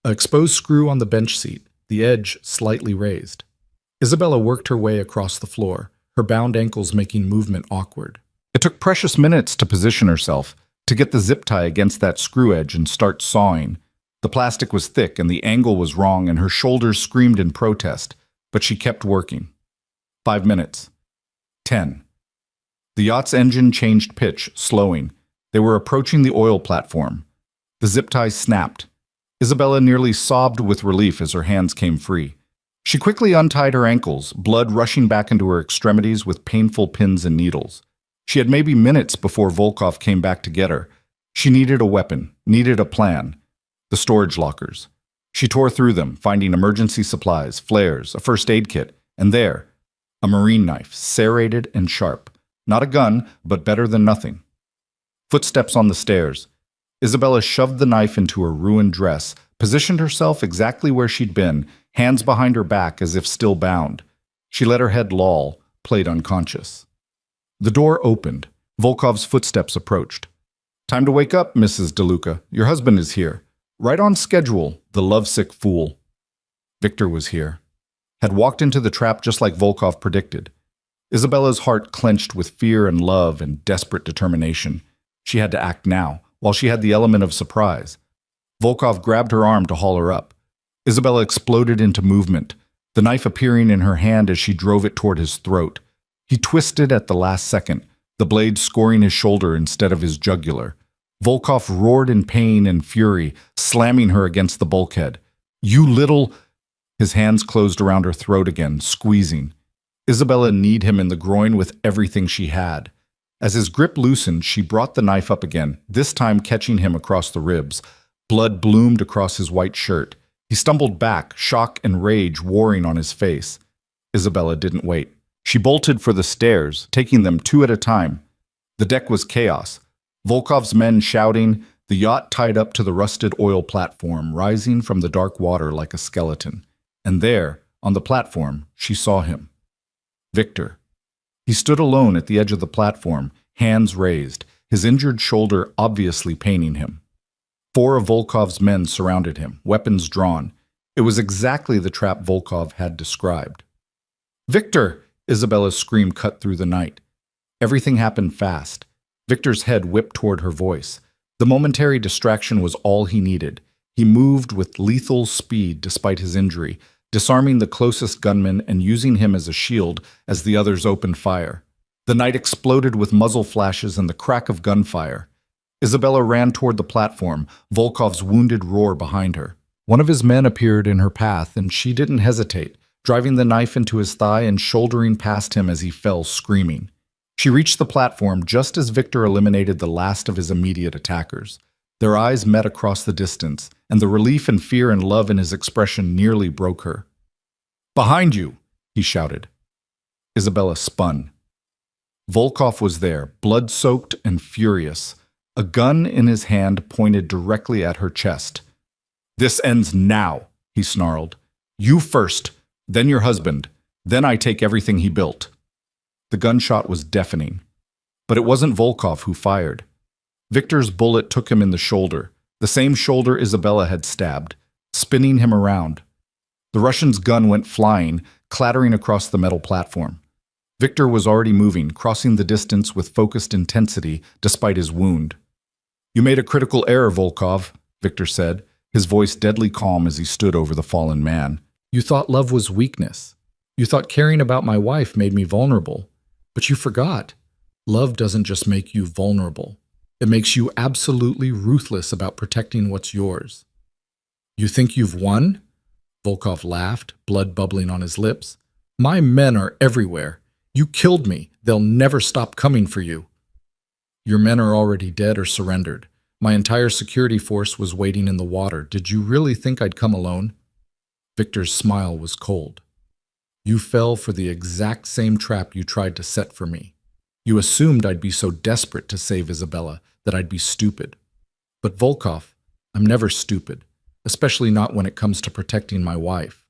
an exposed screw on the bench seat, the edge slightly raised. Isabella worked her way across the floor, her bound ankles making movement awkward. It took precious minutes to position herself, to get the zip tie against that screw edge and start sawing. The plastic was thick and the angle was wrong and her shoulders screamed in protest, but she kept working. 5 minutes. 10. The yacht's engine changed pitch, slowing. They were approaching the oil platform. The zip tie snapped. Isabella nearly sobbed with relief as her hands came free. She quickly untied her ankles, blood rushing back into her extremities with painful pins and needles. She had maybe minutes before Volkov came back to get her. She needed a weapon, needed a plan. The storage lockers. She tore through them, finding emergency supplies, flares, a first aid kit, and there, a marine knife, serrated and sharp. Not a gun, but better than nothing. Footsteps on the stairs. Isabella shoved the knife into her ruined dress, positioned herself exactly where she'd been, hands behind her back as if still bound. She let her head loll, played unconscious. The door opened. Volkov's footsteps approached. "Time to wake up, Mrs. DeLuca. Your husband is here. Right on schedule, the lovesick fool." Victor was here. Had walked into the trap just like Volkov predicted. Isabella's heart clenched with fear and love and desperate determination. She had to act now, while she had the element of surprise. Volkov grabbed her arm to haul her up. Isabella exploded into movement, the knife appearing in her hand as she drove it toward his throat. He twisted at the last second, the blade scoring his shoulder instead of his jugular. Volkov roared in pain and fury, slamming her against the bulkhead. "You little—" His hands closed around her throat again, squeezing. Isabella kneed him in the groin with everything she had. As his grip loosened, she brought the knife up again, this time catching him across the ribs. Blood bloomed across his white shirt. He stumbled back, shock and rage warring on his face. Isabella didn't wait. She bolted for the stairs, taking them 2 at a time. The deck was chaos. Volkov's men shouting, the yacht tied up to the rusted oil platform, rising from the dark water like a skeleton. And there, on the platform, she saw him. Victor. He stood alone at the edge of the platform, hands raised, his injured shoulder obviously paining him. 4 of Volkov's men surrounded him, weapons drawn. It was exactly the trap Volkov had described. "Victor!" Isabella's scream cut through the night. Everything happened fast. Victor's head whipped toward her voice. The momentary distraction was all he needed. He moved with lethal speed despite his injury, disarming the closest gunman and using him as a shield as the others opened fire. The night exploded with muzzle flashes and the crack of gunfire. Isabella ran toward the platform, Volkov's wounded roar behind her. One of his men appeared in her path, and she didn't hesitate, driving the knife into his thigh and shouldering past him as he fell screaming. She reached the platform just as Victor eliminated the last of his immediate attackers. Their eyes met across the distance, and the relief and fear and love in his expression nearly broke her. "Behind you!" he shouted. Isabella spun. Volkov was there, blood-soaked and furious, a gun in his hand pointed directly at her chest. "This ends now," he snarled. "You first, then your husband, then I take everything he built." The gunshot was deafening. But it wasn't Volkov who fired. Victor's bullet took him in the shoulder, the same shoulder Isabella had stabbed, spinning him around. The Russian's gun went flying, clattering across the metal platform. Victor was already moving, crossing the distance with focused intensity despite his wound. "You made a critical error, Volkov," Victor said, his voice deadly calm as he stood over the fallen man. "You thought love was weakness. You thought caring about my wife made me vulnerable. But you forgot. Love doesn't just make you vulnerable. It makes you absolutely ruthless about protecting what's yours. You think you've won? Volkov laughed, blood bubbling on his lips. My men are everywhere. You killed me. They'll never stop coming for you. Your men are already dead or surrendered. My entire security force was waiting in the water. Did you really think I'd come alone? Victor's smile was cold. You fell for the exact same trap you tried to set for me. You assumed I'd be so desperate to save Isabella that I'd be stupid. But Volkov, I'm never stupid, especially not when it comes to protecting my wife.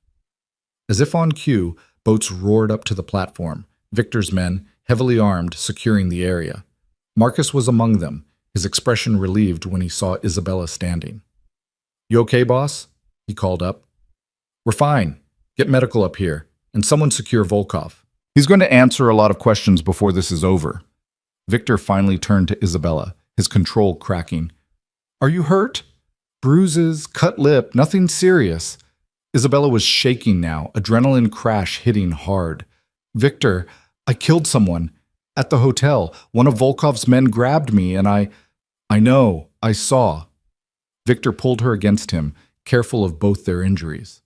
As if on cue, boats roared up to the platform, Victor's men, heavily armed, securing the area. Marcus was among them, his expression relieved when he saw Isabella standing. You okay, boss? He called up. We're fine. Get medical up here, and someone secure Volkov. He's going to answer a lot of questions before this is over. Victor finally turned to Isabella, his control cracking. Are you hurt? Bruises, cut lip, nothing serious. Isabella was shaking now, adrenaline crash hitting hard. Victor, I killed someone. At the hotel, one of Volkov's men grabbed me and I know, I saw. Victor pulled her against him, careful of both their injuries.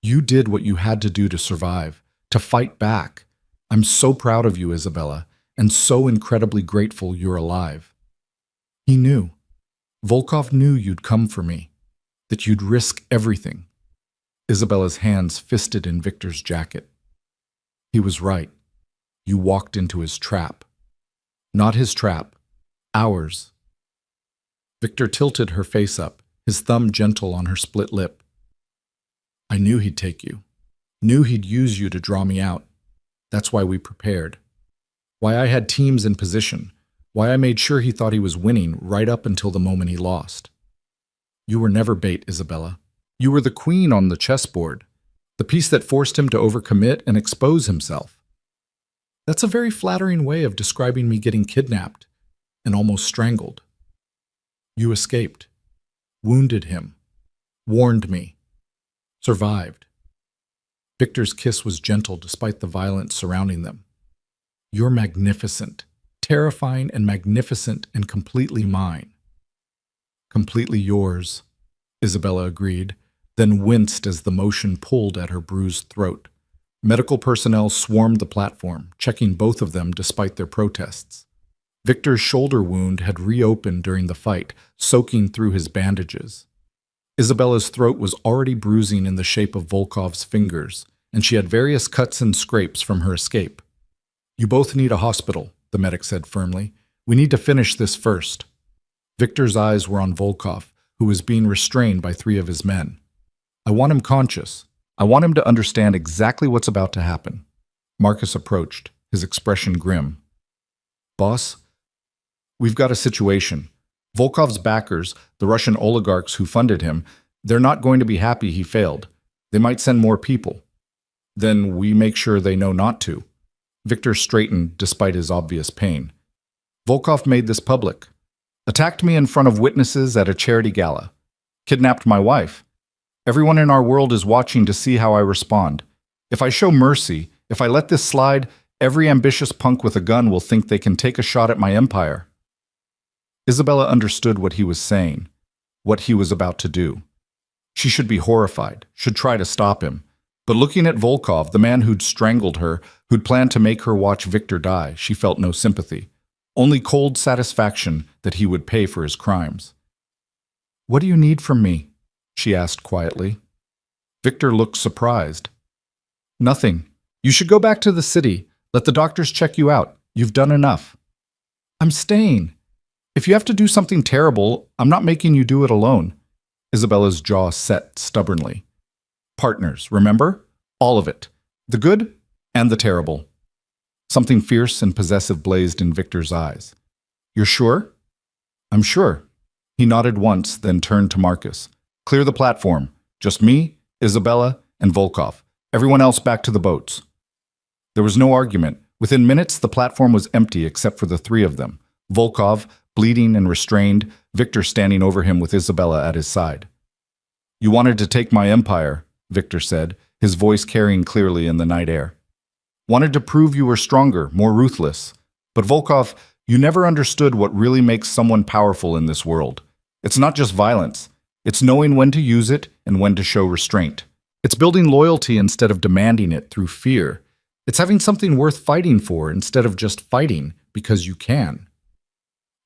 You did what you had to do to survive, to fight back. I'm so proud of you, Isabella, and so incredibly grateful you're alive. He knew. Volkov knew you'd come for me, that you'd risk everything. Isabella's hands fisted in Victor's jacket. He was right. You walked into his trap. Not his trap, ours. Victor tilted her face up, his thumb gentle on her split lip. I knew he'd take you. Knew he'd use you to draw me out. That's why we prepared. Why I had teams in position. Why I made sure he thought he was winning right up until the moment he lost. You were never bait, Isabella. You were the queen on the chessboard, the piece that forced him to overcommit and expose himself. That's a very flattering way of describing me getting kidnapped and almost strangled. You escaped, wounded him, warned me, survived. Victor's kiss was gentle despite the violence surrounding them. You're magnificent, terrifying and magnificent and completely mine. Completely yours, Isabella agreed, then winced as the motion pulled at her bruised throat. Medical personnel swarmed the platform, checking both of them despite their protests. Victor's shoulder wound had reopened during the fight, soaking through his bandages. Isabella's throat was already bruising in the shape of Volkov's fingers, and she had various cuts and scrapes from her escape. You both need a hospital, the medic said firmly. We need to finish this first. Victor's eyes were on Volkov, who was being restrained by 3 of his men. I want him conscious. I want him to understand exactly what's about to happen. Marcus approached, his expression grim. Boss, we've got a situation. Volkov's backers, the Russian oligarchs who funded him, they're not going to be happy he failed. They might send more people. Then we make sure they know not to. Victor straightened despite his obvious pain. Volkov made this public. Attacked me in front of witnesses at a charity gala. Kidnapped my wife. Everyone in our world is watching to see how I respond. If I show mercy, if I let this slide, every ambitious punk with a gun will think they can take a shot at my empire. Isabella understood what he was saying, what he was about to do. She should be horrified, should try to stop him. But looking at Volkov, the man who'd strangled her, who'd planned to make her watch Victor die, she felt no sympathy. Only cold satisfaction that he would pay for his crimes. What do you need from me? She asked quietly. Victor looked surprised. Nothing. You should go back to the city. Let the doctors check you out. You've done enough. I'm staying. If you have to do something terrible, I'm not making you do it alone. Isabella's jaw set stubbornly. Partners, remember? All of it. The good and the terrible. Something fierce and possessive blazed in Victor's eyes. You're sure? I'm sure. He nodded once, then turned to Marcus. Clear the platform. Just me, Isabella, and Volkov. Everyone else back to the boats. There was no argument. Within minutes, the platform was empty except for the 3 of them. Volkov, bleeding and restrained, Victor standing over him with Isabella at his side. You wanted to take my empire, Victor said, his voice carrying clearly in the night air. Wanted to prove you were stronger, more ruthless. But Volkov, You never understood what really makes someone powerful in this world. It's not just violence. It's knowing when to use it and when to show restraint. It's building loyalty instead of demanding it through fear. It's having something worth fighting for instead of just fighting because you can.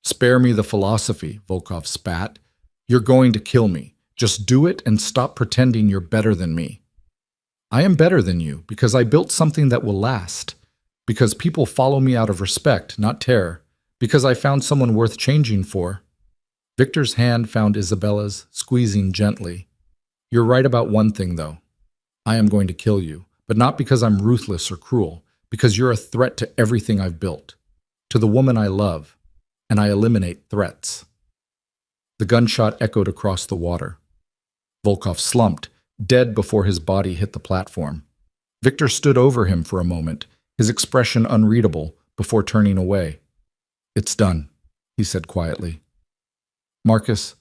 Spare me the philosophy, Volkov spat. You're going to kill me. Just do it and stop pretending you're better than me. I am better than you because I built something that will last. Because people follow me out of respect, not terror. Because I found someone worth changing for. Victor's hand found Isabella's, squeezing gently. You're right about one thing, though. I am going to kill you, but not because I'm ruthless or cruel, because you're a threat to everything I've built, to the woman I love, and I eliminate threats. The gunshot echoed across the water. Volkov slumped, dead before his body hit the platform. Victor stood over him for a moment, his expression unreadable, before turning away. It's done, he said quietly. Marcus,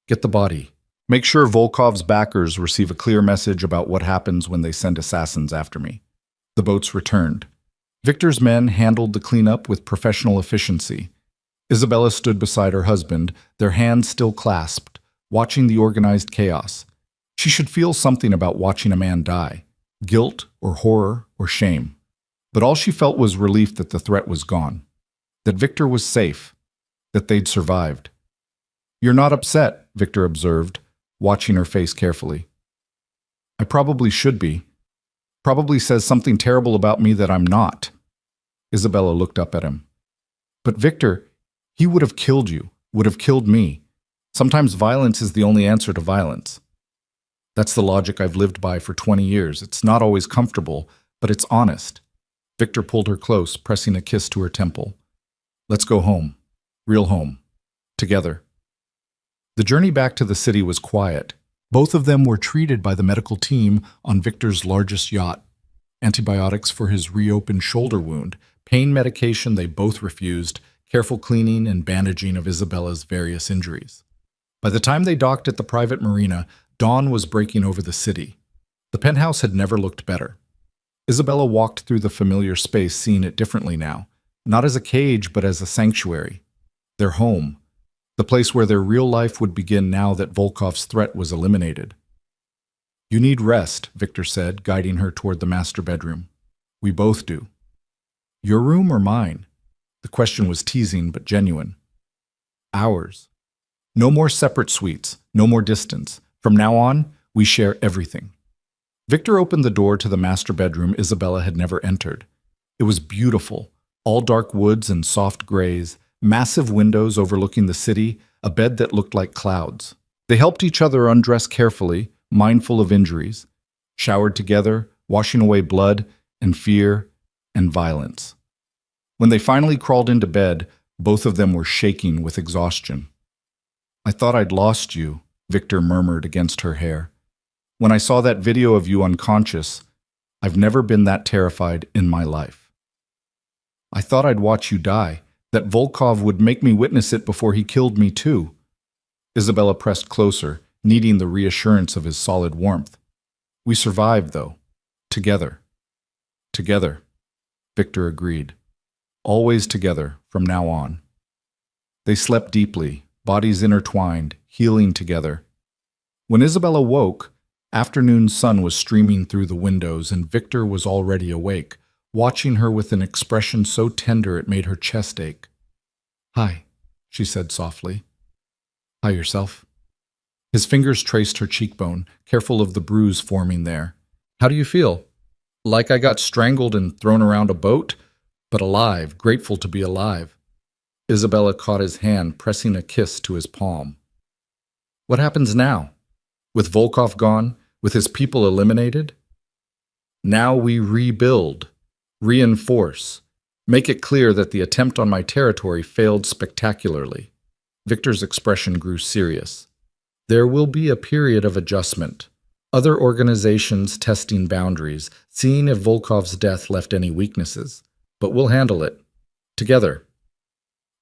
get the body. Make sure Volkov's backers receive a clear message about what happens when they send assassins after me. The boats returned. Victor's men handled the cleanup with professional efficiency. Isabella stood beside her husband, their hands still clasped, watching the organized chaos. She should feel something about watching a man die, guilt or horror or shame. But all she felt was relief that the threat was gone, that Victor was safe, that they'd survived. You're not upset, Victor observed, watching her face carefully. I probably should be. Probably says something terrible about me that I'm not. Isabella looked up at him. But Victor, he would have killed you, would have killed me. Sometimes violence is the only answer to violence. That's the logic I've lived by for 20 years. It's not always comfortable, but it's honest. Victor pulled her close, pressing a kiss to her temple. Let's go home. Real home. Together. The journey back to the city was quiet. Both of them were treated by the medical team on Victor's largest yacht. Antibiotics for his reopened shoulder wound, pain medication they both refused, careful cleaning and bandaging of Isabella's various injuries. By the time they docked at the private marina, dawn was breaking over the city. The penthouse had never looked better. Isabella walked through the familiar space, seeing it differently now, not as a cage but as a sanctuary. Their home. The place where their real life would begin now that Volkov's threat was eliminated. You need rest, Victor said, guiding her toward the master bedroom. We both do. Your room or mine? The question was teasing but genuine. Ours. No more separate suites, no more distance. From now on, we share everything. Victor opened the door to the master bedroom Isabella had never entered. It was beautiful, all dark woods and soft grays, massive windows overlooking the city, a bed that looked like clouds. They helped each other undress carefully, mindful of injuries, showered together, washing away blood and fear and violence. When they finally crawled into bed, both of them were shaking with exhaustion. I thought I'd lost you, Victor murmured against her hair. When I saw that video of you unconscious, I've never been that terrified in my life. I thought I'd watch you die, that Volkov would make me witness it before he killed me too. Isabella pressed closer, needing the reassurance of his solid warmth. We survived, though. Together. Together, Victor agreed. Always together, from now on. They slept deeply, bodies intertwined, healing together. When Isabella woke, afternoon sun was streaming through the windows and Victor was already awake, watching her with an expression so tender it made her chest ache. Hi, she said softly. Hi yourself. His fingers traced her cheekbone, careful of the bruise forming there. How do you feel? Like I got strangled and thrown around a boat? But alive, grateful to be alive. Isabella caught his hand, pressing a kiss to his palm. What happens now? With Volkov gone, with his people eliminated? Now we rebuild, reinforce, make it clear that the attempt on my territory failed spectacularly. Victor's expression grew serious. There will be a period of adjustment. Other organizations testing boundaries, seeing if Volkov's death left any weaknesses. But we'll handle it. Together.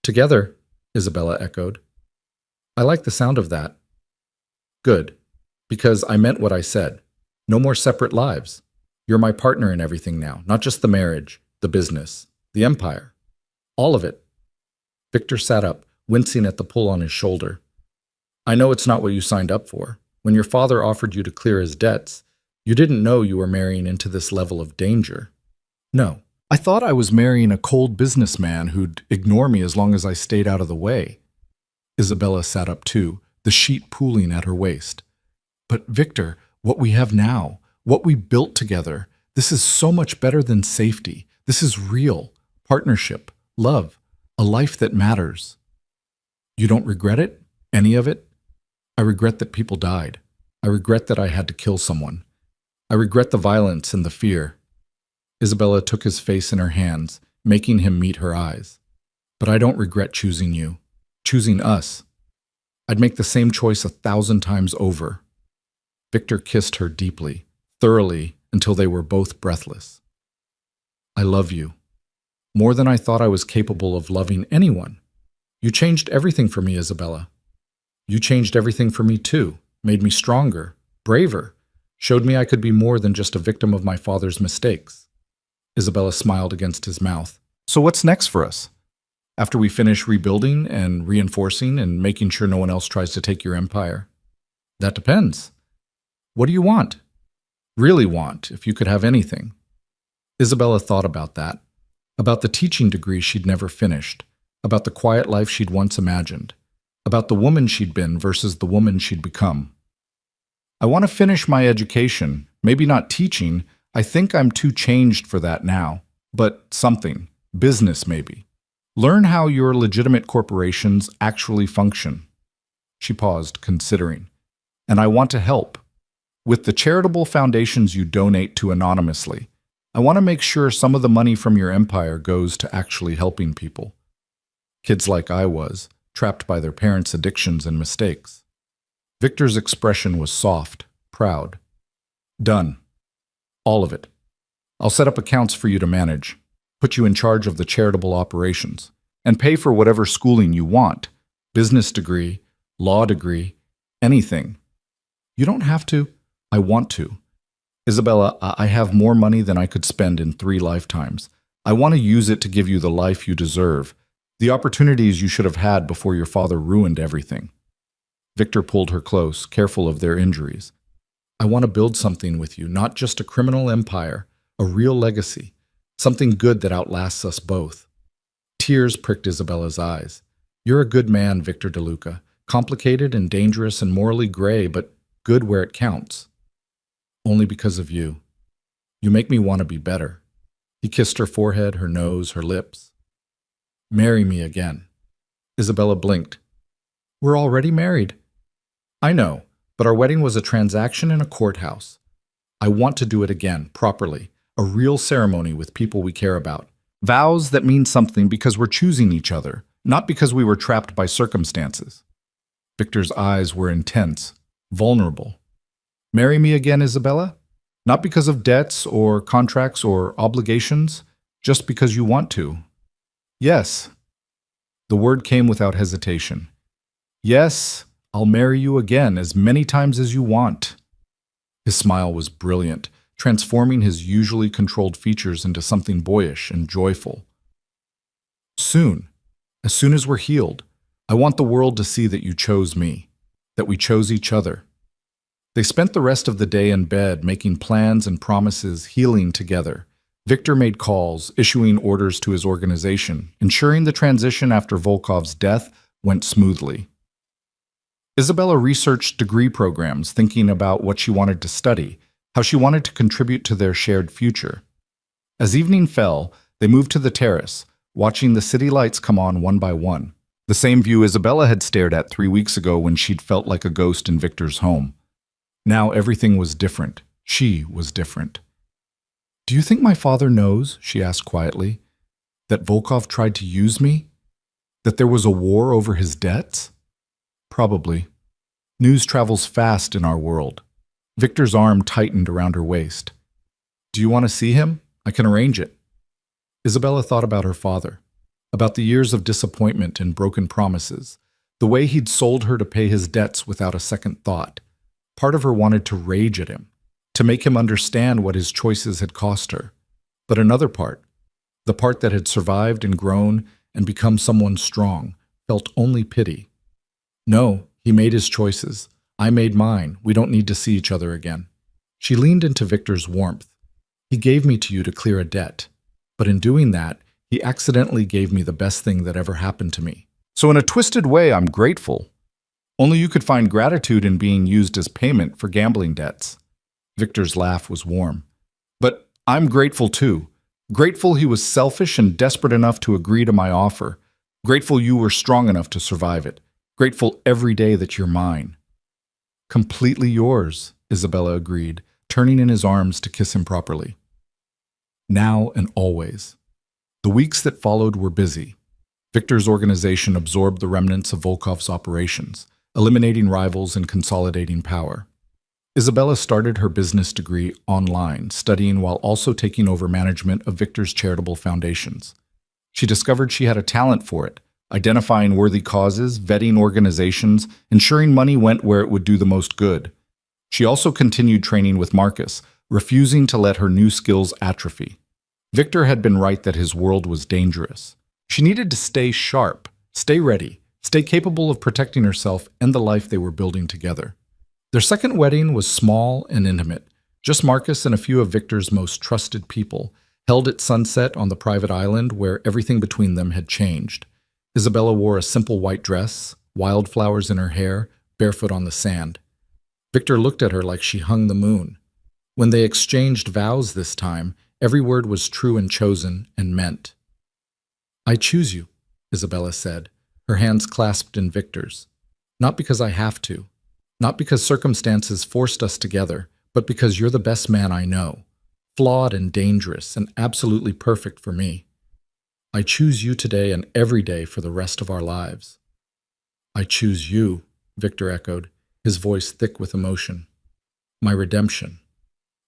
Together, Isabella echoed. I like the sound of that. Good. Because I meant what I said. No more separate lives. You're my partner in everything now, not just the marriage, the business, the empire. All of it. Victor sat up, wincing at the pull on his shoulder. I know it's not what you signed up for. When your father offered you to clear his debts, you didn't know you were marrying into this level of danger. No. I thought I was marrying a cold businessman who'd ignore me as long as I stayed out of the way. Isabella sat up too, the sheet pooling at her waist. But Victor, what we have now, what we built together, this is so much better than safety. This is real. Partnership. Love. A life that matters. You don't regret it? Any of it? I regret that people died. I regret that I had to kill someone. I regret the violence and the fear. Isabella took his face in her hands, making him meet her eyes. But I don't regret choosing you. Choosing us. I'd make the same choice 1,000 times over. Victor kissed her deeply, thoroughly, until they were both breathless. I love you. More than I thought I was capable of loving anyone. You changed everything for me, Isabella. You changed everything for me too, made me stronger, braver, showed me I could be more than just a victim of my father's mistakes. Isabella smiled against his mouth. So what's next for us? After we finish rebuilding and reinforcing and making sure no one else tries to take your empire? That depends. What do you want? Really want, if you could have anything? Isabella thought about that, about the teaching degree she'd never finished, about the quiet life she'd once imagined, about the woman she'd been versus the woman she'd become. I want to finish my education, maybe not teaching. I think I'm too changed for that now, but something, business maybe. Learn how your legitimate corporations actually function. She paused, considering. And I want to help. With the charitable foundations you donate to anonymously, I want to make sure some of the money from your empire goes to actually helping people. Kids like I was, trapped by their parents' addictions and mistakes. Victor's expression was soft, proud. Done. All of it. I'll set up accounts for you to manage, put you in charge of the charitable operations, and pay for whatever schooling you want, business degree, law degree, anything. You don't have to. I want to. Isabella, I have more money than I could spend in 3 lifetimes. I want to use it to give you the life you deserve, the opportunities you should have had before your father ruined everything. Victor pulled her close, careful of their injuries. I want to build something with you, not just a criminal empire, a real legacy, something good that outlasts us both. Tears pricked Isabella's eyes. You're a good man, Victor DeLuca. Complicated and dangerous and morally gray, but good where it counts. Only because of you. You make me want to be better. He kissed her forehead, her nose, her lips. Marry me again. Isabella blinked. We're already married. I know, but our wedding was a transaction in a courthouse. I want to do it again, properly. A real ceremony with people we care about. Vows that mean something because we're choosing each other, not because we were trapped by circumstances. Victor's eyes were intense, vulnerable. Marry me again, Isabella? Not because of debts or contracts or obligations, just because you want to. Yes. The word came without hesitation. Yes, I'll marry you again as many times as you want. His smile was brilliant, transforming his usually controlled features into something boyish and joyful. Soon, as soon as we're healed, I want the world to see that you chose me, that we chose each other. They spent the rest of the day in bed, making plans and promises, healing together. Victor made calls, issuing orders to his organization, ensuring the transition after Volkov's death went smoothly. Isabella researched degree programs, thinking about what she wanted to study, how she wanted to contribute to their shared future. As evening fell, they moved to the terrace, watching the city lights come on one by one, the same view Isabella had stared at 3 weeks ago when she'd felt like a ghost in Victor's home. Now everything was different. She was different. Do you think my father knows, she asked quietly, that Volkov tried to use me? That there was a war over his debts? Probably. News travels fast in our world. Victor's arm tightened around her waist. Do you want to see him? I can arrange it. Isabella thought about her father, about the years of disappointment and broken promises, the way he'd sold her to pay his debts without a second thought. Part of her wanted to rage at him, to make him understand what his choices had cost her. But another part, the part that had survived and grown and become someone strong, felt only pity. No, he made his choices. I made mine. We don't need to see each other again. She leaned into Victor's warmth. He gave me to you to clear a debt. But in doing that, he accidentally gave me the best thing that ever happened to me. So in a twisted way, I'm grateful. Only you could find gratitude in being used as payment for gambling debts. Victor's laugh was warm. But I'm grateful too. Grateful he was selfish and desperate enough to agree to my offer. Grateful you were strong enough to survive it. Grateful every day that you're mine. Completely yours, Isabella agreed, turning in his arms to kiss him properly. Now and always. The weeks that followed were busy. Victor's organization absorbed the remnants of Volkov's operations, eliminating rivals and consolidating power. Isabella started her business degree online, studying while also taking over management of Victor's charitable foundations. She discovered she had a talent for it, identifying worthy causes, vetting organizations, ensuring money went where it would do the most good. She also continued training with Marcus, refusing to let her new skills atrophy. Victor had been right that his world was dangerous. She needed to stay sharp, stay ready, stay capable of protecting herself and the life they were building together. Their second wedding was small and intimate, just Marcus and a few of Victor's most trusted people, held at sunset on the private island where everything between them had changed. Isabella wore a simple white dress, wildflowers in her hair, barefoot on the sand. Victor looked at her like she hung the moon. When they exchanged vows this time, every word was true and chosen and meant. I choose you, Isabella said, her hands clasped in Victor's. Not because I have to. Not because circumstances forced us together, but because you're the best man I know. Flawed and dangerous and absolutely perfect for me. I choose you today and every day for the rest of our lives. I choose you, Victor echoed, his voice thick with emotion. My redemption.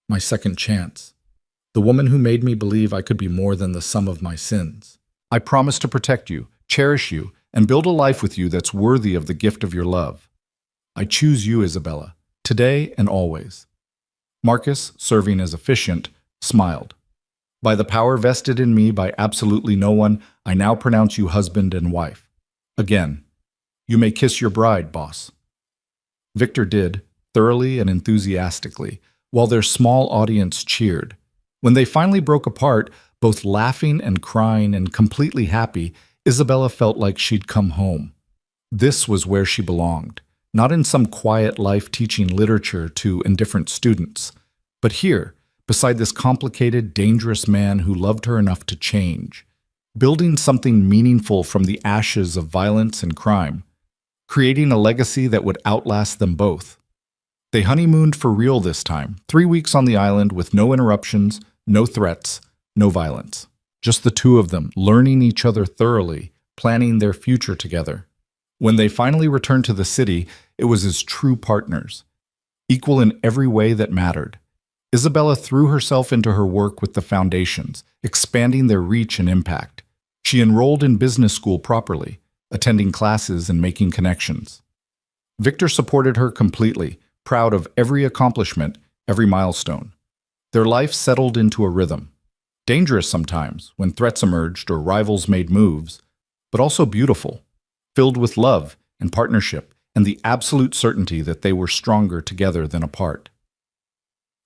My second chance. The woman who made me believe I could be more than the sum of my sins. I promise to protect you, cherish you, and build a life with you that's worthy of the gift of your love. I choose you, Isabella, today and always. Marcus, serving as officiant, smiled. By the power vested in me by absolutely no one, I now pronounce you husband and wife. Again, you may kiss your bride, boss. Victor did, thoroughly and enthusiastically, while their small audience cheered. When they finally broke apart, both laughing and crying and completely happy, Isabella felt like she'd come home. This was where she belonged. Not in some quiet life teaching literature to indifferent students, but here, beside this complicated, dangerous man who loved her enough to change, building something meaningful from the ashes of violence and crime, creating a legacy that would outlast them both. They honeymooned for real this time, 3 weeks on the island with no interruptions, no threats, no violence. Just the two of them, learning each other thoroughly, planning their future together. When they finally returned to the city, it was as true partners, equal in every way that mattered. Isabella threw herself into her work with the foundations, expanding their reach and impact. She enrolled in business school properly, attending classes and making connections. Victor supported her completely, proud of every accomplishment, every milestone. Their life settled into a rhythm. Dangerous sometimes, when threats emerged or rivals made moves, but also beautiful, filled with love and partnership and the absolute certainty that they were stronger together than apart.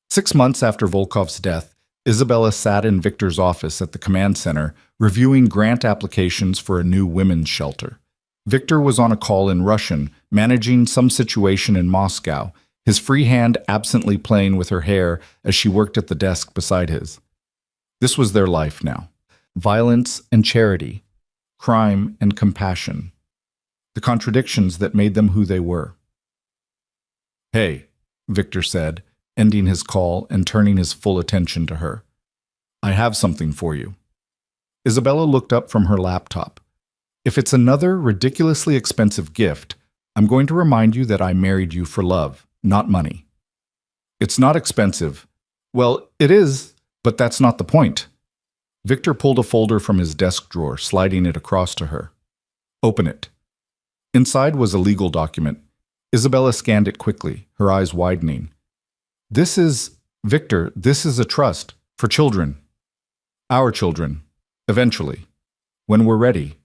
6 months after Volkov's death, Isabella sat in Victor's office at the command center, reviewing grant applications for a new women's shelter. Victor was on a call in Russian, managing some situation in Moscow, his free hand absently playing with her hair as she worked at the desk beside his. This was their life now. Violence and charity, crime and compassion. The contradictions that made them who they were. Hey, Victor said, ending his call and turning his full attention to her. I have something for you. Isabella looked up from her laptop. If it's another ridiculously expensive gift, I'm going to remind you that I married you for love, not money. It's not expensive. Well, it is, but that's not the point. Victor pulled a folder from his desk drawer, sliding it across to her. Open it. Inside was a legal document. Isabella scanned it quickly, her eyes widening. Victor, this is a trust for children. Our children, eventually, when we're ready,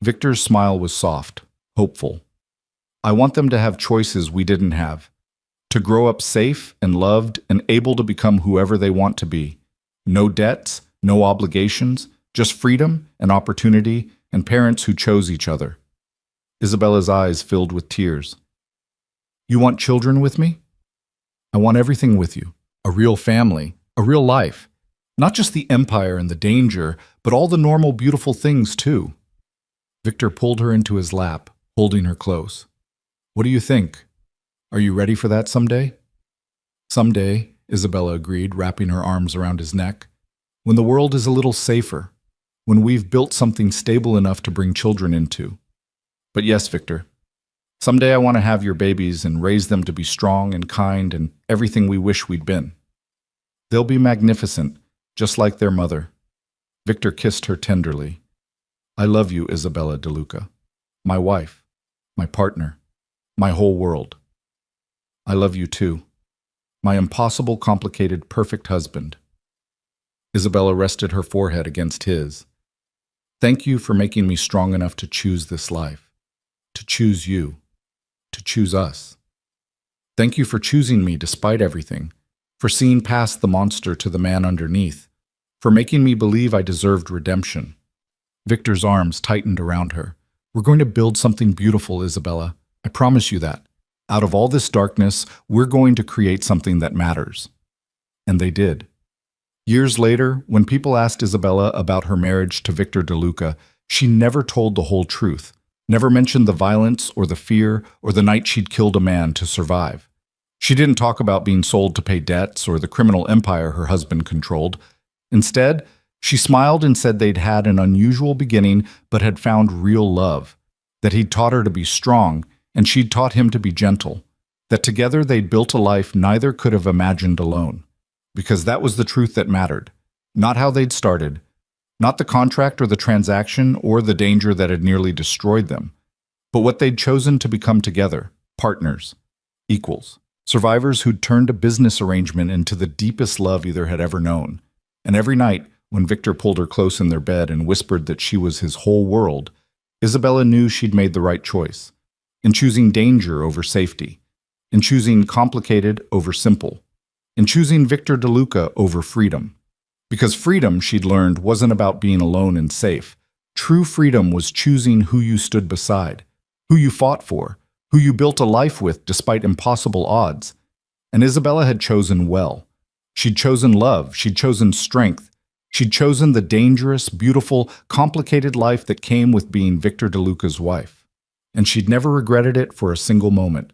Victor's smile was soft, hopeful. I want them to have choices we didn't have. To grow up safe and loved and able to become whoever they want to be. No debts, no obligations, just freedom and opportunity and parents who chose each other. Isabella's eyes filled with tears. You want children with me? I want everything with you. A real family, a real life. Not just the empire and the danger, but all the normal, beautiful things too. Victor pulled her into his lap, holding her close. What do you think? Are you ready for that someday? Someday, Isabella agreed, wrapping her arms around his neck. When the world is a little safer. When we've built something stable enough to bring children into. But yes, Victor. Someday I want to have your babies and raise them to be strong and kind and everything we wish we'd been. They'll be magnificent, just like their mother. Victor kissed her tenderly. I love you, Isabella De Luca. My wife, my partner, my whole world. I love you too. My impossible, complicated, perfect husband. Isabella rested her forehead against his. Thank you for making me strong enough to choose this life. To choose you. To choose us. Thank you for choosing me despite everything. For seeing past the monster to the man underneath. For making me believe I deserved redemption. Victor's arms tightened around her. We're going to build something beautiful, Isabella. I promise you that. Out of all this darkness, we're going to create something that matters. And they did. Years later, when people asked Isabella about her marriage to Victor De Luca, she never told the whole truth, never mentioned the violence or the fear or the night she'd killed a man to survive. She didn't talk about being sold to pay debts or the criminal empire her husband controlled. Instead, she smiled and said they'd had an unusual beginning but had found real love, that he'd taught her to be strong and she'd taught him to be gentle, that together they'd built a life neither could have imagined alone. Because that was the truth that mattered, not how they'd started, not the contract or the transaction or the danger that had nearly destroyed them, but what they'd chosen to become together, partners, equals, survivors who'd turned a business arrangement into the deepest love either had ever known. And every night, when Victor pulled her close in their bed and whispered that she was his whole world, Isabella knew she'd made the right choice, in choosing danger over safety, in choosing complicated over simple, in choosing Victor De Luca over freedom. Because freedom, she'd learned, wasn't about being alone and safe. True freedom was choosing who you stood beside, who you fought for, who you built a life with despite impossible odds. And Isabella had chosen well. She'd chosen love, she'd chosen strength, she'd chosen the dangerous, beautiful, complicated life that came with being Victor De Luca's wife. And she'd never regretted it for a single moment.